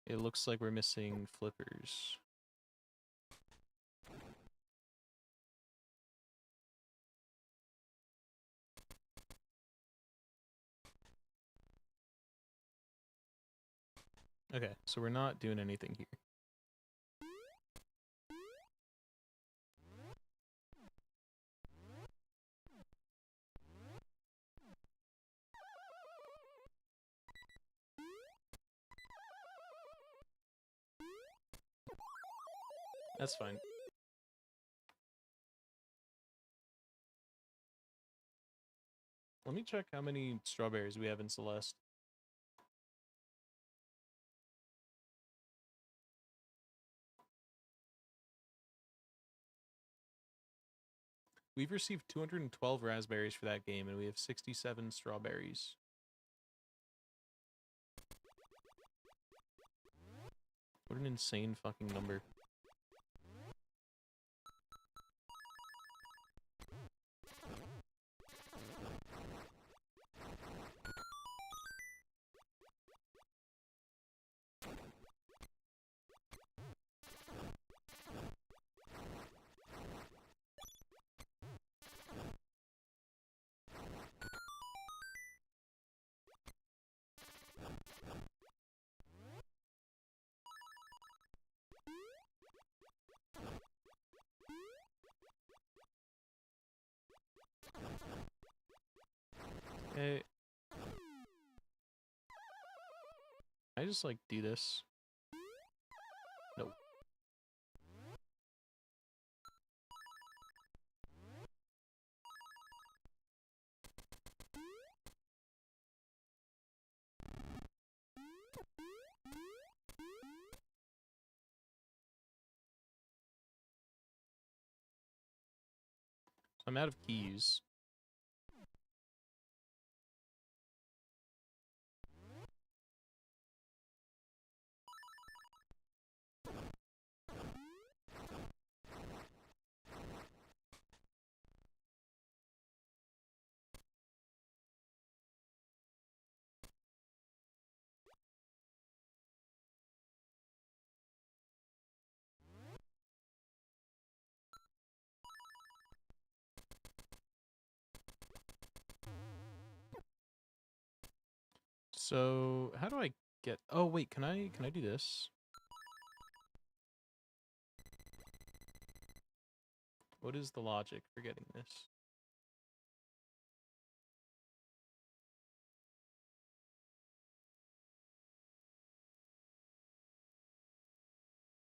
It looks like we're missing flippers. Okay, so we're not doing anything here. That's fine. Let me check how many strawberries we have in Celeste. We've received 212 raspberries for that game, and we have 67 strawberries. What an insane fucking number. Okay. I just like do this. Nope. So I'm out of keys. So how do I get? Oh wait, can I do this? What is the logic for getting this?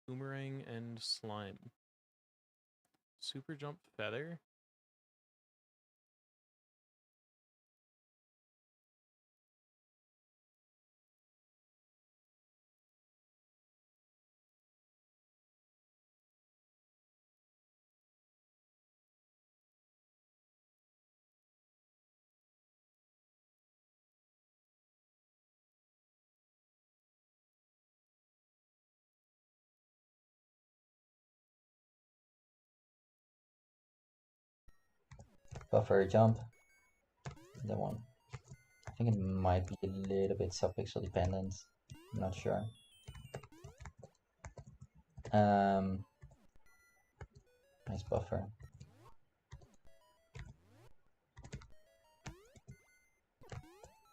Boomerang and slime. Super jump feather? Buffer jump. The one. I think it might be a little bit subpixel dependent. I'm not sure. Nice buffer.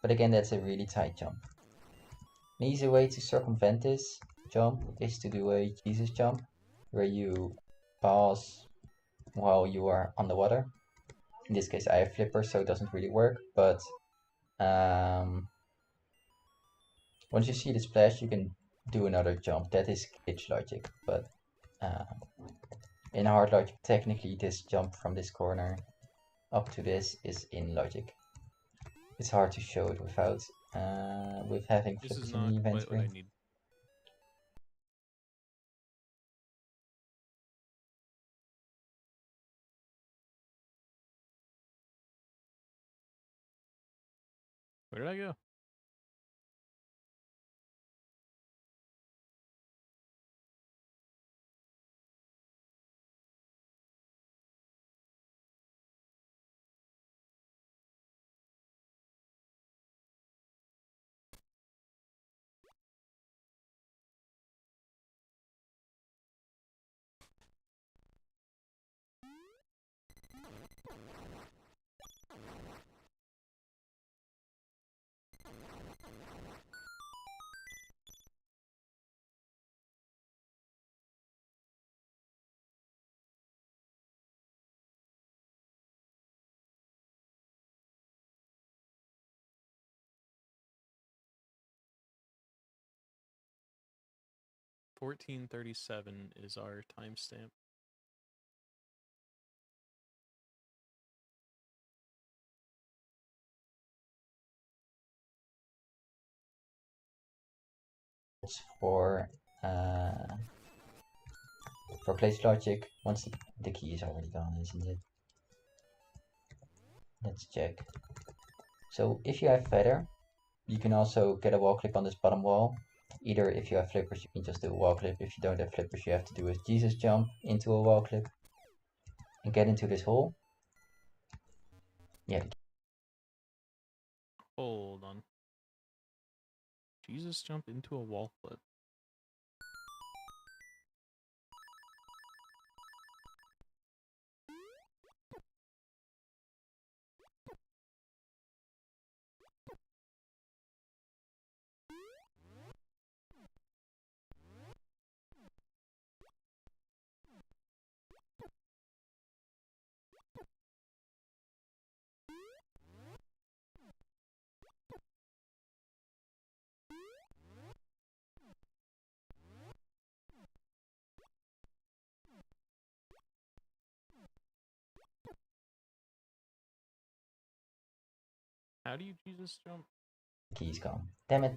But again, that's a really tight jump. An easy way to circumvent this jump is to do a Jesus jump, where you pause while you are underwater. In this case, I have flipper, so it doesn't really work, but once you see the splash, you can do another jump. That is glitch logic, but in hard logic, technically this jump from this corner up to this is in logic. It's hard to show it without with having flippers in the inventory. What I need. Where did I go? 1437 is our timestamp. For place logic once the key is already gone, isn't it? Let's check. So if you have feather, you can also get a wall clip on this bottom wall. Either if you have flippers, you can just do a wall clip. If you don't have flippers, you have to do a Jesus jump into a wall clip and get into this hole. Yeah. Hold on. Jesus jump into a wall clip. How do you Jesus jump? Key's gone. Damn it.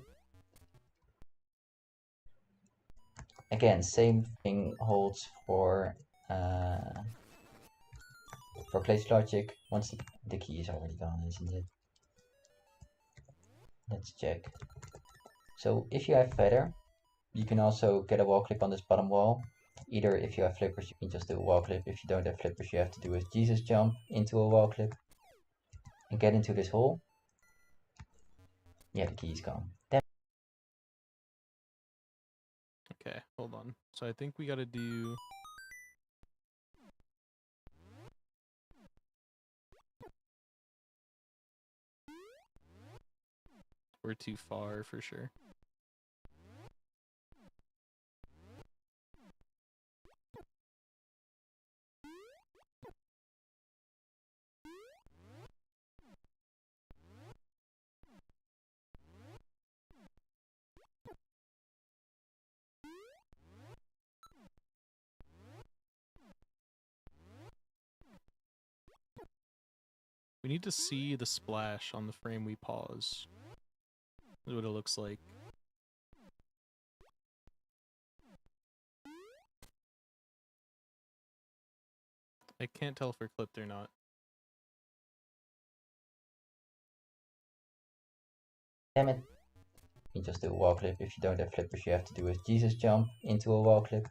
Again, same thing holds for place logic once the key is already gone, isn't it? Let's check. So if you have feather, you can also get a wall clip on this bottom wall. Either if you have flippers, you can just do a wall clip. If you don't have flippers, you have to do a Jesus jump into a wall clip and get into this hole. Yeah, the key is gone. Okay, hold on. So I think we gotta do... We're too far for sure. We need to see the splash on the frame we pause. This is what it looks like. I can't tell if we're clipped or not. Damn it. You can just do a wall clip. If you don't have flippers, you have to do a Jesus jump into a wall clip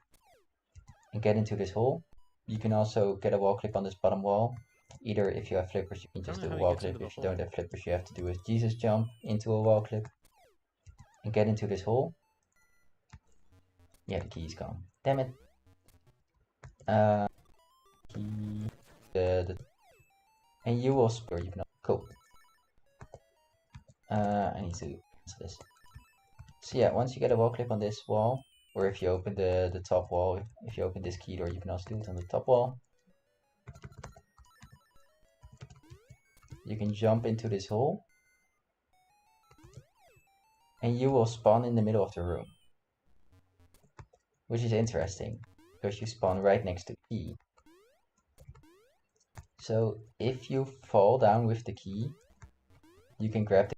and get into this hole. You can also get a wall clip on this bottom wall. Either if you have flippers, you can just do a wall clip. If you don't have flippers, you have to do a Jesus jump into a wall clip and get into this hole. Yeah, the key is gone. Damn it. Key. And you will spare, you can. Cool. I need to cancel this. So yeah, once you get a wall clip on this wall, or if you open the top wall, if you open this key door, you can also do it on the top wall. You can jump into this hole, and you will spawn in the middle of the room. Which is interesting, because you spawn right next to the key. So if you fall down with the key, you can grab the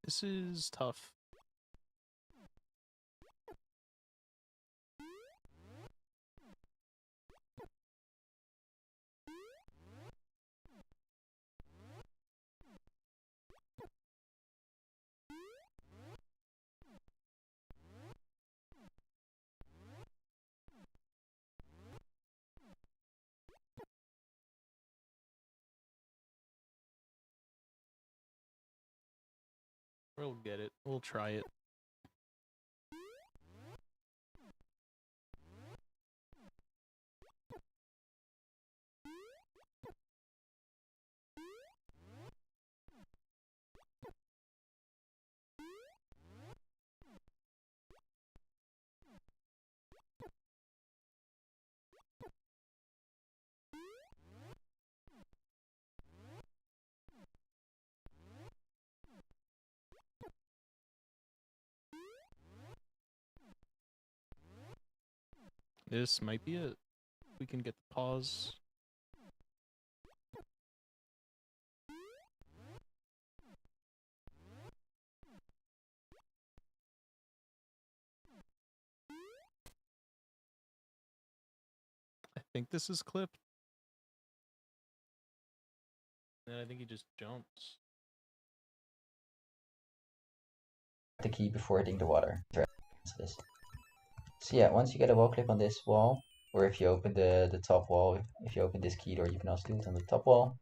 This is tough. We'll get it. We'll try it. This might be it. We can get the pause. I think this is clipped. And I think he just jumps. The key before hitting the water. So yeah, once you get a wall clip on this wall, or if you open the top wall, if you open this key door, you can also do it on the top wall.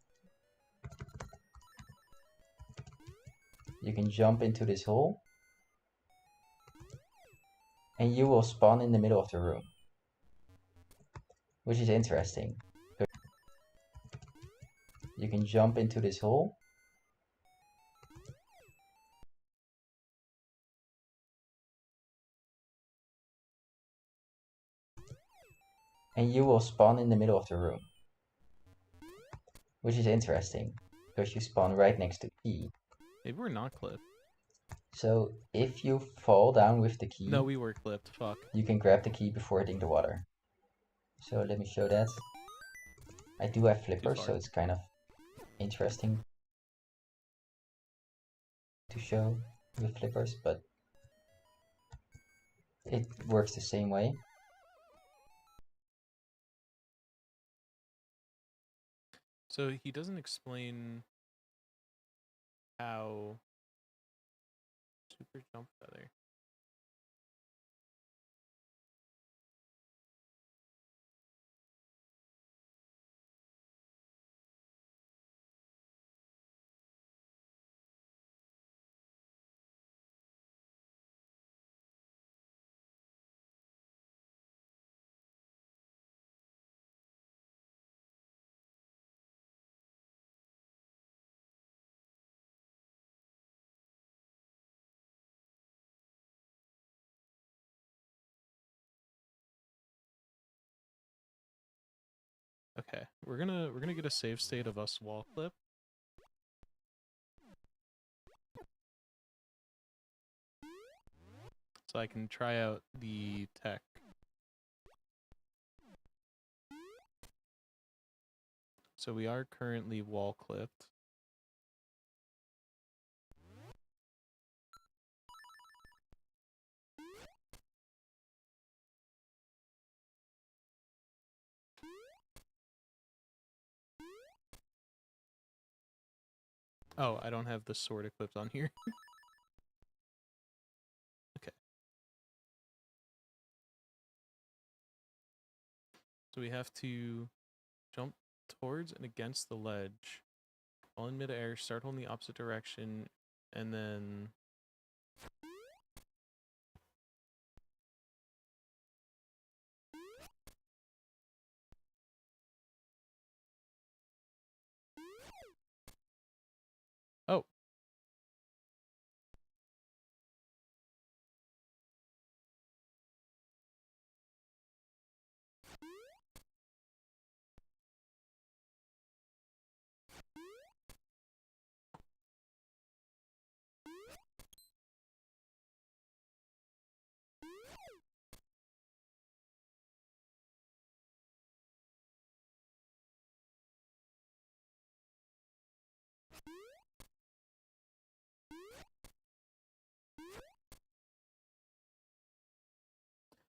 You can jump into this hole, and you will spawn in the middle of the room, which is interesting. You can jump into this hole, and you will spawn in the middle of the room, which is interesting because you spawn right next to the key. Maybe we're not clipped. So if you fall down with the key, no, we were clipped. Fuck. You can grab the key before hitting the water. So let me show that. I do have flippers, so it's kind of interesting to show with flippers, but it works the same way. So he doesn't explain how super jump feather. Okay, we're gonna get a save state of us wall clip. So I can try out the tech. So we are currently wall clipped. Oh, I don't have the sword equipped on here. Okay. So we have to jump towards and against the ledge. While in midair, start holding the opposite direction, and then... Oh!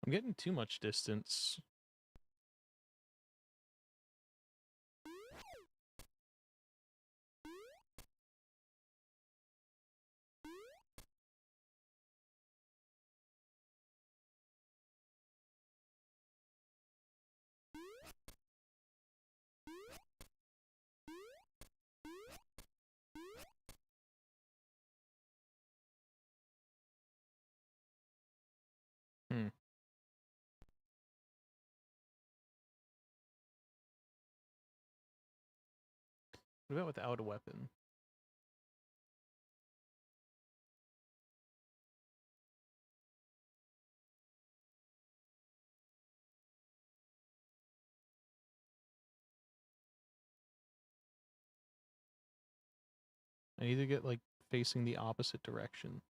I'm getting too much distance. Hmm. What about without a weapon? I need to get, like, facing the opposite direction.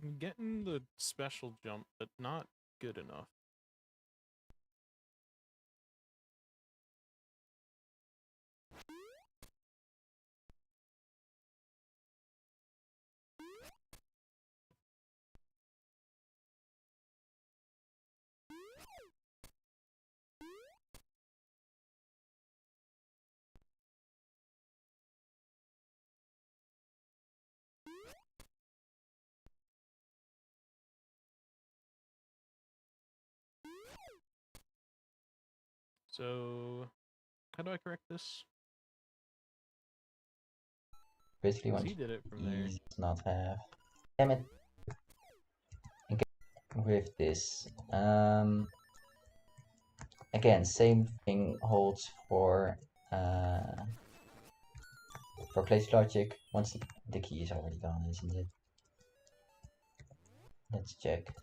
I'm getting the special jump, but not good enough. So, how do I correct this? Basically, 'Cause once he did it from he there. does not have. Damn it. Okay, with this. Again, same thing holds for glitch logic. Once the key is already gone, isn't it? Let's check.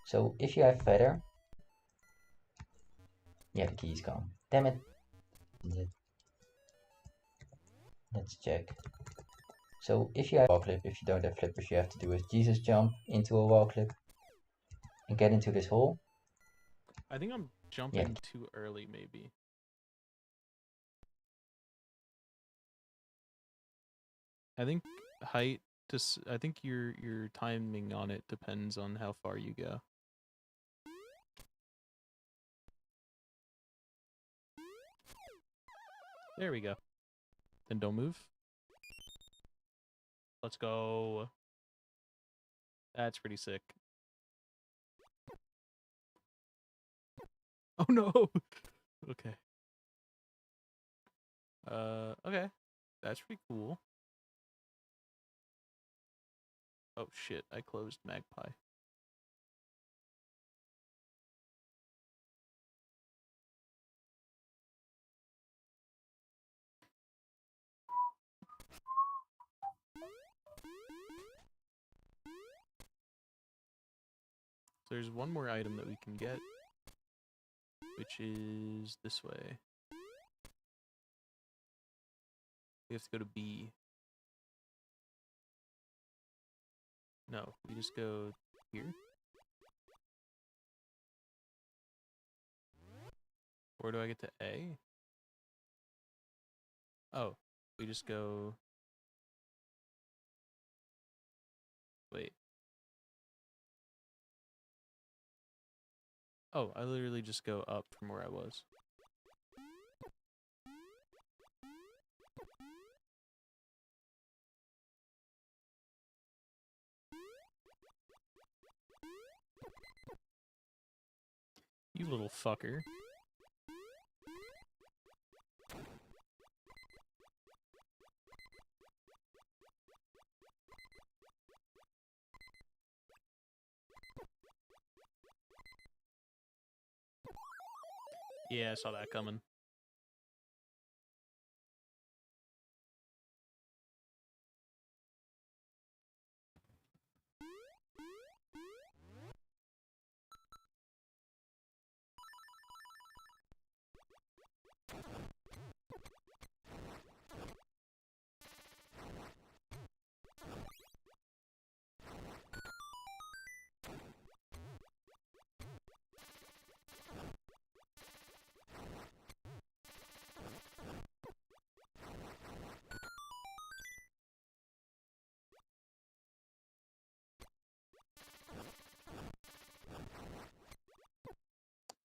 So if you have feather, yeah, the key is gone. Damn it. Isn't it? Let's check. So if you have a wall clip, if you don't have flippers, you have to do is Jesus jump into a wall clip and get into this hole. I think I'm jumping too early, maybe. I think height I think your timing on it depends on how far you go. There we go. Then don't move. Let's go. That's pretty sick. Oh no. Okay. Okay. That's pretty cool. Oh shit, I closed Magpie. So there's one more item that we can get, which is this way. We have to go to B. No, we just go here. Or do I get to A? Oh, we just go... Wait. Oh, I literally just go up from where I was. You little fucker. Yeah, I saw that coming.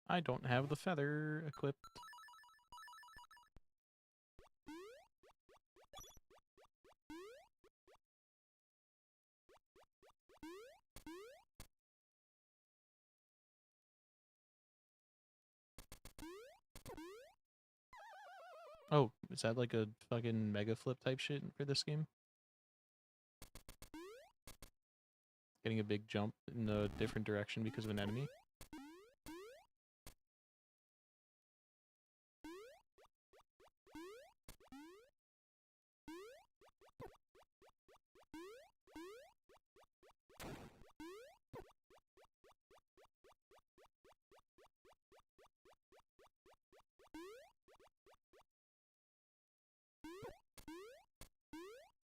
I don't have the feather equipped. Oh, is that like a fucking mega flip type shit for this game? Getting a big jump in a different direction because of an enemy?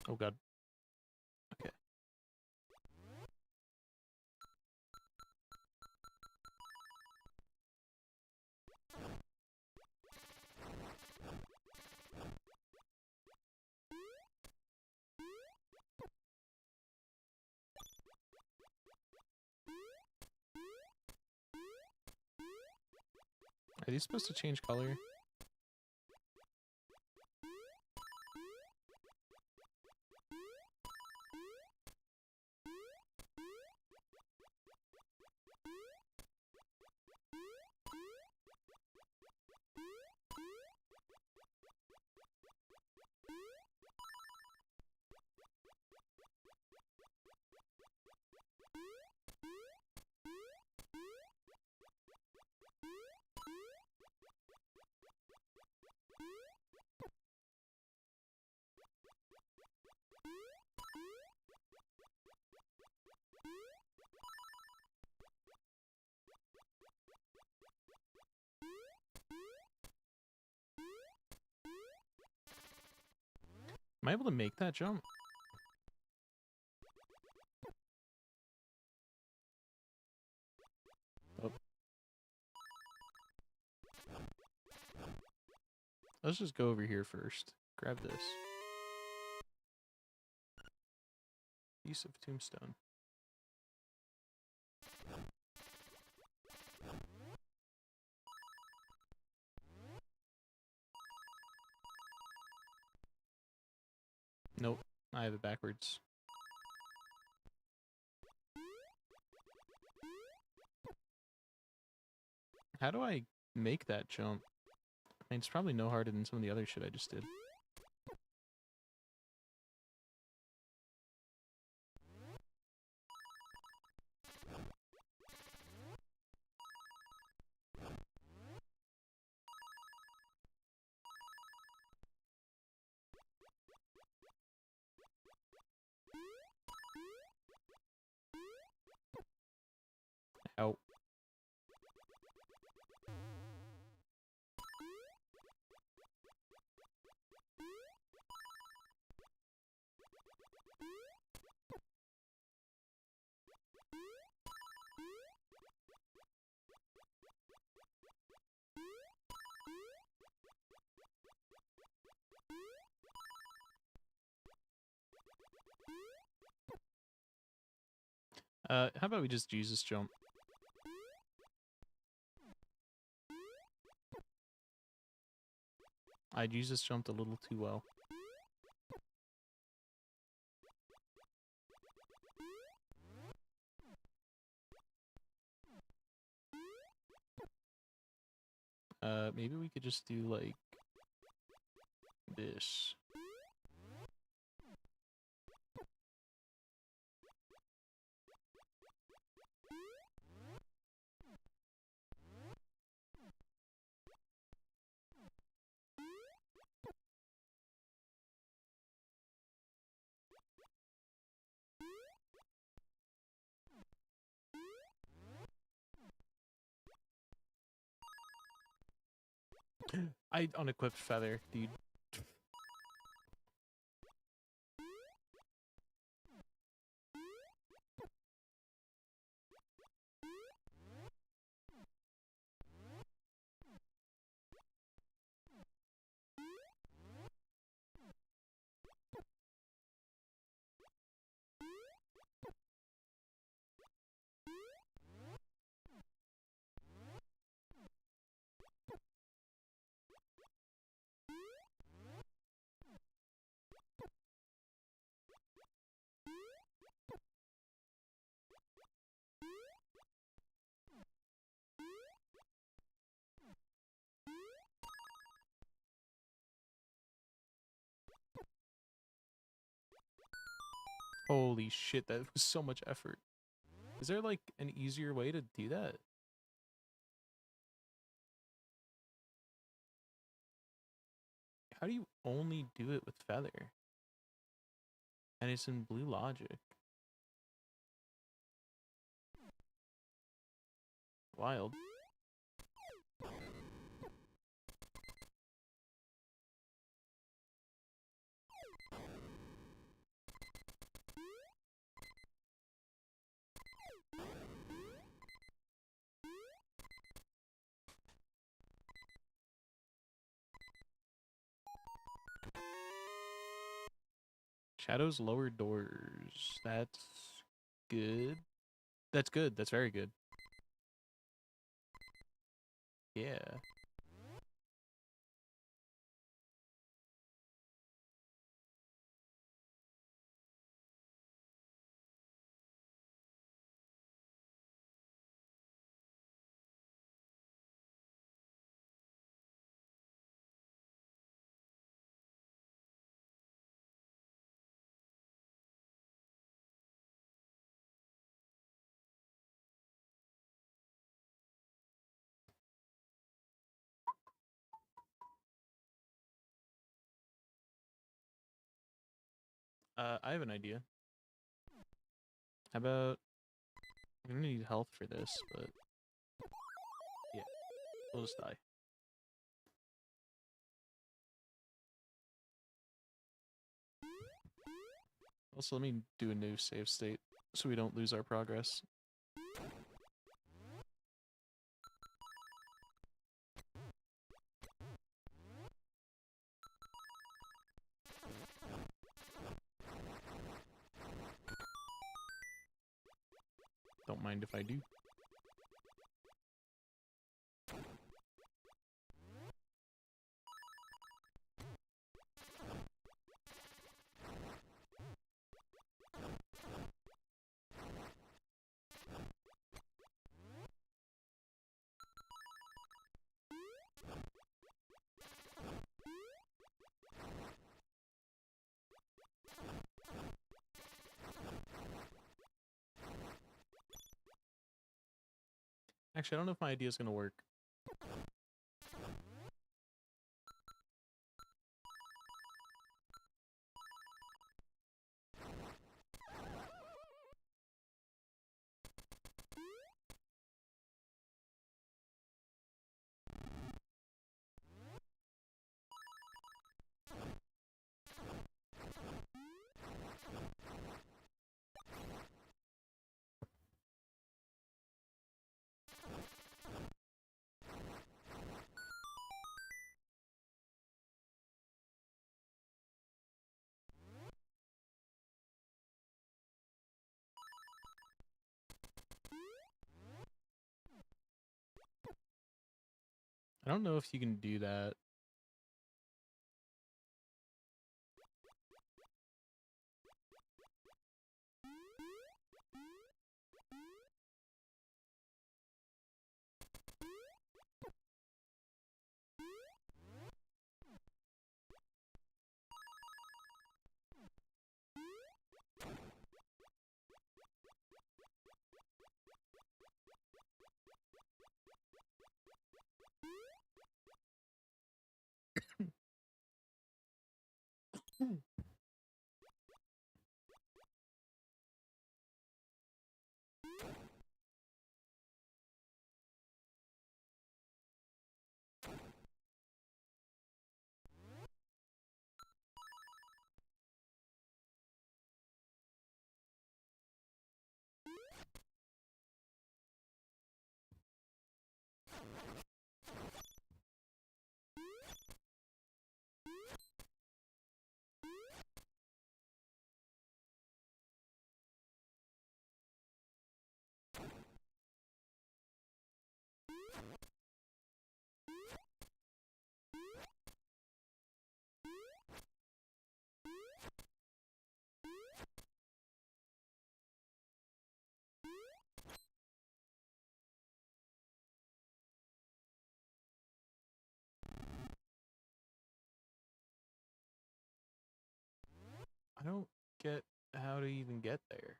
Oh god. Okay. Are these supposed to change color? Am I able to make that jump? Oh. Let's just go over here first. Grab this. Piece of tombstone. Nope, I have it backwards. How do I make that jump? I mean, it's probably no harder than some of the other shit I just did. Ow. How about we just Jesus jump? I Jesus jumped a little too well. Maybe we could just do like this. I unequipped feather, dude. Holy shit, that was so much effort. Is there like an easier way to do that? How do you only do it with feather? And it's in blue logic. Wild. Shadows lower doors. That's good. That's good. That's very good. Yeah. I have an idea. How about... I'm gonna need health for this, but... Yeah, we'll just die. Also, let me do a new save state so we don't lose our progress. Don't mind if I do. Actually, I don't know if my idea is going to work. I don't know if you can do that. I don't get how to even get there.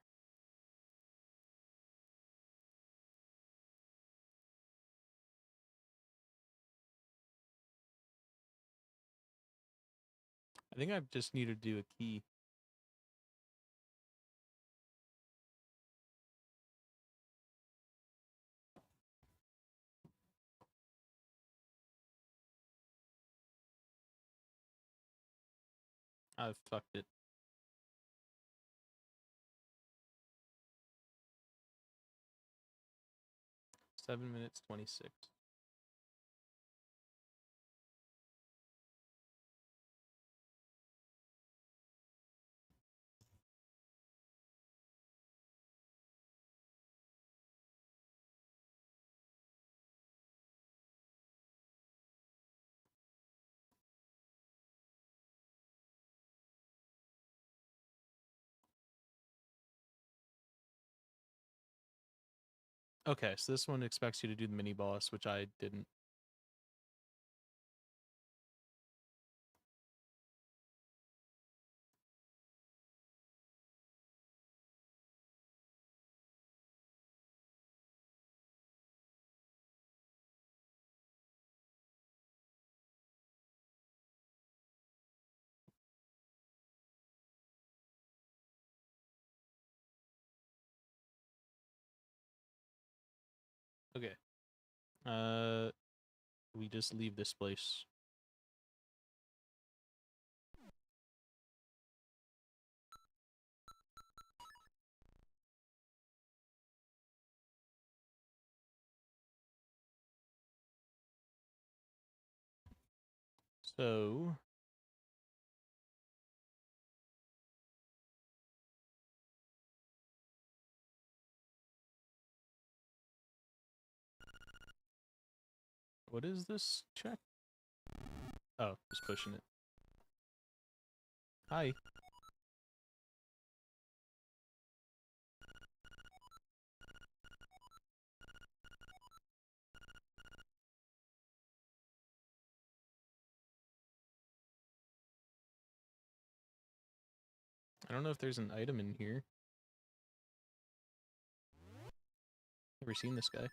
I think I just need to do a key. I've fucked it. Seven minutes 26. Okay, so this one expects you to do the mini boss, which I didn't. Okay. We just leave this place. So... What is this check? Oh, just pushing it. Hi. I don't know if there's an item in here. Never seen this guy.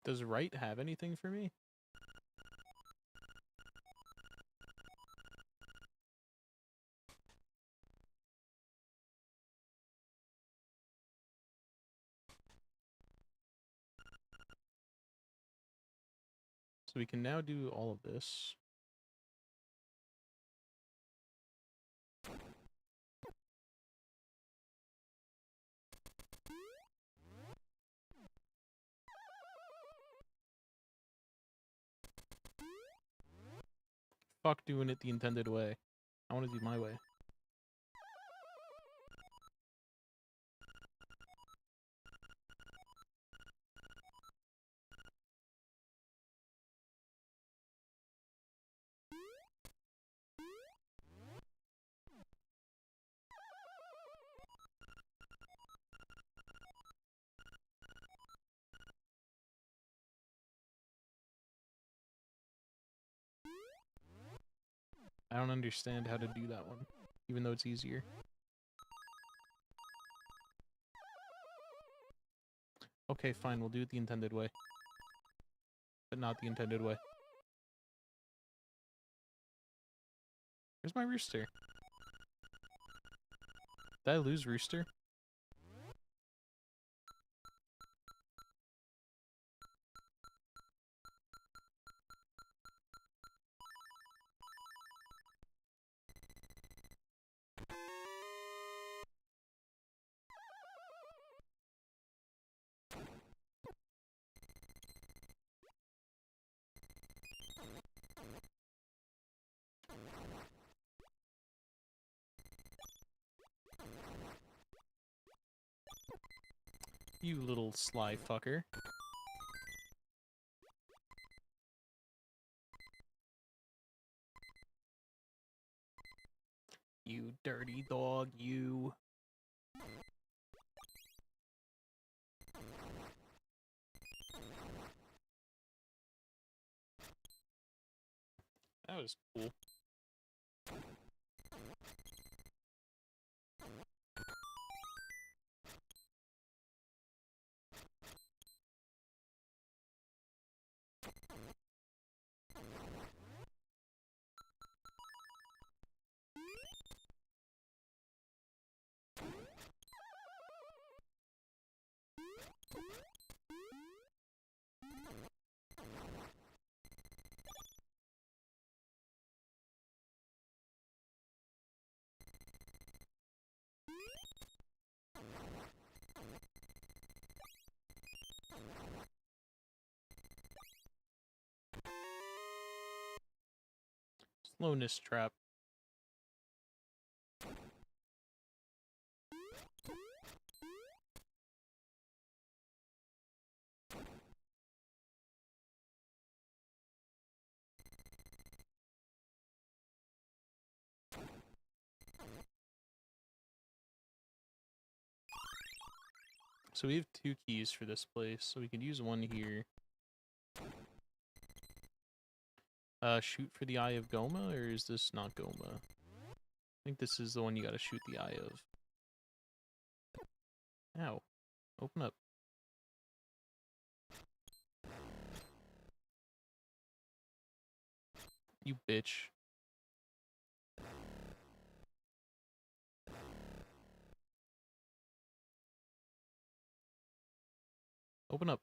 Does right have anything for me? So we can now do all of this. Fuck doing it the intended way. I want to do my way. I don't understand how to do that one, even though it's easier. Okay, fine, we'll do it the intended way. But not the intended way. Where's my rooster? Did I lose rooster? You little sly fucker. You dirty dog, you. That was cool. Slowness trap. So we have 2 keys for this place, so we can use one here. Shoot for the Eye of Goma, or is this not Goma? I think this is the one you gotta shoot the eye of. Ow. Open up. You bitch. Open up.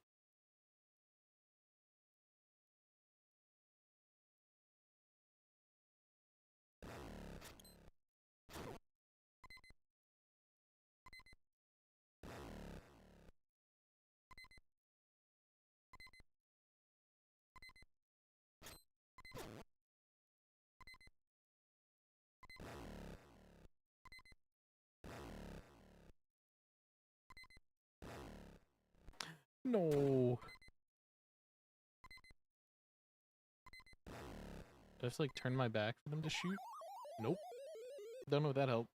No. Do I have to like turn my back for them to shoot? Nope. Don't know if that helped.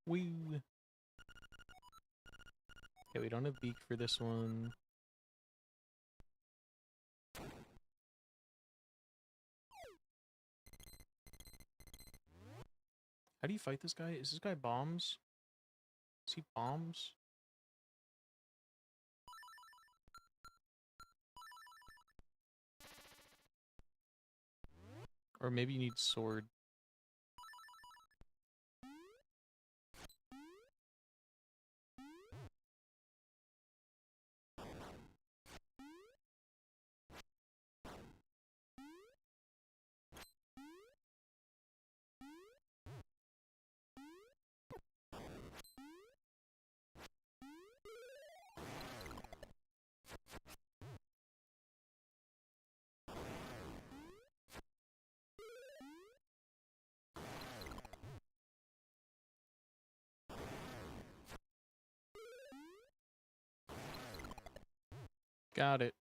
Woo. Okay, we don't have beak for this one. How do you fight this guy? Is this guy bombs? Is he bombs? Or maybe you need sword. Got it.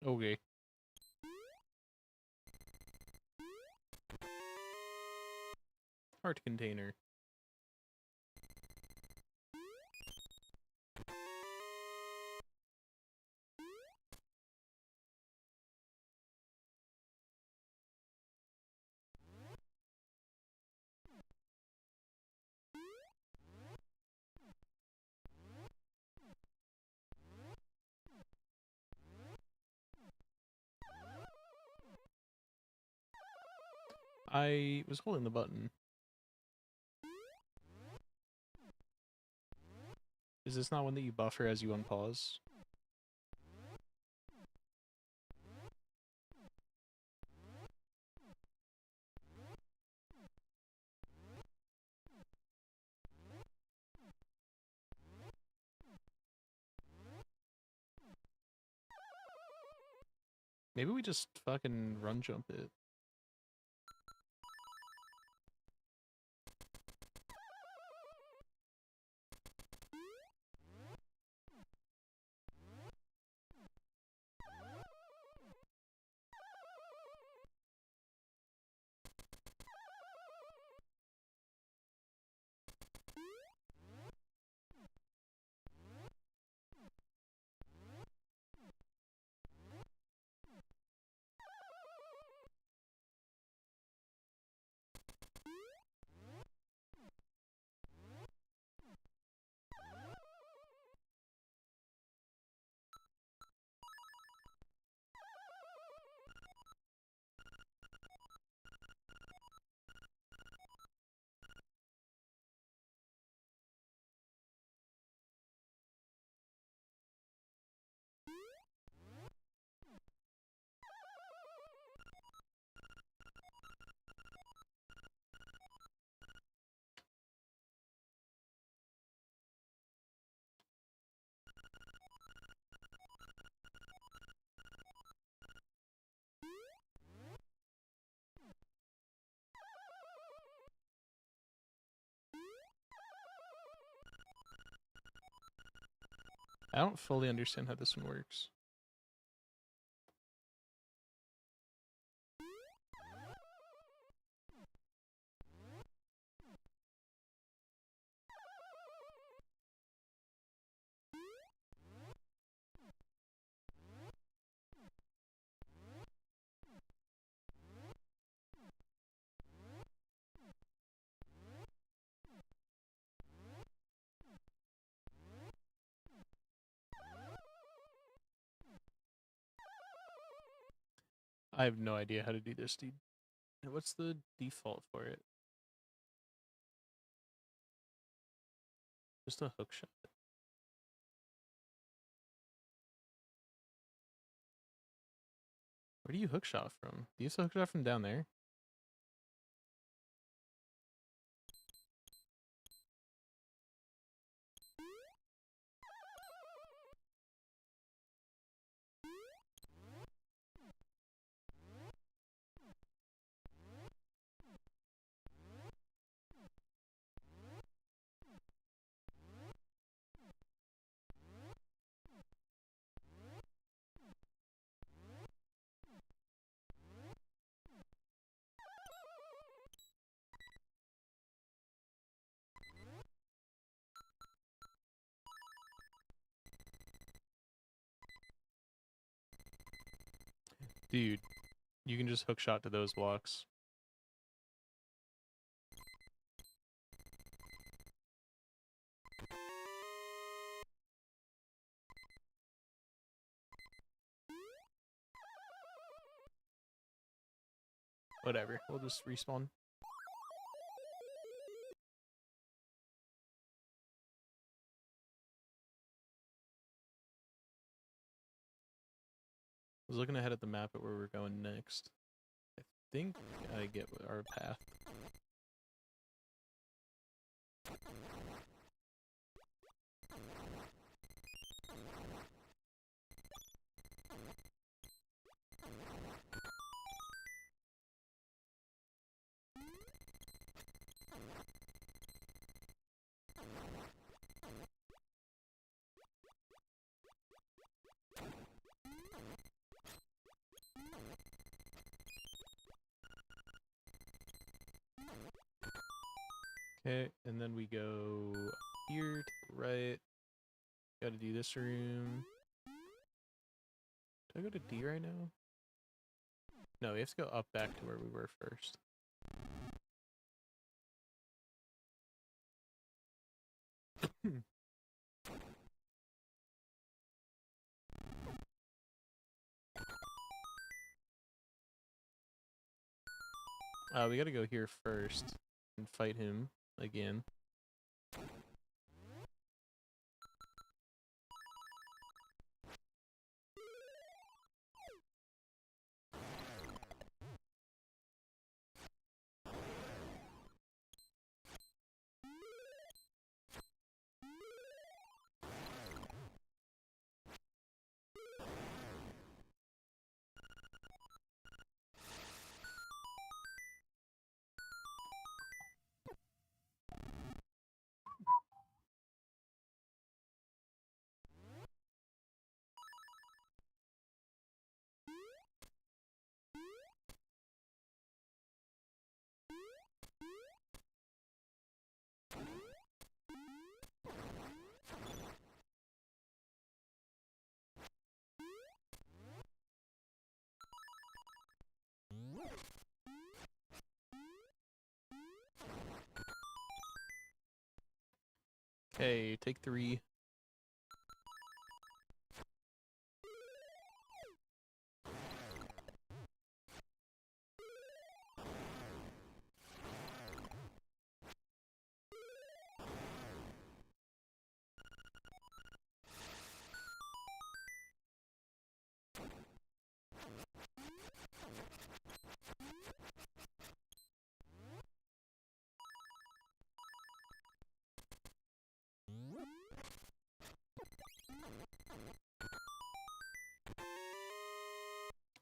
Okay. Heart container. I was holding the button. Is this not one that you buffer as you unpause? Maybe we just fucking run jump it. I don't fully understand how this one works. I have no idea how to do this, dude. What's the default for it? Just a hook shot. Where do you hook shot from? Do you use a hook shot from down there? Dude, you can just hook shot to those blocks. Whatever, we'll just respawn. I was looking ahead at the map at where we're going next. I think I get our path. Okay, and then we go here to the right. Gotta do this room. Do I go to D right now? No, we have to go up back to where we were first. We gotta go here first and fight him again. Okay, take 3.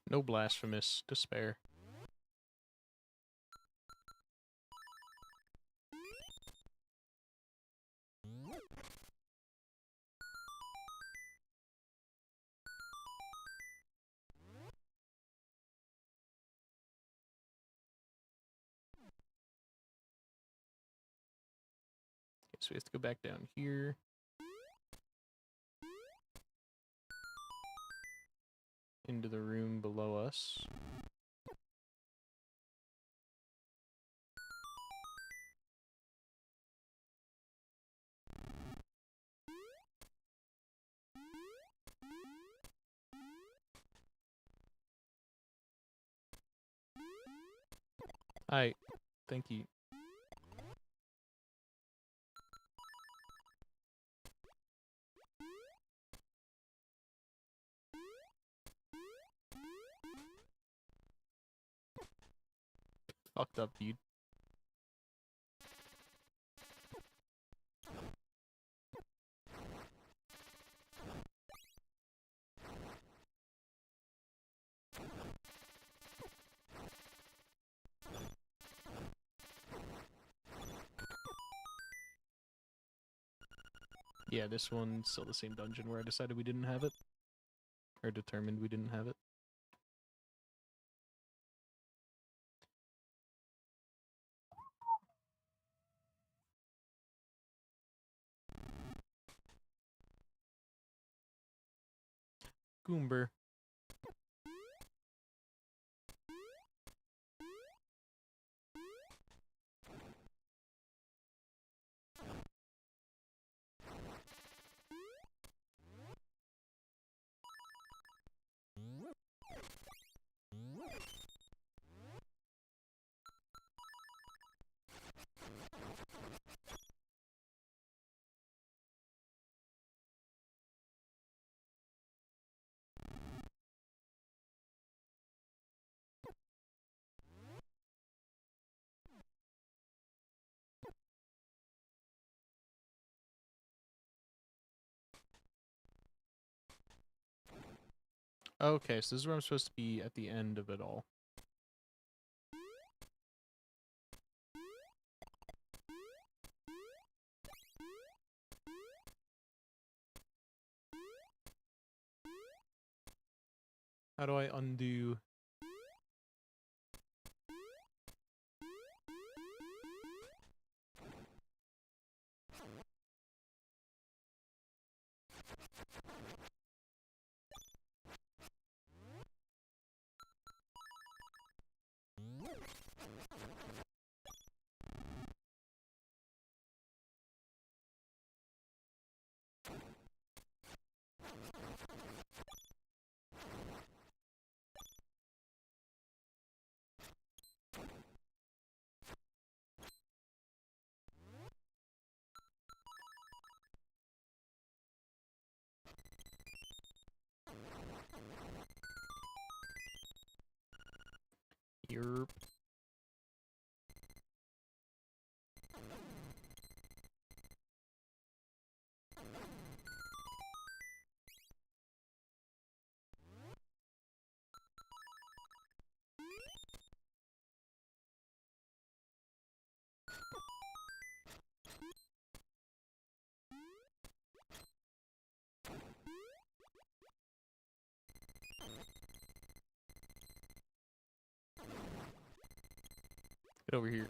No blasphemous despair. we have to go back down here. Into the room below us. Hi. Thank you. Fucked up, dude. Yeah, this one's still the same dungeon where I decided we didn't have it. Or determined we didn't have it. Goomber. Okay, so this is where I'm supposed to be at the end of it all. How do I undo? Yerp. Get over here.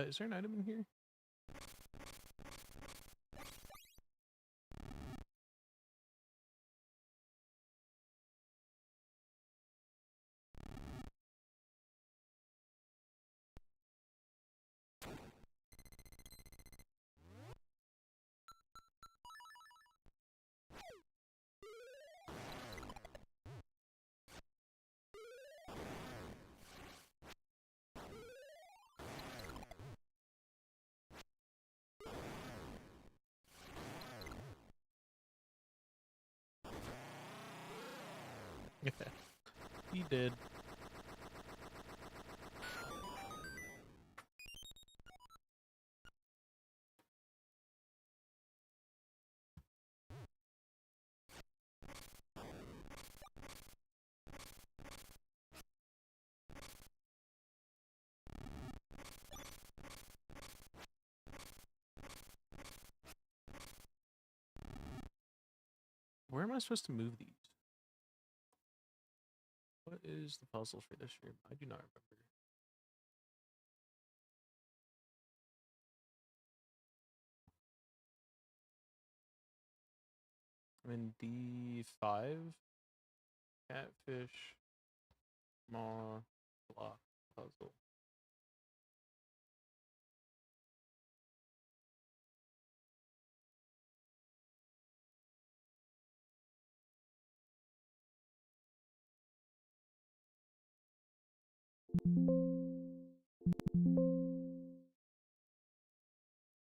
Is there an item in here? Okay. He did. Where am I supposed to move these? What is the puzzle for this room? I do not remember. I'm in D5. Catfish. Maw. Block. Puzzle.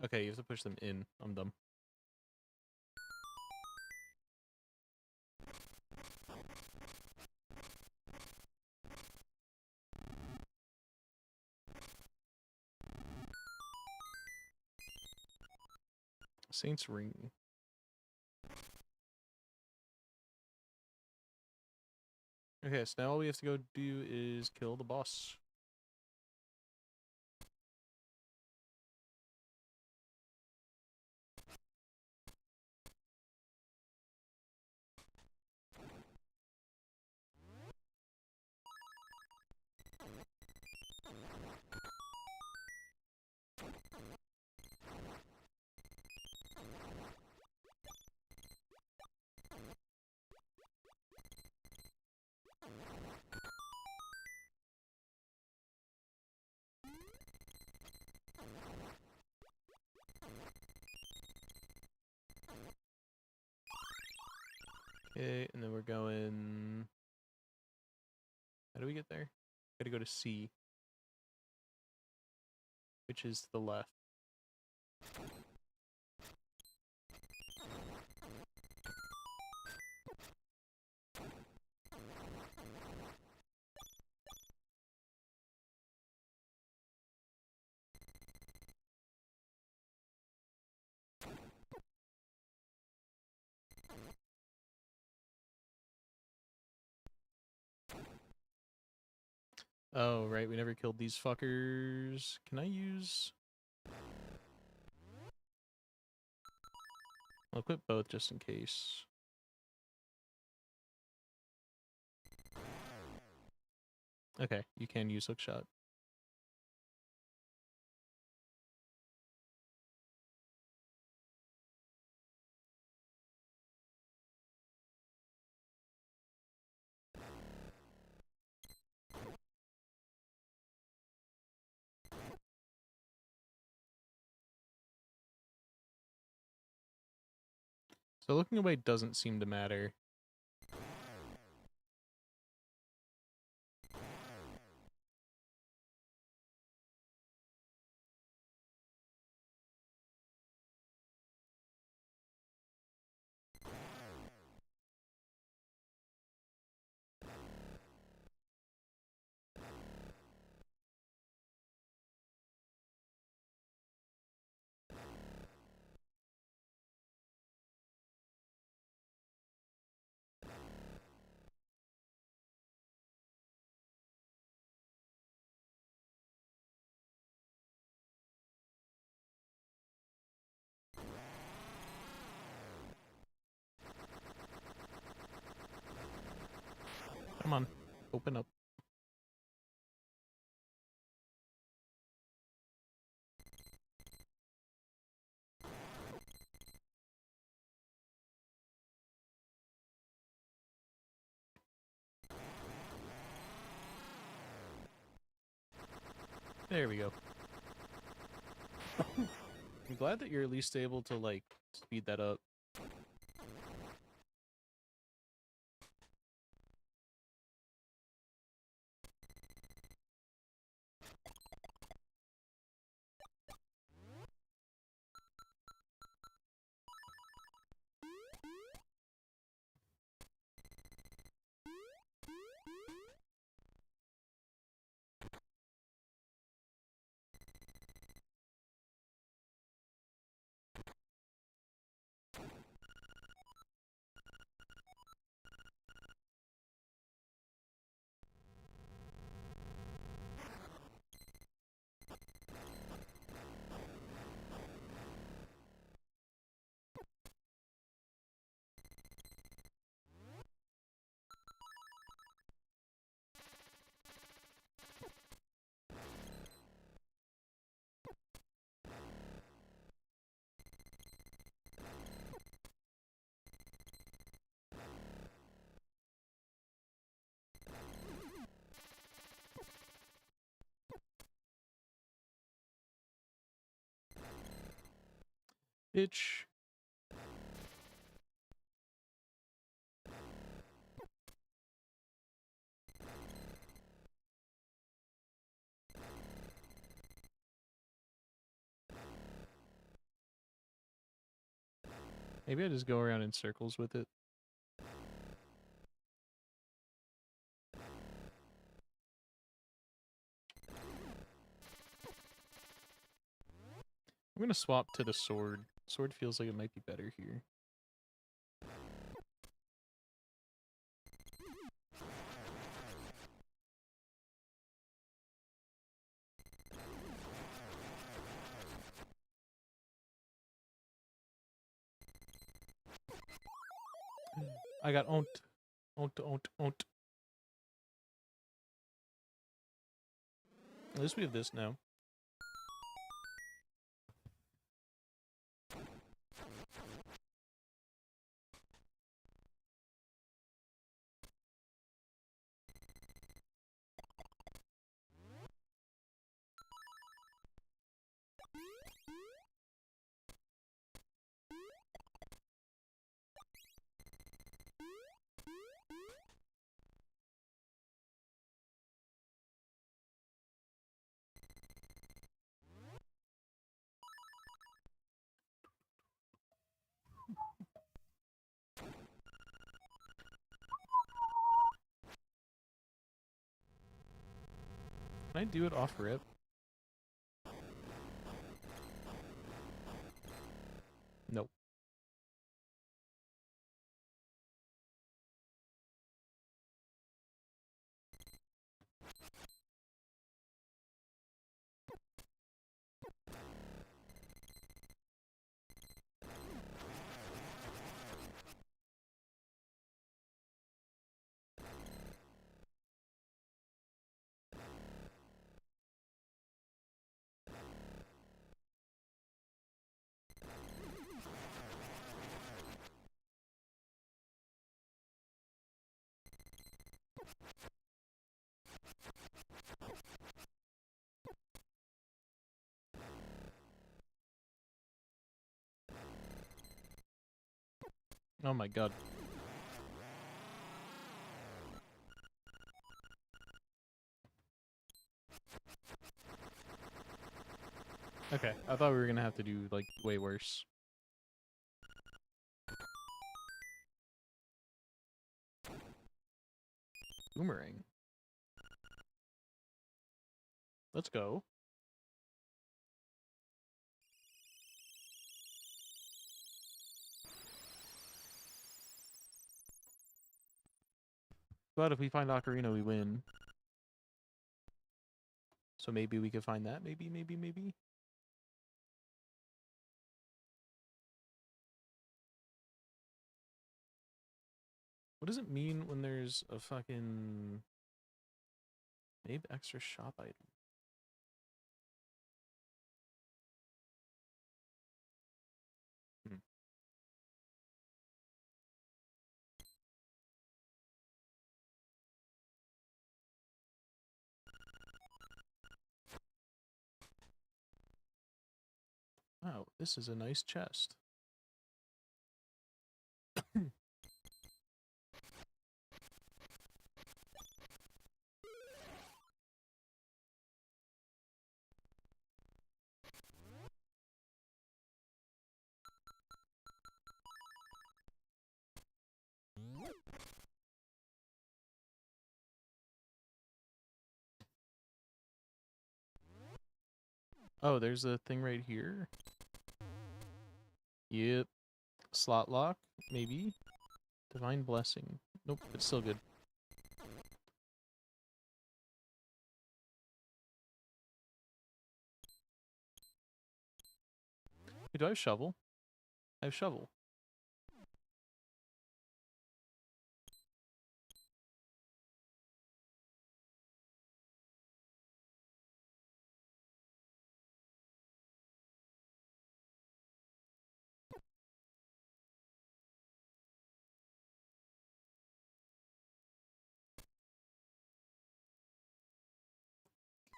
Okay, you have to push them in. I'm dumb. Saints Ring. Okay, so now all we have to go do is kill the boss. Okay, and then we're going... How do we get there? Gotta go to C, which is to the left. Oh, right, we never killed these fuckers. Can I use... I'll equip both just in case. Okay, you can use hookshot. So looking away doesn't seem to matter. Come on, open up. There we go. I'm glad that you're at least able to, like, speed that up. Bitch. Maybe I just go around in circles with it. I'm gonna swap to the sword. Sword feels like it might be better here. I got owned. Owned. At least we have this now. Can I do it off rip? Nope. Oh my god. Okay, I thought we were gonna have to do, like, way worse. Boomerang. Let's go. But if we find Ocarina, we win. So maybe we could find that. Maybe. What does it mean when there's a fucking... Maybe extra shop item? Hmm. Wow, this is a nice chest. Oh, there's a thing right here. Yep. Slotlock, maybe. Divine Blessing. Nope, it's still good. Wait, do I have shovel? I have shovel.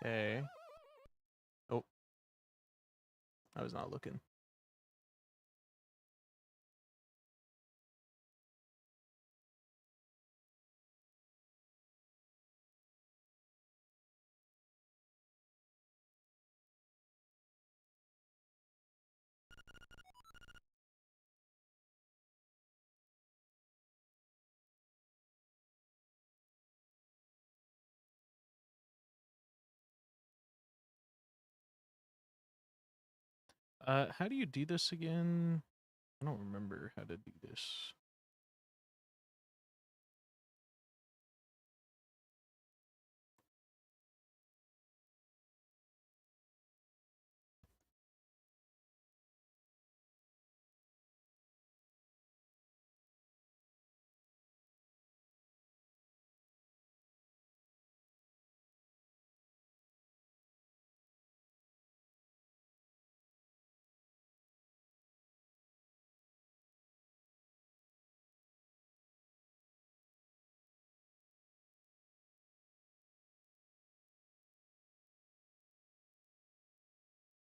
Okay. Oh. I was not looking. How do you do this again? I don't remember how to do this.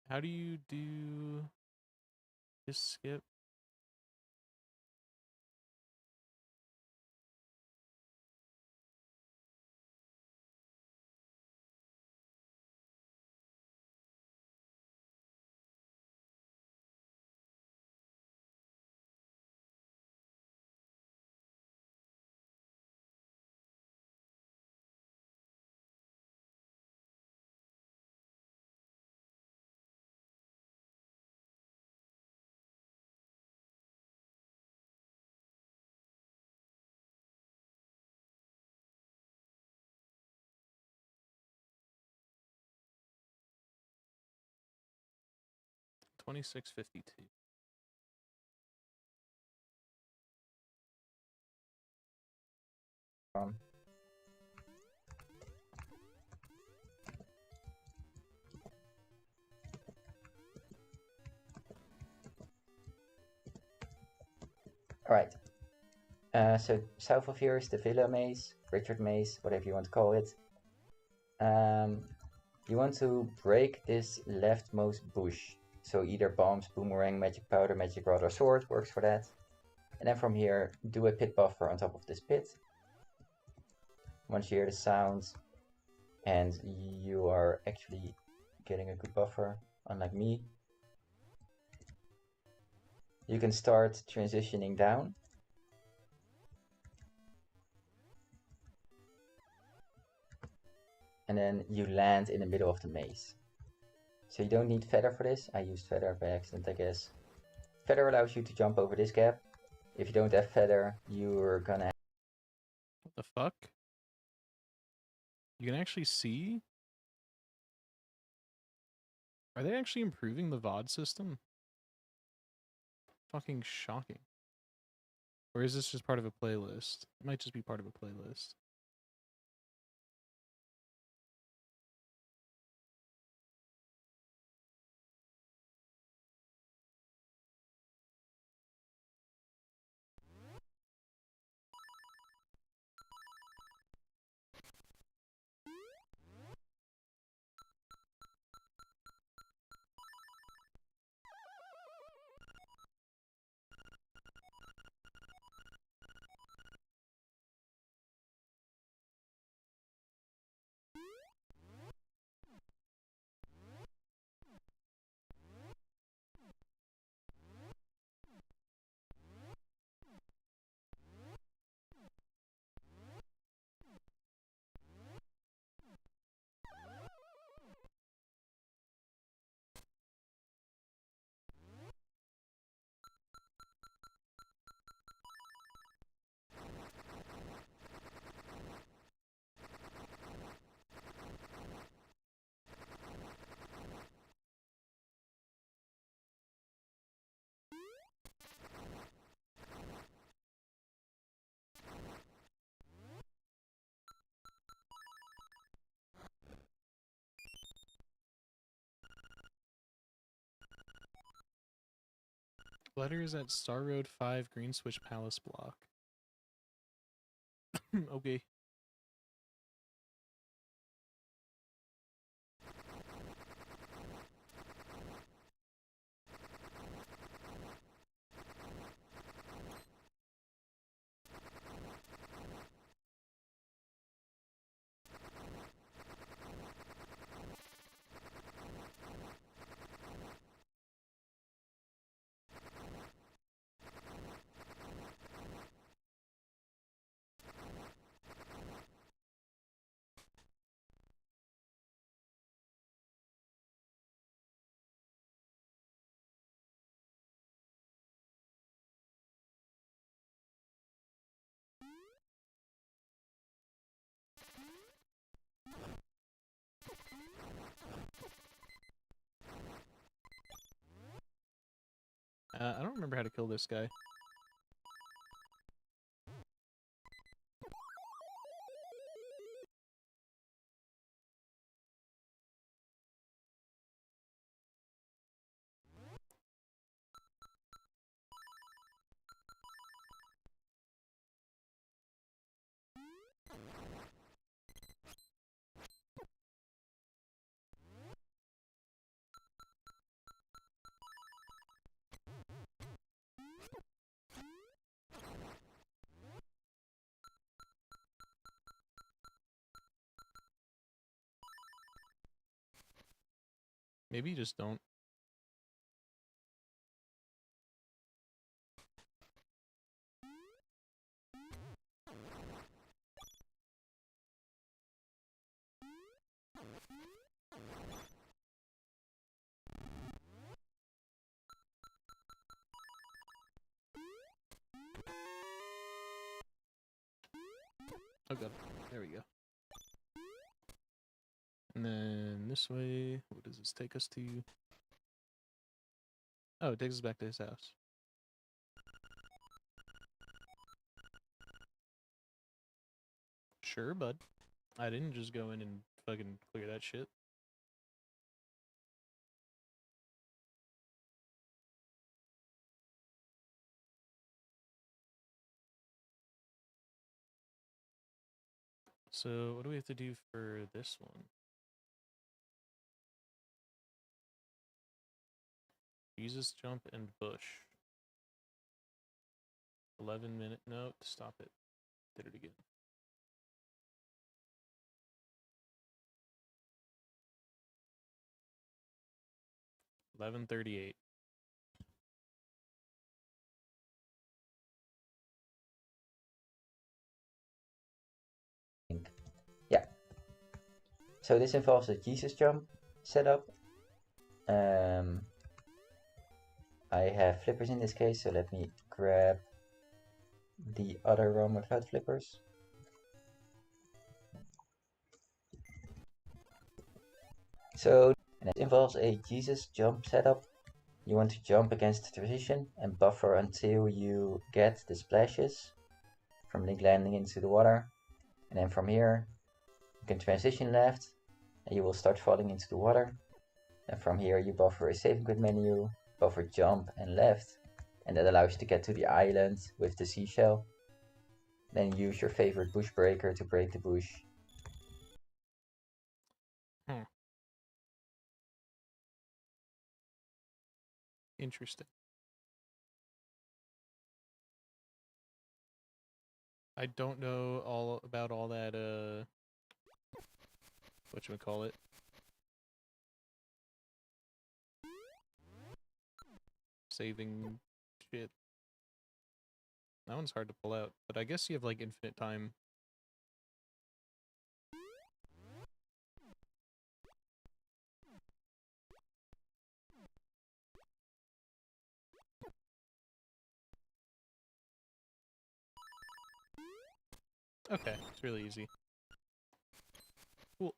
How do you do this skip? $26.52. Alright. So south of here is the Villa Maze, Richard Maze, whatever you want to call it. You want to break this leftmost bush. So either bombs, boomerang, magic powder, magic rod, or sword works for that. And then from here, do a pit buffer on top of this pit. Once you hear the sound, and you are actually getting a good buffer, unlike me, you can start transitioning down. And then you land in the middle of the maze. So you don't need feather for this. I used feather by accident, I guess. Feather allows you to jump over this gap. If you don't have feather, you're gonna... What the fuck? You can actually see? Are they actually improving the VOD system? Fucking shocking. Or is this just part of a playlist? It might just be part of a playlist. Letters at Star Road 5 Green Switch Palace block. Okay. I don't remember how to kill this guy. Maybe you just don't. Oh god, there we go. And then this way, what does this take us to? Oh, it takes us back to his house. Sure, bud. I didn't just go in and fucking clear that shit. So, what do we have to do for this one? Jesus, jump, and bush. 11-minute. Nope, stop it. Did it again. $11:38. Yeah. So this involves a Jesus jump setup. I have flippers in this case, so let me grab the other roam without flippers. So it involves a Jesus jump setup. You want to jump against the transition and buffer until you get the splashes from Link landing into the water. And then from here, you can transition left and you will start falling into the water. And from here you buffer a saving quit menu, buffer jump and left. And that allows you to get to the island with the seashell. Then use your favorite bush breaker to break the bush. Interesting. I don't know all about all that, whatchamacallit. Saving shit. That one's hard to pull out, but I guess you have, like, infinite time. Okay, it's really easy. Cool.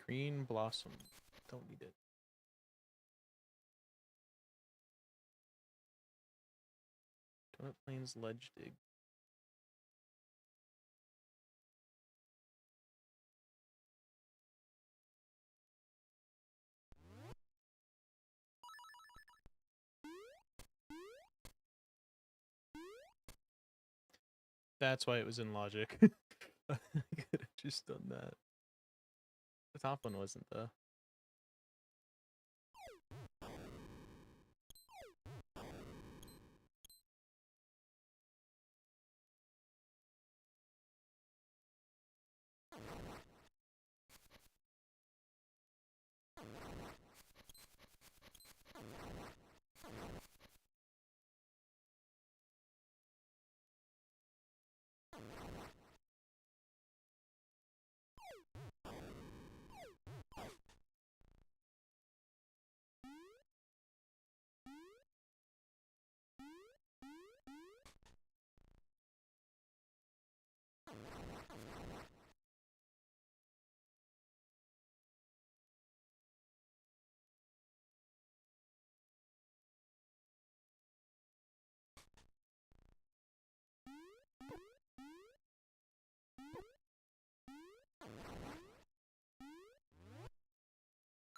Green blossom. Don't need it. Donut Plains ledge dig. That's why it was in logic. I could have just done that. The top one wasn't, though.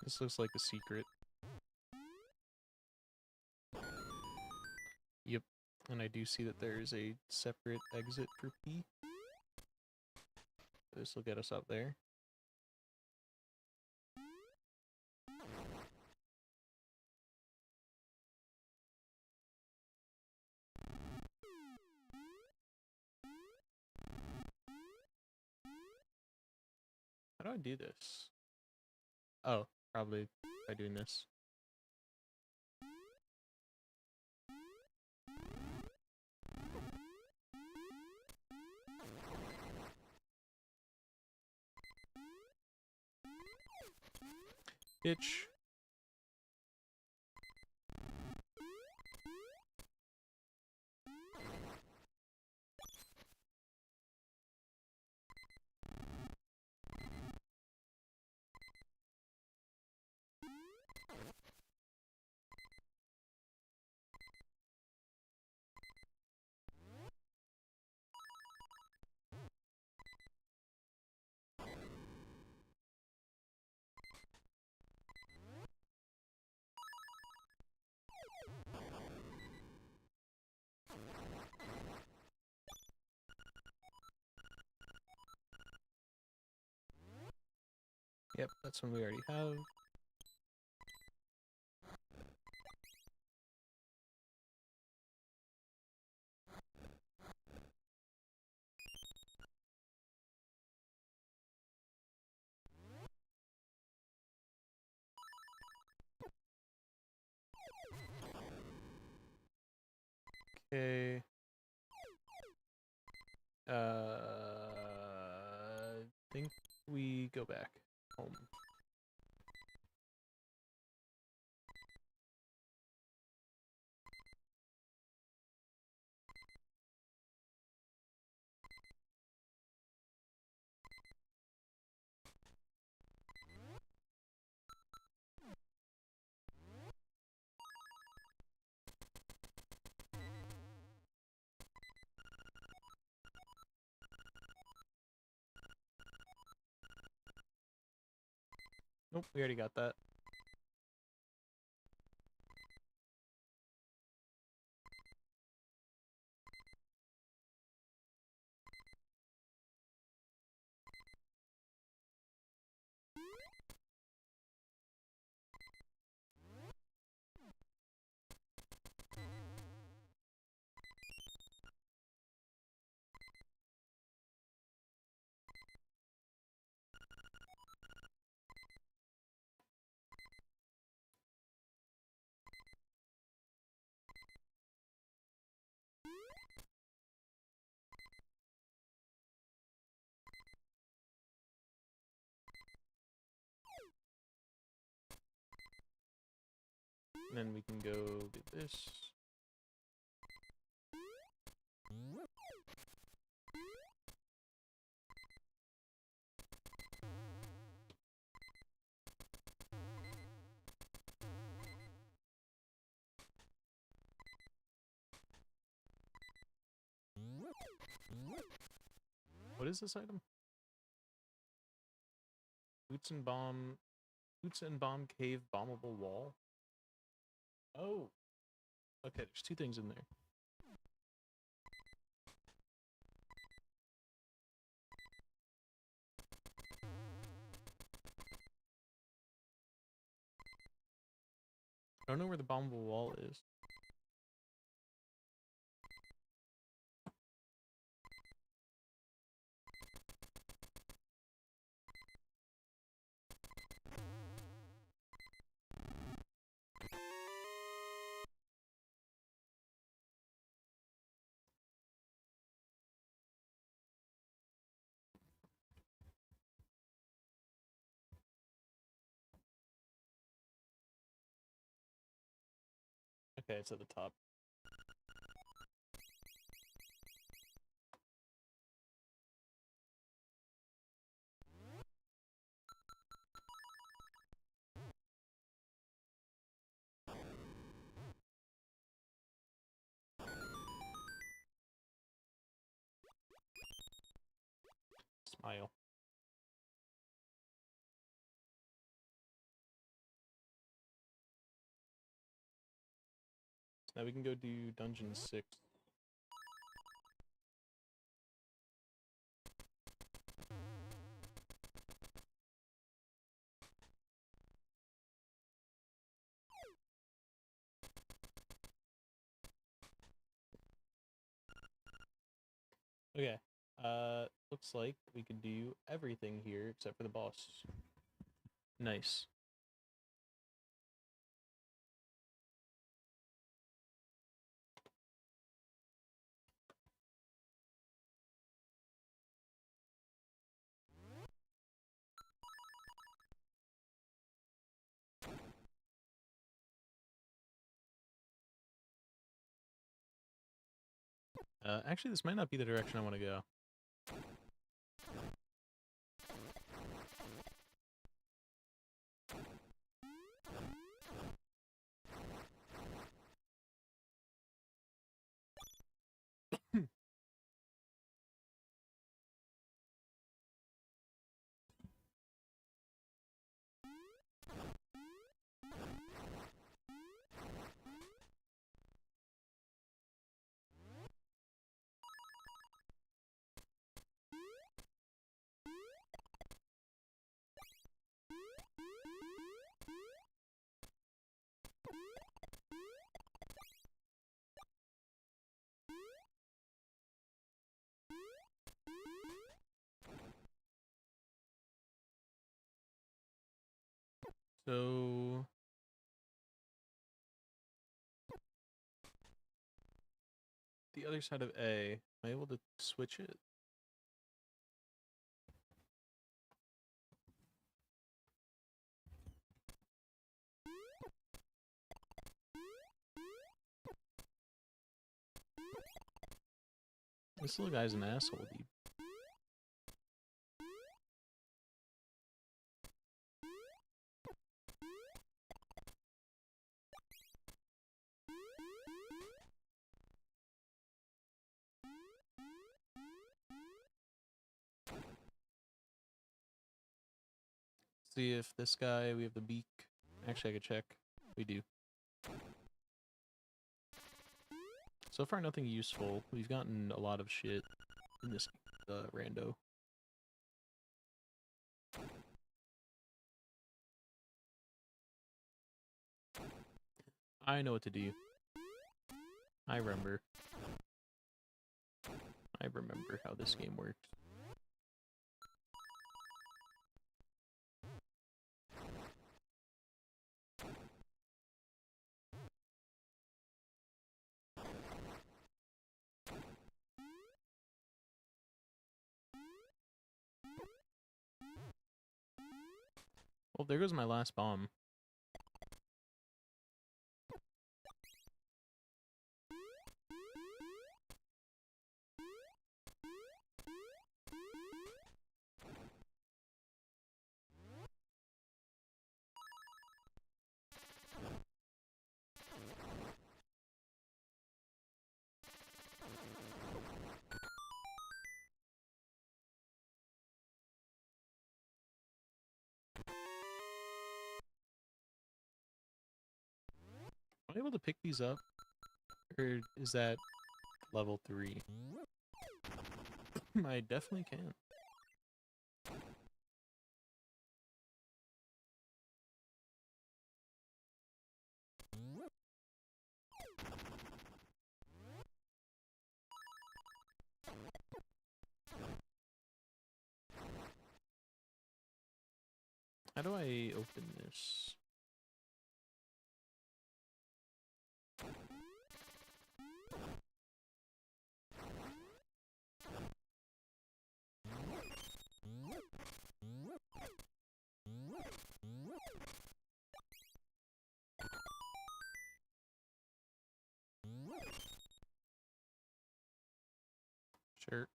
This looks like a secret. Yep, and I do see that there is a separate exit for P. This will get us up there. How do I do this? Oh, probably by doing this. Itch. Yep, that's one we already have. Okay. Think we go back home. Nope, we already got that. And then we can go do this. What is this item? Boots and bomb cave bombable wall. Oh. Okay, there's two things in there. I don't know where the bombable wall is. Okay, it's at the top. Smile. Now we can go do Dungeon 6. Okay. Looks like we can do everything here except for the boss. Nice. Actually, this might not be the direction I want to go. So the other side of A, am I able to switch it? This little guy's an asshole, dude. See if this guy, we have the beak. Actually, I could check. We do. So far, nothing useful. We've gotten a lot of shit in this rando. I know what to do. I remember. I remember how this game works. Well, there goes my last bomb. Am I able to pick these up? Or is that level 3? I definitely can. How do I open this? Sure.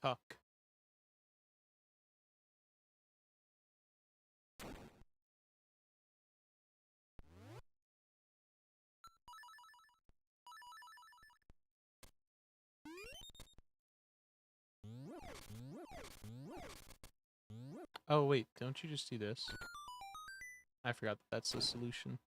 Cuck. Oh wait, don't you just do this? I forgot that that's the solution.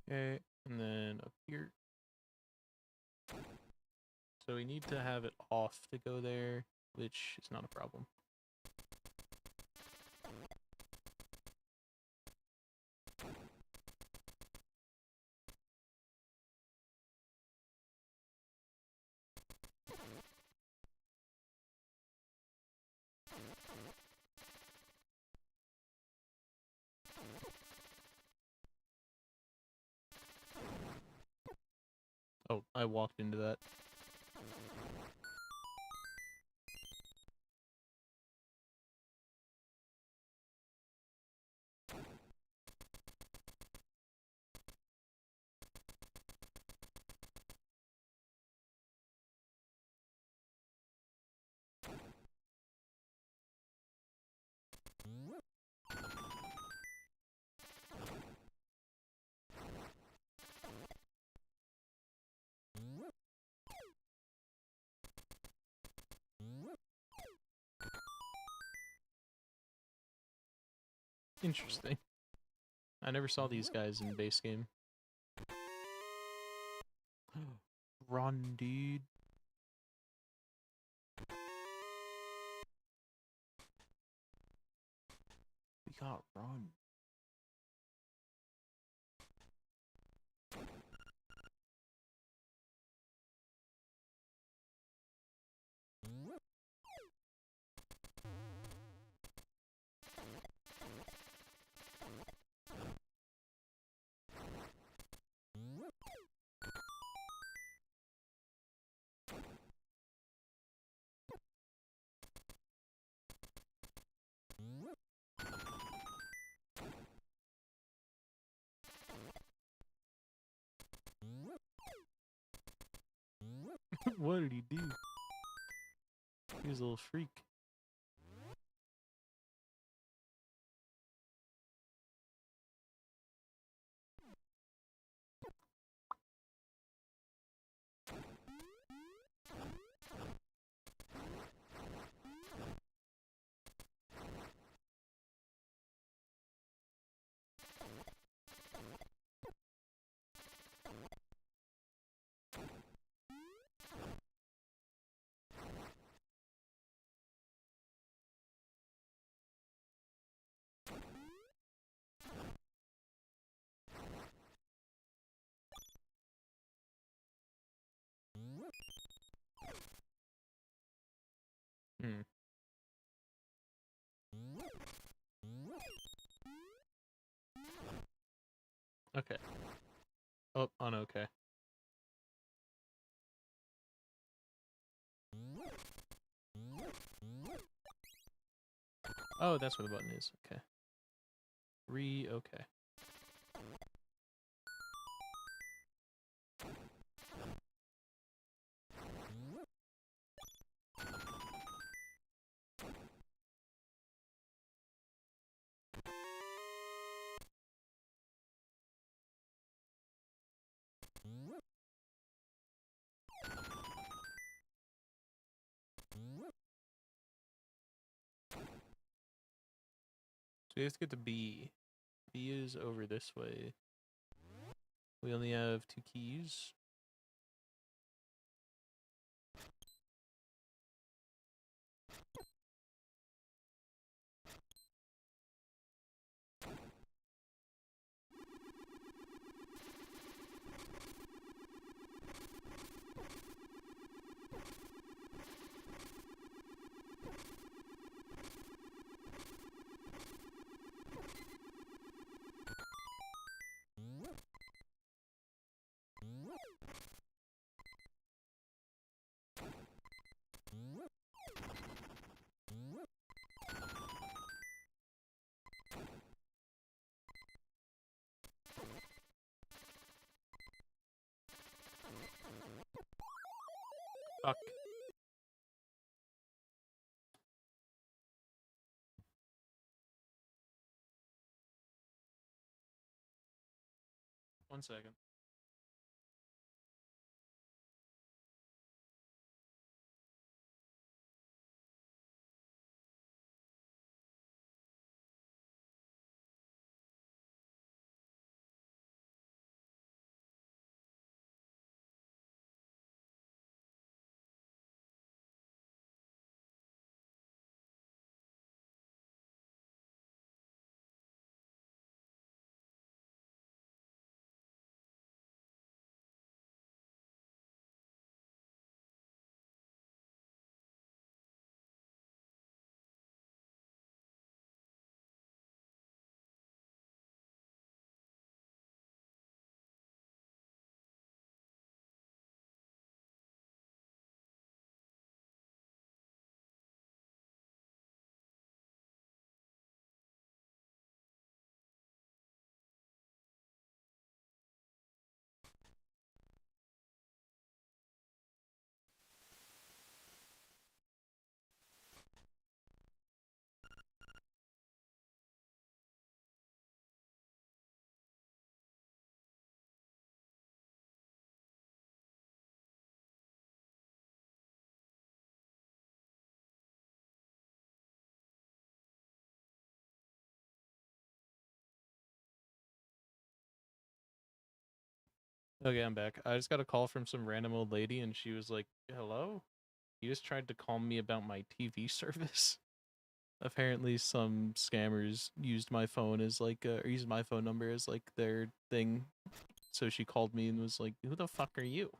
Okay, and then up here. So we need to have it off to go there, which is not a problem. Oh, I walked into that. Interesting. I never saw these guys in base game. Run, dude. We got run. What did he do? He was a little freak. Hmm. Okay. Oh, okay. Oh, that's where the button is. Okay. Okay. So we have to get to B. B is over this way. We only have 2 keys. Fuck. One second. Okay, I'm back. I just got a call from some random old lady, and she was like, "Hello? You just tried to call me about my TV service." Apparently, some scammers used my phone as like, or used my phone number as like their thing. So she called me and was like, "Who the fuck are you?"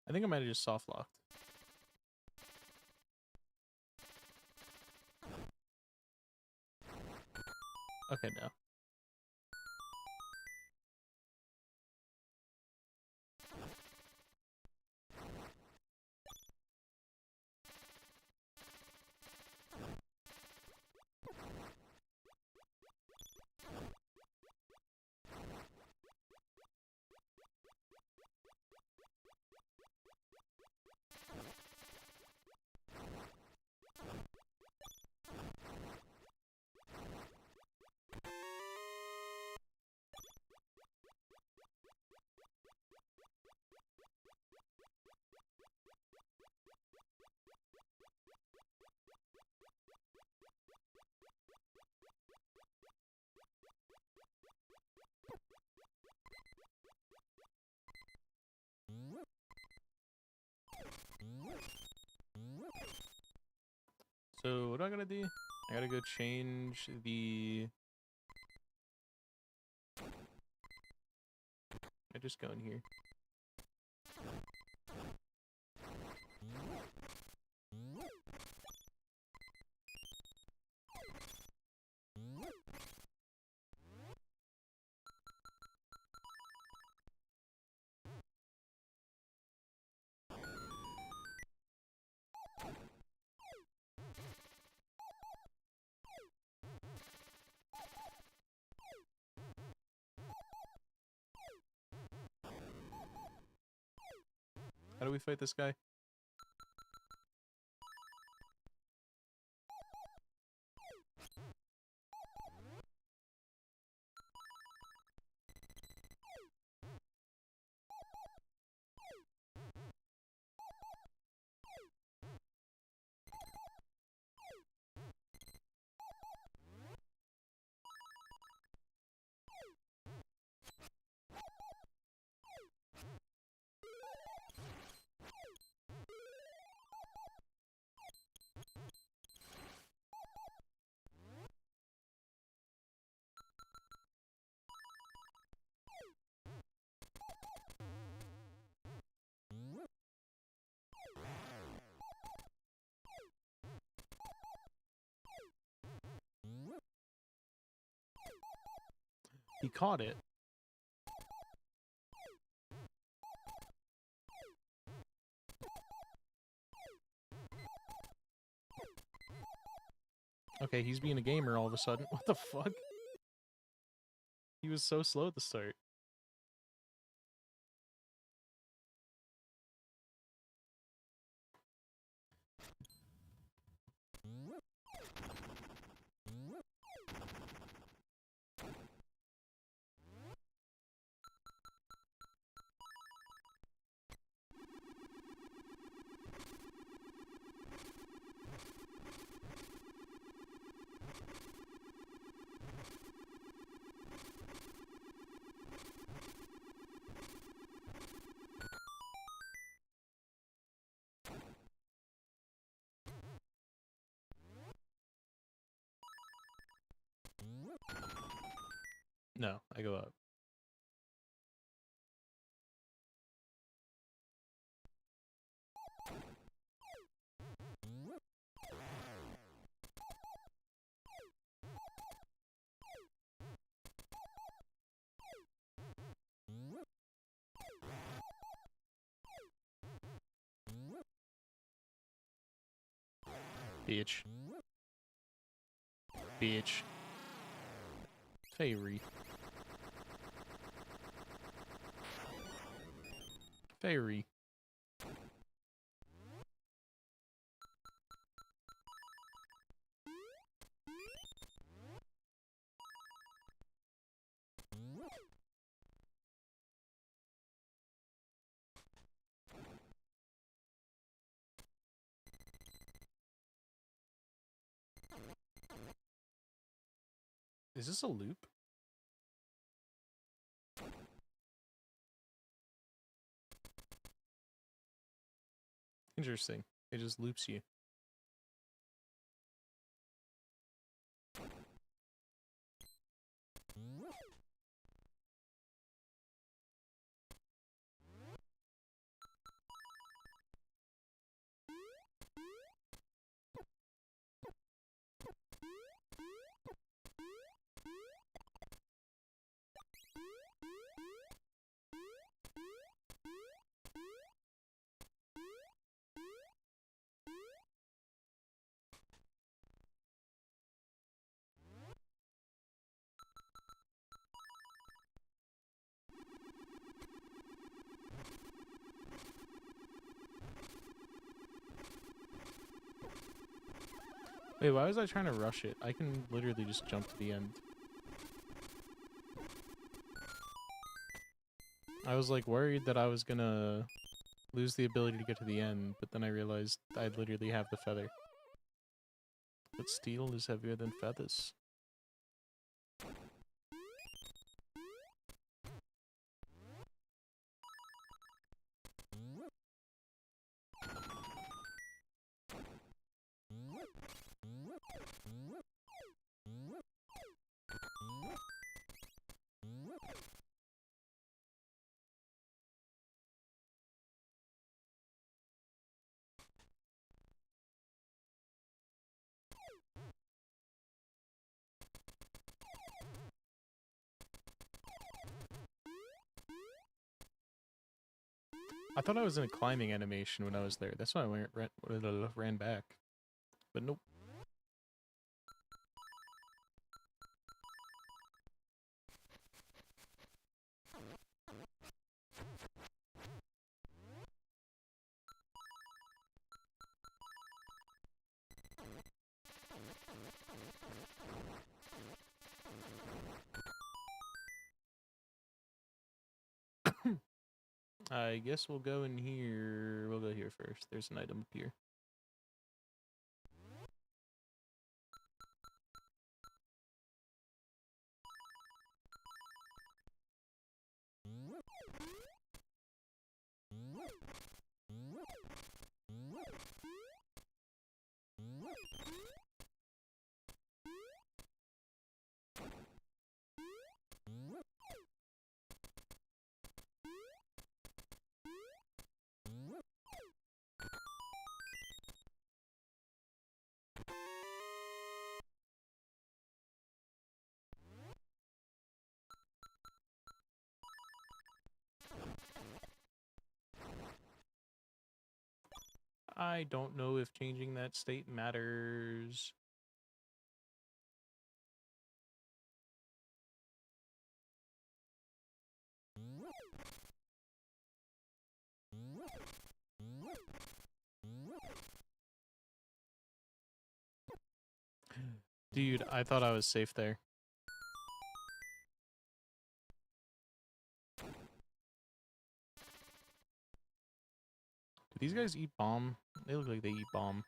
I think I might have just soft locked. Okay, no. So what do I gotta do? I gotta go change the... I just go in here. How do we fight this guy? He caught it. Okay, he's being a gamer all of a sudden. What the fuck? He was so slow at the start. No, I go up. Bitch. Bitch. Fairy. Fairy. Is this a loop? Interesting. It just loops you. Wait, why was I trying to rush it? I can literally just jump to the end. I was like worried that I was gonna lose the ability to get to the end, but then I realized I literally have the feather. But steel is heavier than feathers. I thought I was in a climbing animation when I was there. That's why I ran back. But nope. I guess we'll go in here. We'll go here first. There's an item up here. I don't know if changing that state matters. Dude, I thought I was safe there. Do these guys eat bomb? They look like they eat bomb.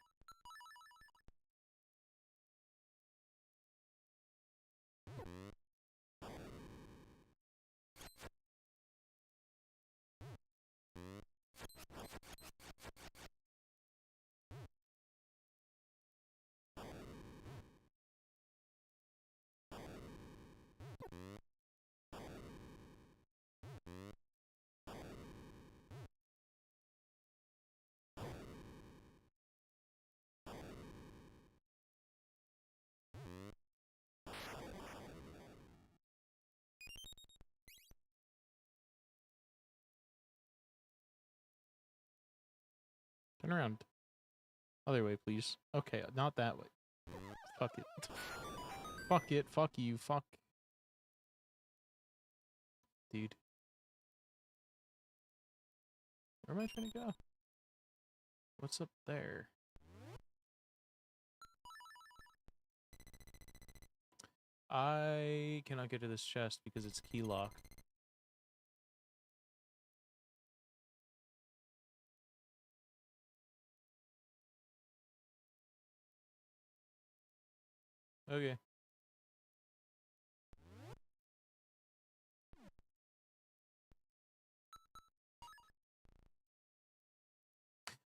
Turn around. Other way, please. Okay, not that way. Fuck it. Fuck it. Fuck you. Fuck. Dude. Where am I trying to go? What's up there? I cannot get to this chest because it's key lock. Okay.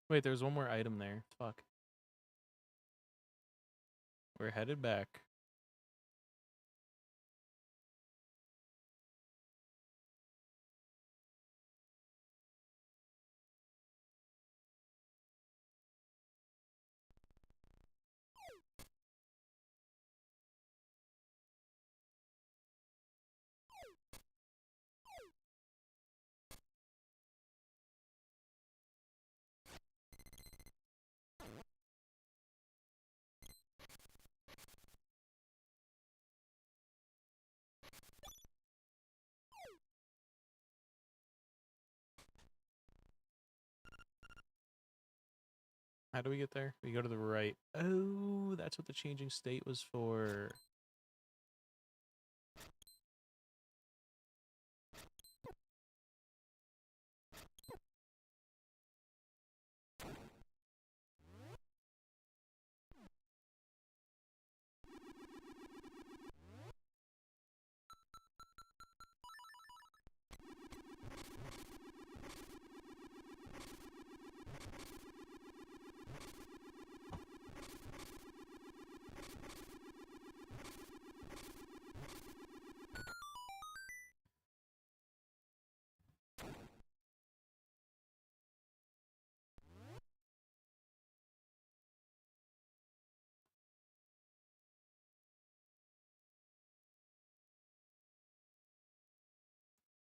Wait, there's one more item there. Fuck. We're headed back. How do we get there? We go to the right. Oh, that's what the changing state was for.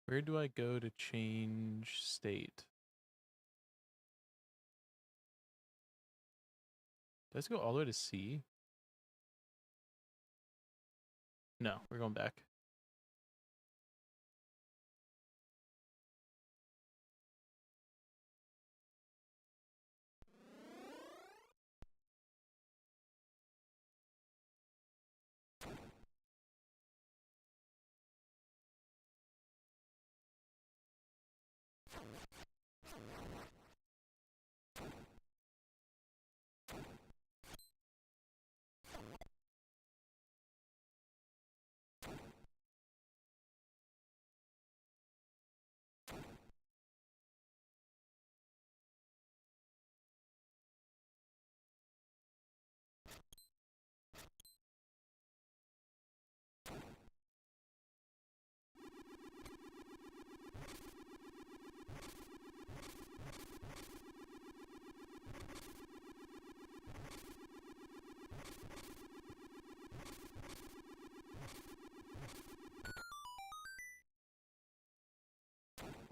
Where do I go to change state? Let's go all the way to C. No, we're going back.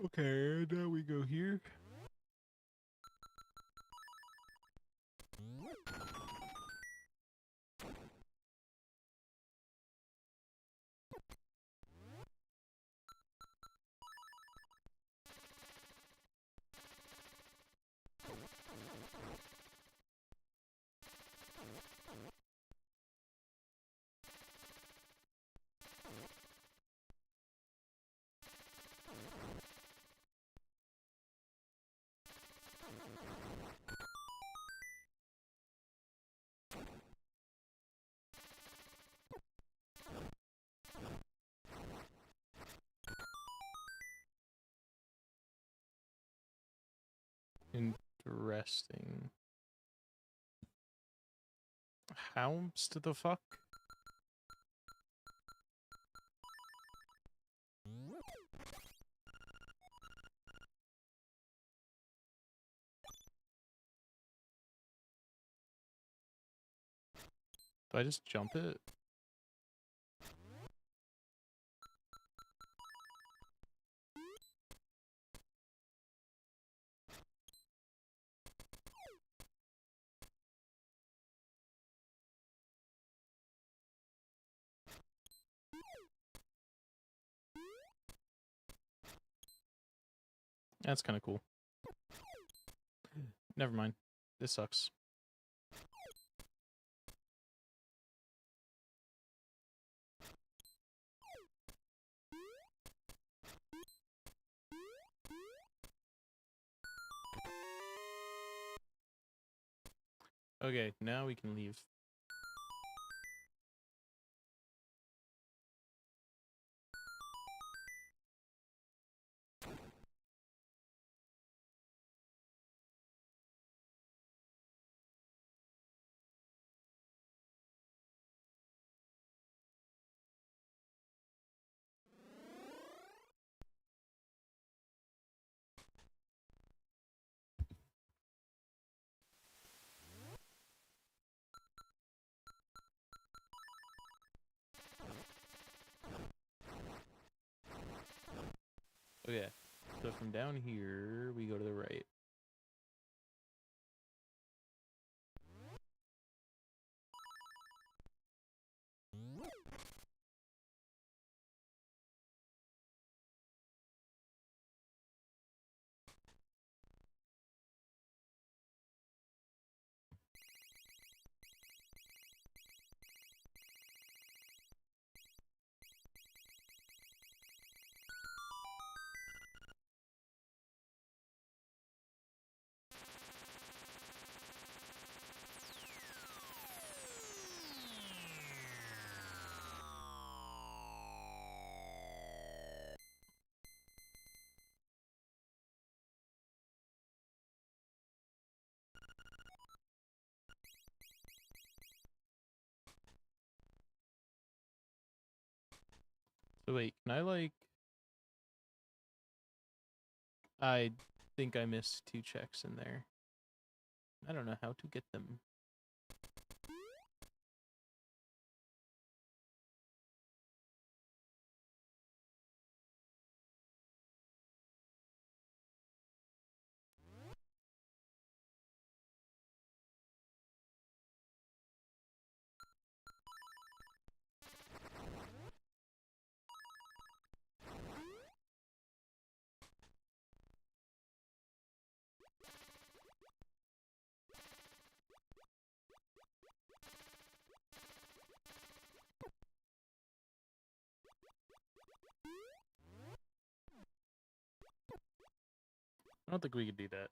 Okay, now we go here. Interesting. How the fuck? Do I just jump it? That's kind of cool. Never mind. This sucks. Okay, now we can leave. Okay, so from down here, we go to the right. So wait, can I like... I think I missed 2 checks in there. I don't know how to get them. I don't think we could do that.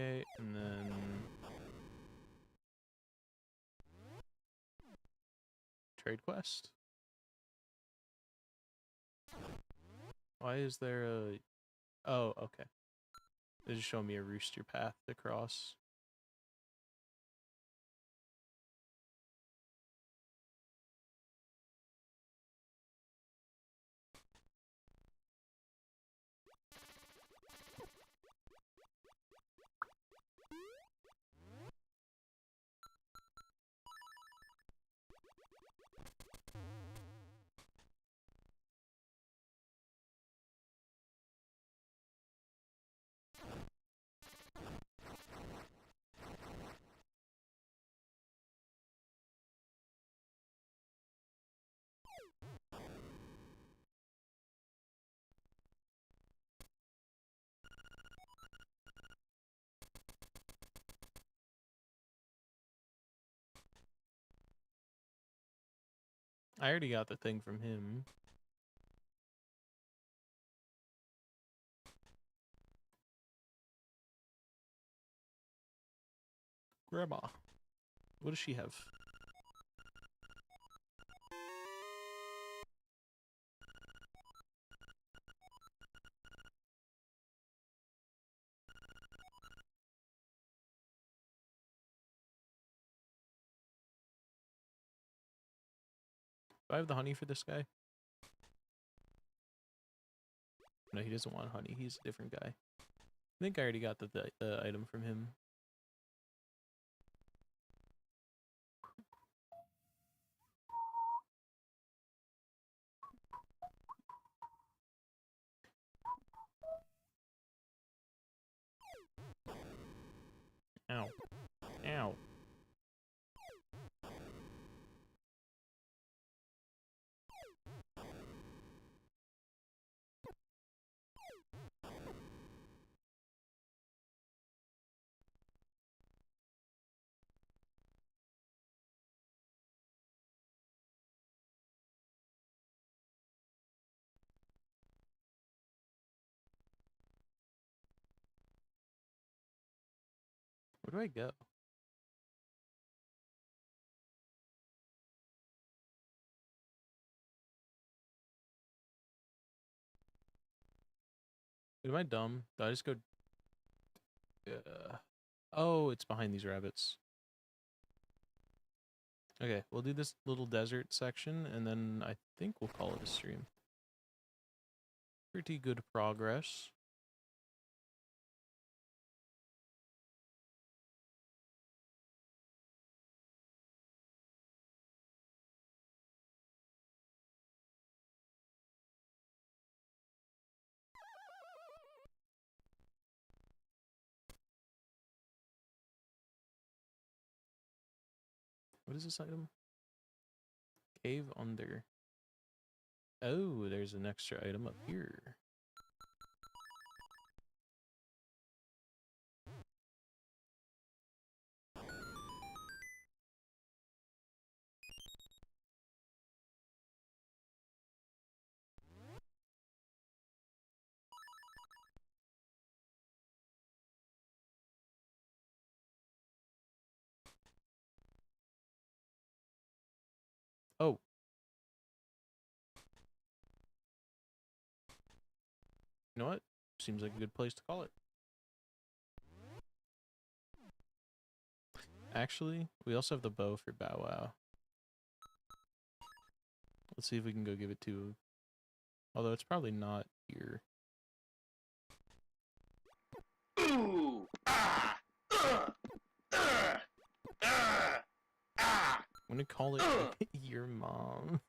Okay, and then... Trade quest? Why is there a... Oh, okay. They just show me a rooster path to cross. I already got the thing from him. Grandma. What does she have? Do I have the honey for this guy? No, he doesn't want honey. He's a different guy. I think I already got the item from him. Ow. Ow. Where do I go? Am I dumb? Did I just go... Oh, it's behind these rabbits. Okay, we'll do this little desert section, and then I think we'll call it a stream. Pretty good progress. What is this item? Cave under. Oh, there's an extra item up here. Oh. You know what? Seems like a good place to call it. Actually, we also have the bow for Bow Wow. Let's see if we can go give it to... Although it's probably not here. Ooh! Ah! Ah! I'm gonna call it your mom.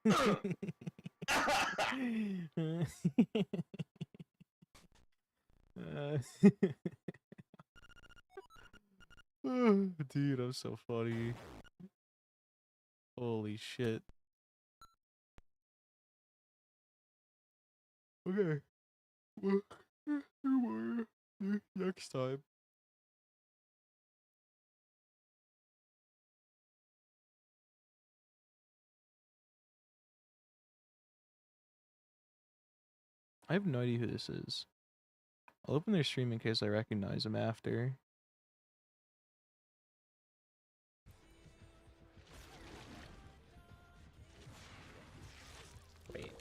Dude, I'm so funny. Holy shit. Okay. Well, next time. I have no idea who this is. I'll open their stream in case I recognize them after. Wait.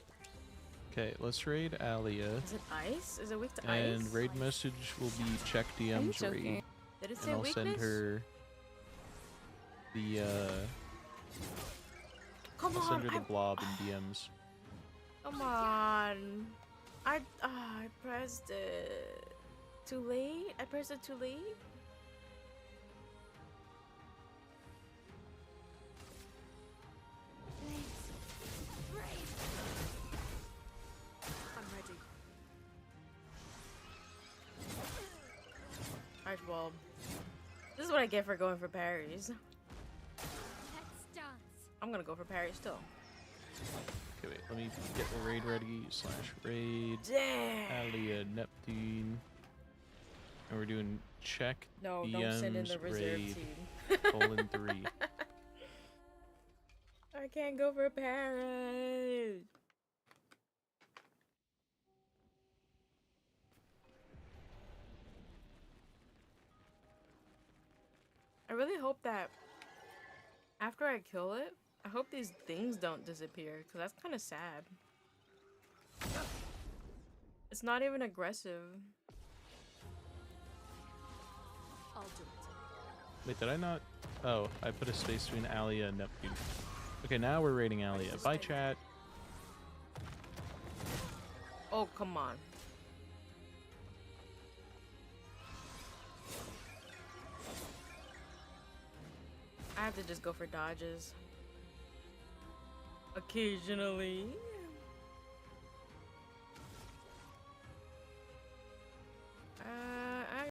Okay, let's raid Alia. Is it ice? Is it weak to And ice? raid message will be check DMs joking? raid. Did it And say I'll weakness? send her the Come I'll on, send her the blob in DMs. come on. I pressed it too late. I pressed it too late. I'm ready. Alright, well, this is what I get for going for parries. Let's dance. I'm gonna go for parries still. Okay, wait, let me get the raid ready. /raid. Damn. Alia Neptune. And we're doing check No, DMs don't send in the reserve raid team. :3. I can't go for parries. I really hope that after I kill it, I hope these things don't disappear, because that's kind of sad. It's not even aggressive. I'll do it. Wait, did I not? Oh, I put a space between Alia and Neptune. Okay, now we're raiding Alia. Bye, chat. Oh, come on. I have to just go for dodges. Occasionally.